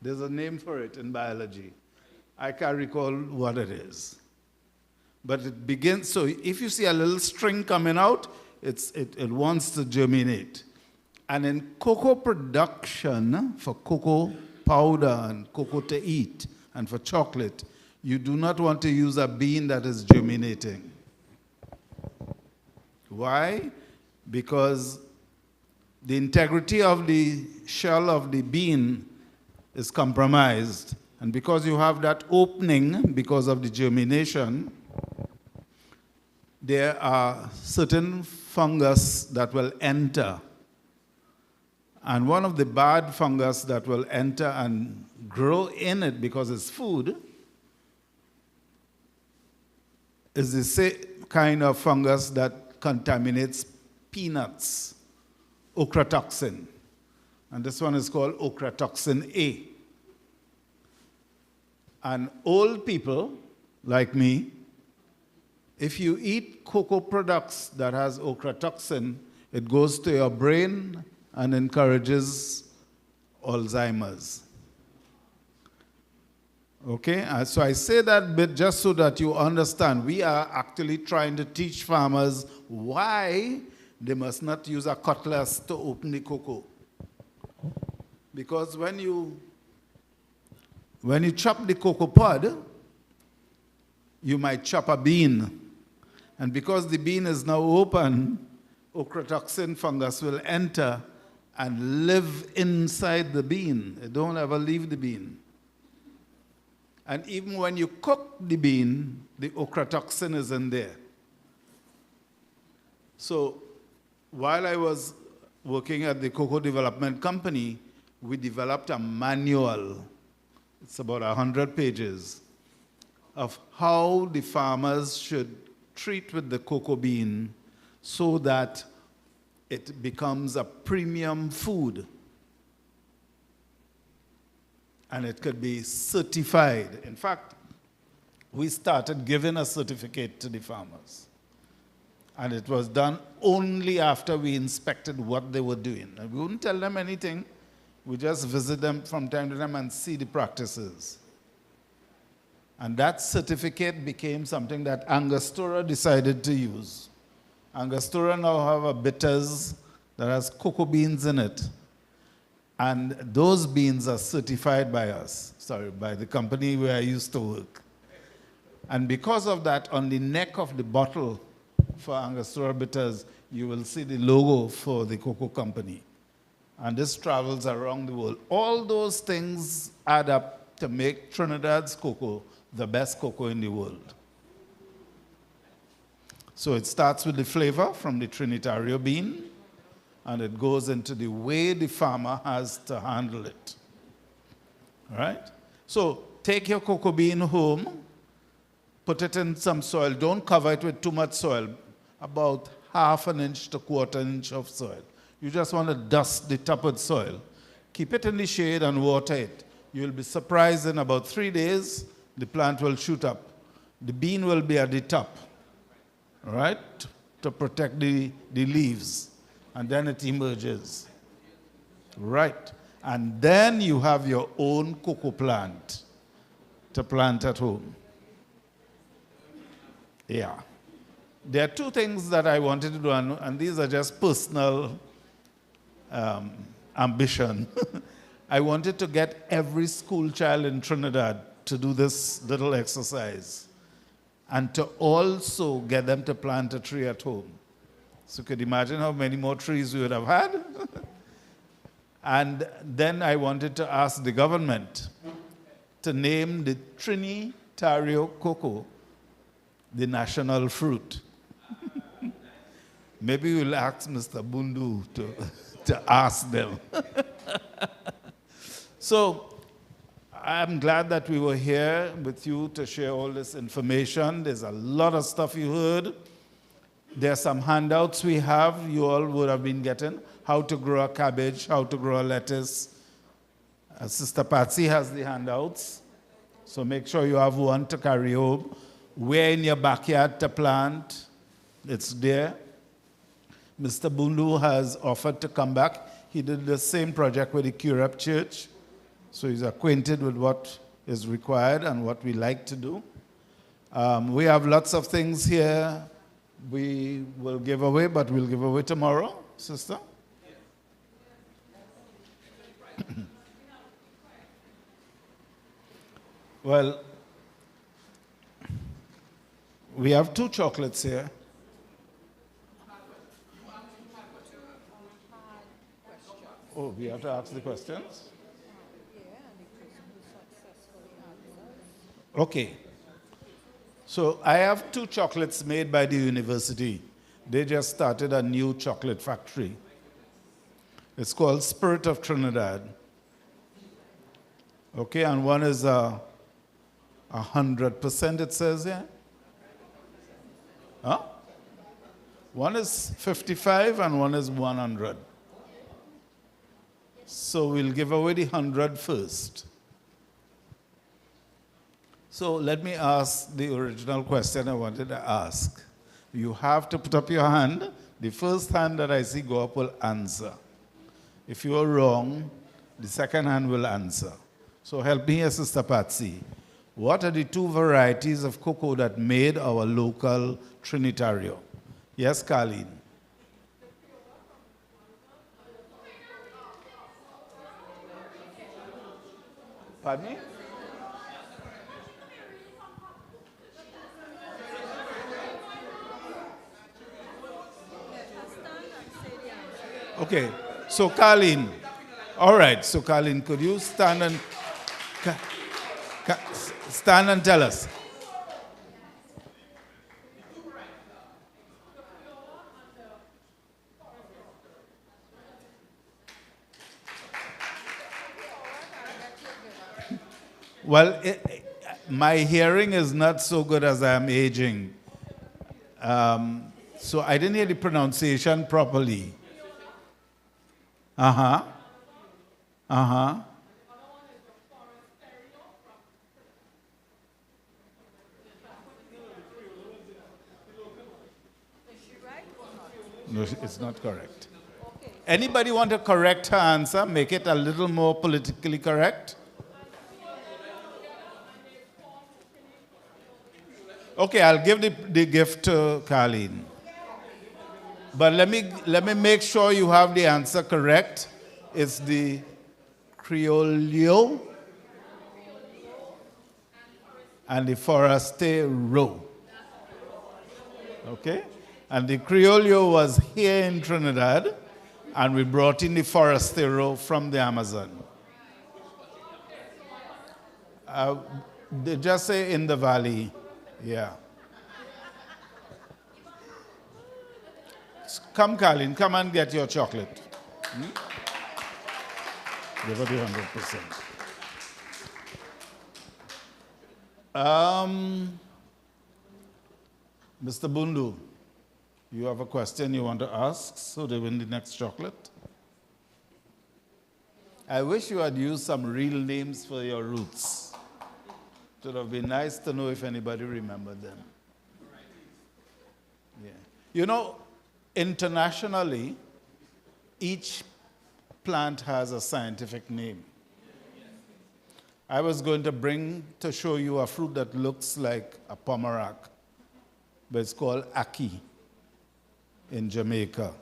There's a name for it in biology. I can't recall what it is. But it begins, so if you see a little string coming out, it wants to germinate. And in cocoa production, for cocoa powder and cocoa to eat, and for chocolate, you do not want to use a bean that is germinating. Why? Because the integrity of the shell of the bean is compromised. And because you have that opening, because of the germination, there are certain fungus that will enter. And one of the bad fungus that will enter and grow in it because it's food is the same kind of fungus that contaminates peanuts, ochratoxin. And this one is called ochratoxin A. And old people like me, if you eat cocoa products that has ochratoxin, it goes to your brain and encourages Alzheimer's. Okay, so I say that bit just so that you understand. We are actually trying to teach farmers why they must not use a cutlass to open the cocoa. Because when you chop the cocoa pod, you might chop a bean. And because the bean is now open, ochratoxin fungus will enter and live inside the bean. It don't ever leave the bean. And even when you cook the bean, the ochratoxin is in there. So while I was working at the Cocoa Development Company, we developed a manual. It's about 100 pages of how the farmers should treat with the cocoa bean so that it becomes a premium food. And it could be certified. In fact, we started giving a certificate to the farmers. And it was done only after we inspected what they were doing. And we wouldn't tell them anything. We just visit them from time to time and see the practices. And that certificate became something that Angostura decided to use. Angostura now have a bitters that has cocoa beans in it. And those beans are certified by us, by the company where I used to work. And because of that, on the neck of the bottle for Angostura bitters, you will see the logo for the cocoa company. And this travels around the world. All those things add up to make Trinidad's cocoa the best cocoa in the world. So it starts with the flavor from the Trinitario bean, and it goes into the way the farmer has to handle it. All right? So take your cocoa bean home, put it in some soil. Don't cover it with too much soil, about 1/2 inch to 1/4 inch of soil. You just want to dust the top of the soil. Keep it in the shade and water it. You'll be surprised in about 3 days, the plant will shoot up. The bean will be at the top, all right, to protect the leaves. And then it emerges. Right. And then you have your own cocoa plant to plant at home. Yeah. There are 2 things that I wanted to do, and these are just personal ambition. I wanted to get every school child in Trinidad to do this little exercise and to also get them to plant a tree at home. So you could imagine how many more trees we would have had. And then I wanted to ask the government to name the Trinitario cocoa the national fruit. Maybe we'll ask Mr. Bundu to ask them. So I'm glad that we were here with you to share all this information. There's a lot of stuff you heard. There are some handouts we have, you all would have been getting. How to grow a cabbage, how to grow a lettuce. Sister Patsy has the handouts. So make sure you have one to carry home. Where in your backyard to plant, it's there. Mr. Bundu has offered to come back. He did the same project with the CUNUPIA Church. So he's acquainted with what is required and what we like to do. We have lots of things here we will give away, but we'll give away tomorrow, sister. Well, we have 2 chocolates here. Oh, we have to ask the questions? Okay. So I have 2 chocolates made by the university. They just started a new chocolate factory. It's called Spirit of Trinidad. Okay, and one is 100%, it says here. Huh? One is 55 and one is 100. So we'll give away the 100 first. So let me ask the original question I wanted to ask. You have to put up your hand. The first hand that I see go up will answer. If you are wrong, the second hand will answer. So help me here, Sister Patsy. What are the 2 varieties of cocoa that made our local Trinitario? Yes, Colleen. Pardon me? Okay, so Carlene. All right, so Carlene, could you stand and stand and tell us? Well, my hearing is not so good as I am aging. So I didn't hear the pronunciation properly. Uh-huh. Uh-huh. No, it's not correct. Anybody want to correct her answer? Make it a little more politically correct? Okay, I'll give the gift to Carlene. But let me make sure you have the answer correct. It's the Criollo and the Forastero. Okay? And the Criollo was here in Trinidad, and we brought in the Forastero from the Amazon. They just say in the valley. Yeah. Come, Carlene, come and get your chocolate. Give her the 100%. Mr. Bundu, you have a question you want to ask, so they win the next chocolate. I wish you had used some real names for your roots. It would have been nice to know if anybody remembered them. Yeah. You know, internationally, each plant has a scientific name. I was going to show you a fruit that looks like a pomerac, but it's called ackee in Jamaica.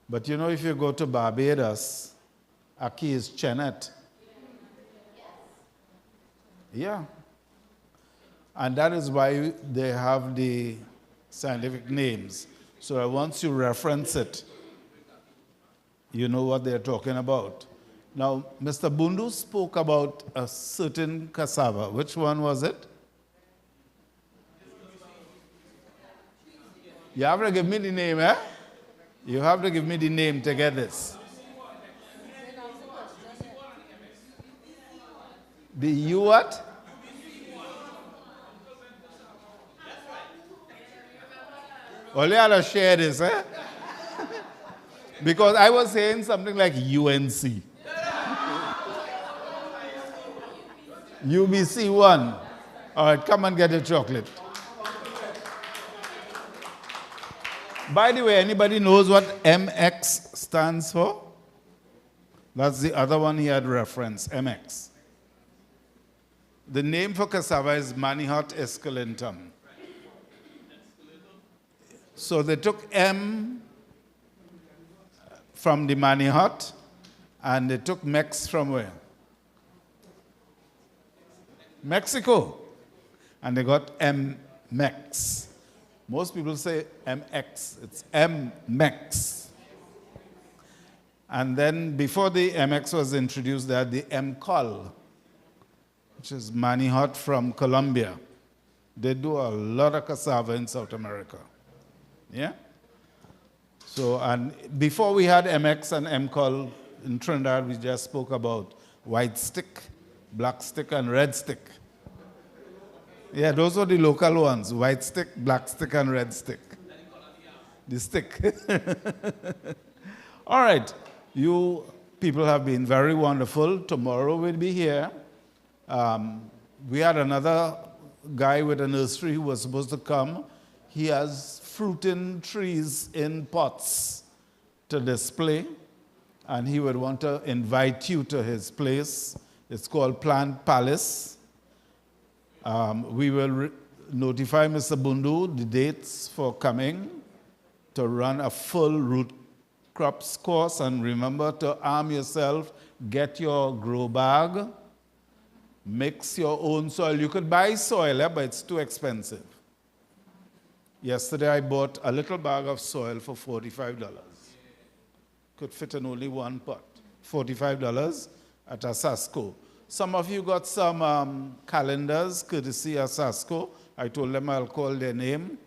But you know, if you go to Barbados, ackee is chenet. Yeah. And that is why they have the scientific names. So that once you reference it, you know what they're talking about. Now, Mr. Bundu spoke about a certain cassava. Which one was it? You have to give me the name, eh? You have to give me the name to get this. The you what? Only I to share this, eh? Because I was saying something like UNC. UBC 1. All right, come and get a chocolate. By the way, anybody knows what MX stands for? That's the other one he had referenced, MX. The name for cassava is Manihot esculentum. So they took M from the Manihot, and they took Mex from where? Mexico. And they got M-Mex. Most people say MX. It's M-Mex. And then before the MX was introduced, they had the M-Col, which is Manihot from Colombia. They do a lot of cassava in South America. Yeah? So, and before we had MX and M-Col in Trinidad, we just spoke about white stick, black stick, and red stick. Yeah, those were the local ones, white stick, black stick, and red stick. The stick. All right, you people have been very wonderful. Tomorrow we'll be here. We had another guy with a nursery who was supposed to come. He has fruiting trees in pots to display, and he would want to invite you to his place. It's called Plant Palace. We will notify Mr. Bundu the dates for coming to run a full root crops course, and remember to arm yourself, get your grow bag, Mix your own soil. You could buy soil, but it's too expensive. Yesterday I bought a little bag of soil for $45. Could fit in only one pot. $45 at Asasco. Some of you got some calendars courtesy of Asasco. I told them I'll call their name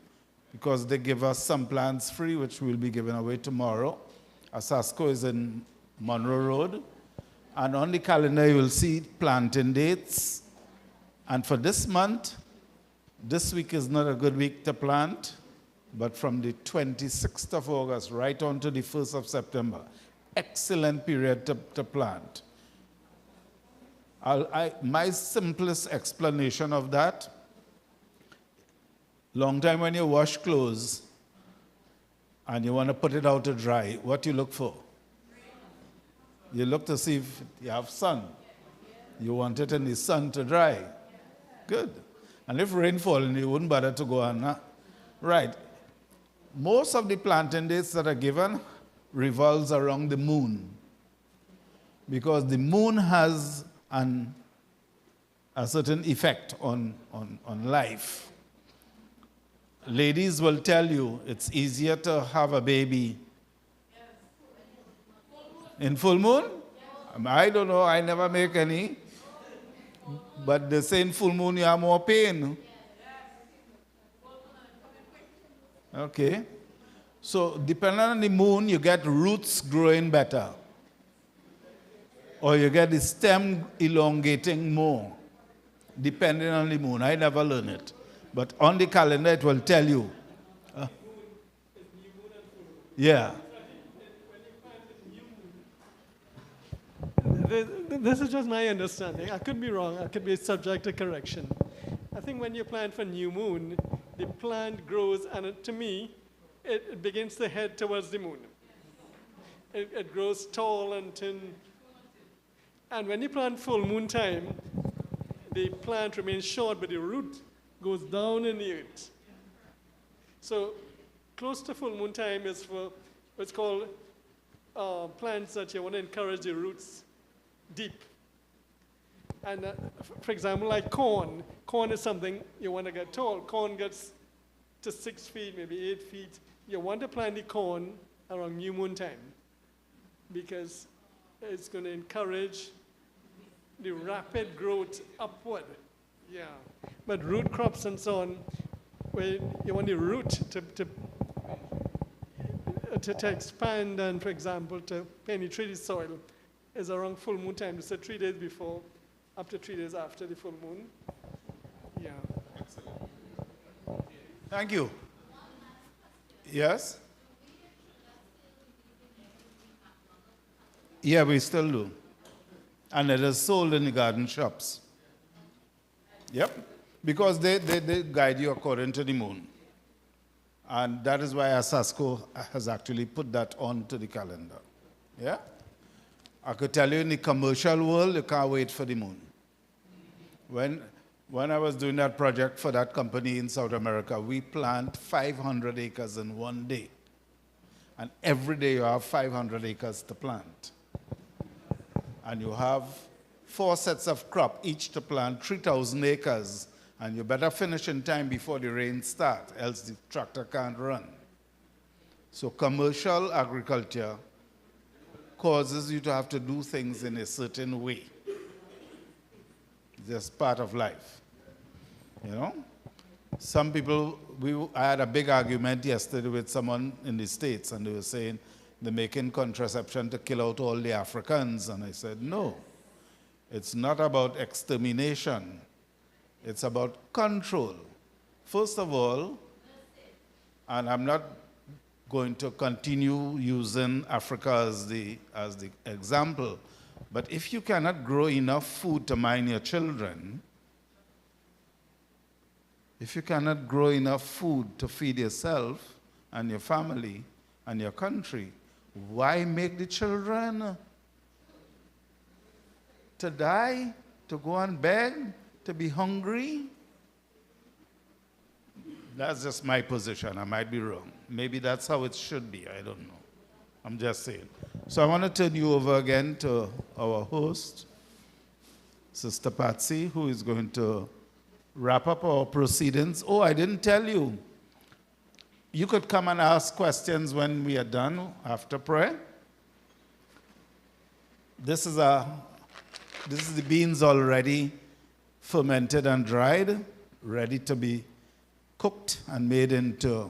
because they give us some plants free, which we'll be giving away tomorrow. Asasco is in Monroe Road. And on the calendar, you will see planting dates. And for this month, this week is not a good week to plant, but from the 26th of August right on to the 1st of September, excellent period to plant. My simplest explanation of that, long time when you wash clothes and you want to put it out to dry, what you look for? You look to see if you have sun. You want it in the sun to dry. Good. And if rain falls, you wouldn't bother to go on. Huh? Right. Most of the planting dates that are given revolves around the moon. Because the moon has a certain effect on life. Ladies will tell you it's easier to have a baby in full moon? I don't know, I never make any. But they say in full moon you have more pain. Okay. So depending on the moon, you get roots growing better. Or you get the stem elongating more. Depending on the moon. I never learned it. But on the calendar it will tell you. Yeah. This is just my understanding. I could be wrong. I could be subject to correction. I think when you plant for new moon, the plant grows, and to me, it begins to head towards the moon. It grows tall and thin. And when you plant full moon time, the plant remains short, but the root goes down in the earth. So close to full moon time is for what's called plants that you want to encourage the roots deep. And for example, like corn. Corn is something you want to get tall. Corn gets to 6 feet, maybe 8 feet. You want to plant the corn around new moon time because it's going to encourage the rapid growth upward. Yeah. But root crops and so on, where you want the root to expand and, for example, to penetrate the soil, is around full moon time. So 3 days before, up to 3 days after the full moon. Yeah. Excellent. Thank you. Yes? Yeah, we still do. And it is sold in the garden shops. Yep. Because they guide you according to the moon. And that is why Asasco has actually put that onto the calendar. Yeah? I could tell you in the commercial world, you can't wait for the moon. When I was doing that project for that company in South America, we plant 500 acres in one day. And every day you have 500 acres to plant. And you have 4 sets of crop, each to plant 3,000 acres. And you better finish in time before the rain starts, else the tractor can't run. So commercial agriculture causes you to have to do things in a certain way. It's just part of life. You know? Some people, I had a big argument yesterday with someone in the States, and they were saying they're making contraception to kill out all the Africans. And I said, no, it's not about extermination. It's about control. First of all, and I'm not going to continue using Africa as the example, but if you cannot grow enough food to mind your children, if you cannot grow enough food to feed yourself and your family and your country, why make the children to die, to go and beg, to be hungry? That's just my position. I might be wrong. Maybe that's how it should be. I don't know. I'm just saying. So I want to turn you over again to our host, Sister Patsy, who is going to wrap up our proceedings. Oh, I didn't tell you. You could come and ask questions when we are done after prayer. This is the beans already fermented and dried, ready to be cooked and made into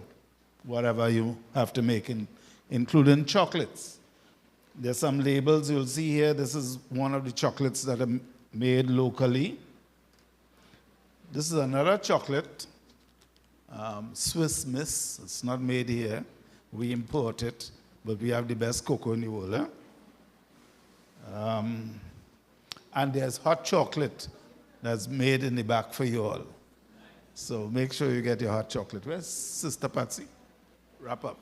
whatever you have to make, including chocolates. There's some labels you'll see here. This is one of the chocolates that are made locally. This is another chocolate, Swiss Miss. It's not made here. We import it, but we have the best cocoa in the world. And there's hot chocolate that's made in the back for you all. So make sure you get your hot chocolate. Where's Sister Patsy? Wrap up.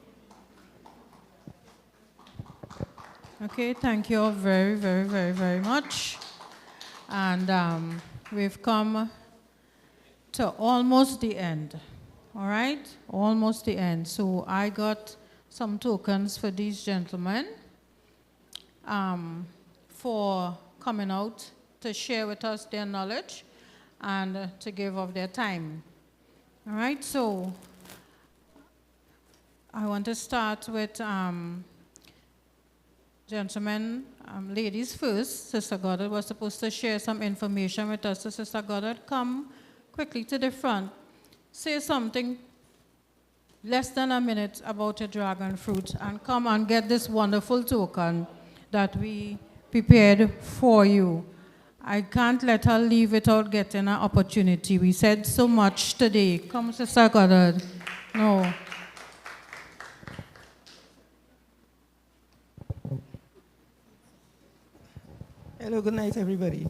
Okay, thank you all very, very, very, very much. And we've come to almost the end, all right? Almost the end. So I got some tokens for these gentlemen for coming out to share with us their knowledge and to give of their time. All right, so I want to start with gentlemen, ladies first. Sister Goddard was supposed to share some information with us. So Sister Goddard, come quickly to the front. Say something less than a minute about your dragon fruit and come and get this wonderful token that we prepared for you. I can't let her leave without getting an opportunity. We said so much today. Come, Sister Goddard. No. Hello, good night, everybody.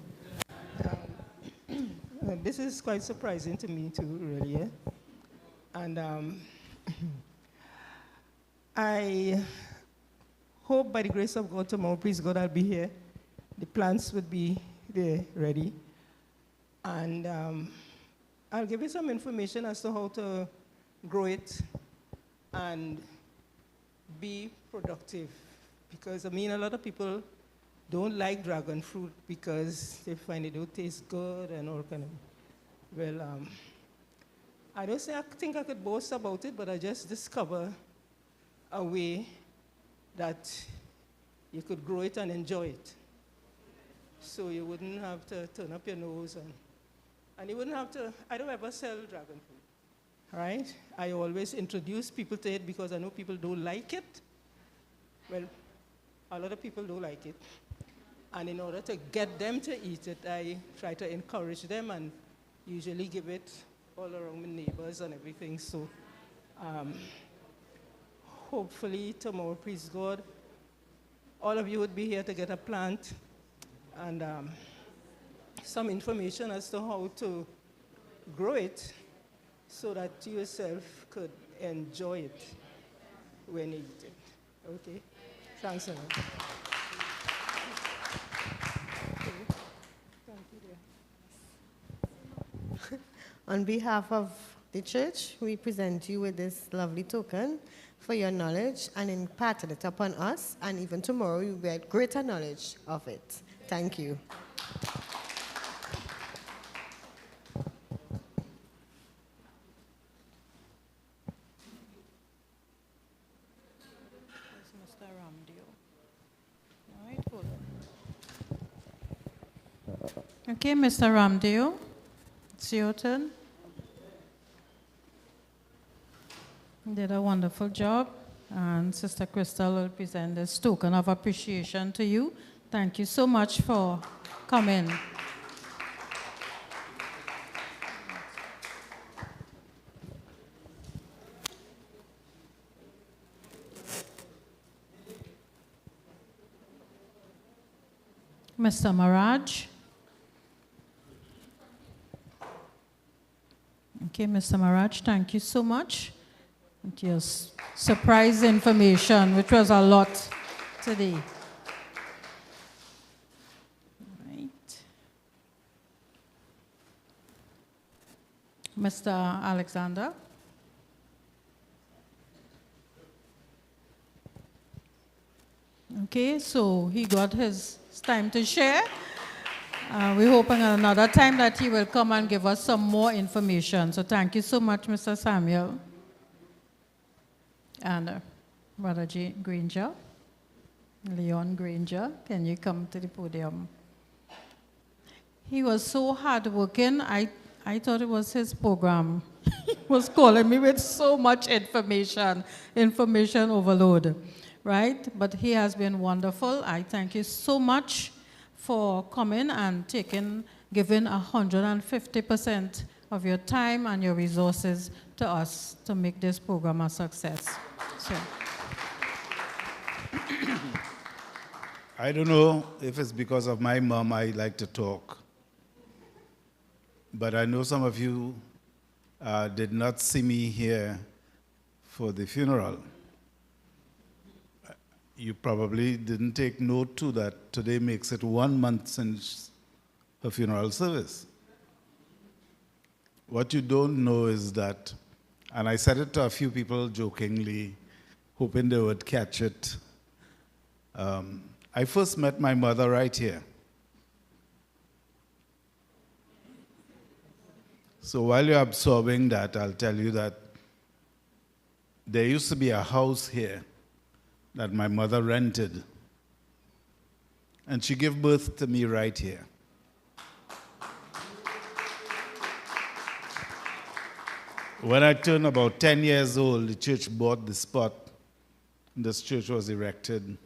This is quite surprising to me, too, really. Yeah? And I hope by the grace of God tomorrow, please God, I'll be here. The plants would be there ready. And I'll give you some information as to how to grow it and be productive. Because, I mean, a lot of people don't like dragon fruit because they find it don't taste good and all kind of. Well, I don't say I think I could boast about it, but I just discovered a way that you could grow it and enjoy it. So you wouldn't have to turn up your nose and you wouldn't have to. I don't ever sell dragon fruit, right? I always introduce people to it because I know people don't like it. Well, a lot of people don't like it. And in order to get them to eat it, I try to encourage them and usually give it all around my neighbors and everything. So hopefully tomorrow, please God, all of you would be here to get a plant and some information as to how to grow it so that you yourself could enjoy it when you eat it. Okay? Thanks a lot. On behalf of the church, we present you with this lovely token for your knowledge and imparted it upon us, and even tomorrow you will get greater knowledge of it. Thank you. Mr. Ramdeo. All right, hold on. Okay, Mr. Ramdeo, it's your turn. You did a wonderful job, and Sister Crystal will present this token of appreciation to you. Thank you so much for coming. Mr. Maraj. Okay, Mr. Maraj, thank you so much. Thank you. Surprise information, which was a lot today. Right. Mr. Alexander. Okay, so he got his time to share. We're hoping another time that he will come and give us some more information. So thank you so much, Mr. Samuel. And Brother Granger, Leon Granger, can you come to the podium? He was so hardworking, I thought it was his program. He was calling me with so much information overload, right? But he has been wonderful. I thank you so much for coming and giving 150% of your time and your resources to us to make this program a success. So. I don't know if it's because of my mom I like to talk, but I know some of you did not see me here for the funeral. You probably didn't take note too that today makes it 1 month since her funeral service. What you don't know is that, and I said it to a few people jokingly, hoping they would catch it. I first met my mother right here. So while you're absorbing that, I'll tell you that there used to be a house here that my mother rented. And she gave birth to me right here. When I turned about 10 years old, the church bought the spot. This church was erected.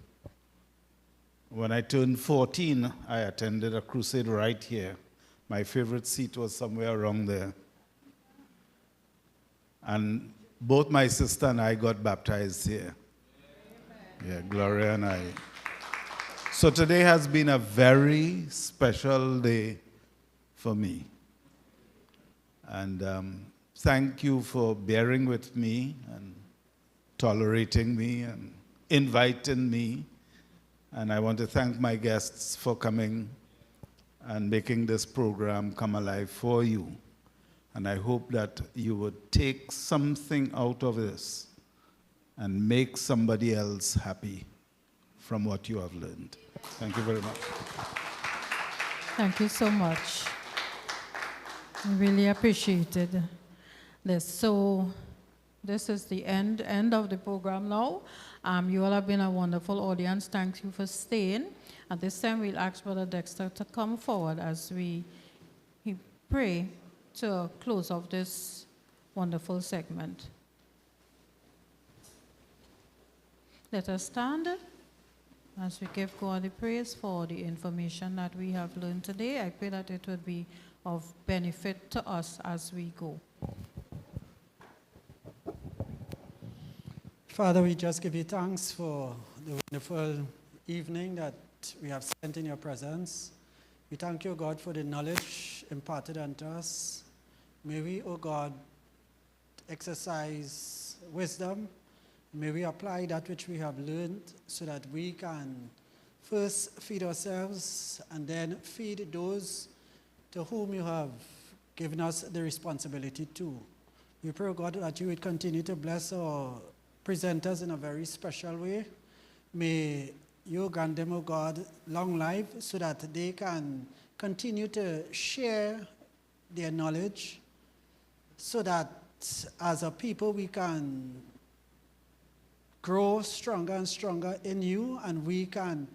When I turned 14, I attended a crusade right here. My favorite seat was somewhere around there. And both my sister and I got baptized here. Yeah, Gloria and I. So today has been a very special day for me. And thank you for bearing with me and tolerating me and inviting me. And I want to thank my guests for coming and making this program come alive for you. And I hope that you would take something out of this and make somebody else happy from what you have learned. Thank you very much. Thank you so much. I really appreciated this. So this is the end of the program now. You all have been a wonderful audience. Thank you for staying. At this time, we'll ask Brother Dexter to come forward as we pray to close off this wonderful segment. Let us stand as we give God the praise for the information that we have learned today. I pray that it would be of benefit to us as we go. Father, we just give you thanks for the wonderful evening that we have spent in your presence. We thank you, God, for the knowledge imparted unto us. May we, O God, exercise wisdom. May we apply that which we have learned so that we can first feed ourselves and then feed those to whom you have given us the responsibility to. We pray, God, that you would continue to bless our presenters in a very special way. May you grant them, O God, long life so that they can continue to share their knowledge so that as a people we can grow stronger and stronger in you, and we can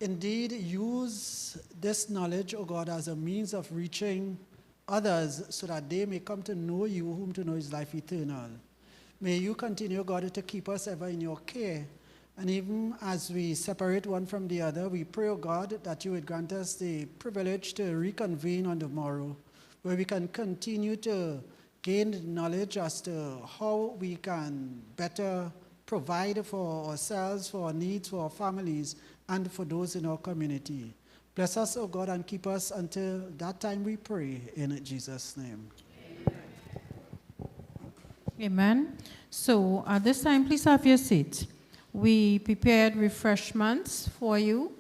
indeed use this knowledge, O God, as a means of reaching others so that they may come to know you, whom to know is life eternal. May you continue, God, to keep us ever in your care. And even as we separate one from the other, we pray, O God, that you would grant us the privilege to reconvene on the morrow, where we can continue to gain knowledge as to how we can better provide for ourselves, for our needs, for our families, and for those in our community. Bless us, O God, and keep us until that time, we pray in Jesus' name. Amen. So at this time, please have your seat. We prepared refreshments for you,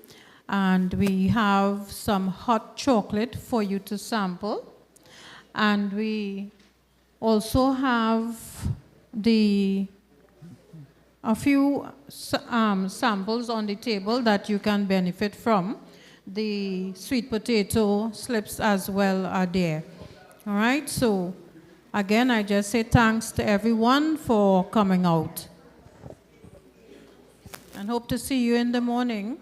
and we have some hot chocolate for you to sample. And we also have a few samples on the table that you can benefit from. the sweet potato slips as well are there. All right, so again, I just say thanks to everyone for coming out. And hope to see you in the morning.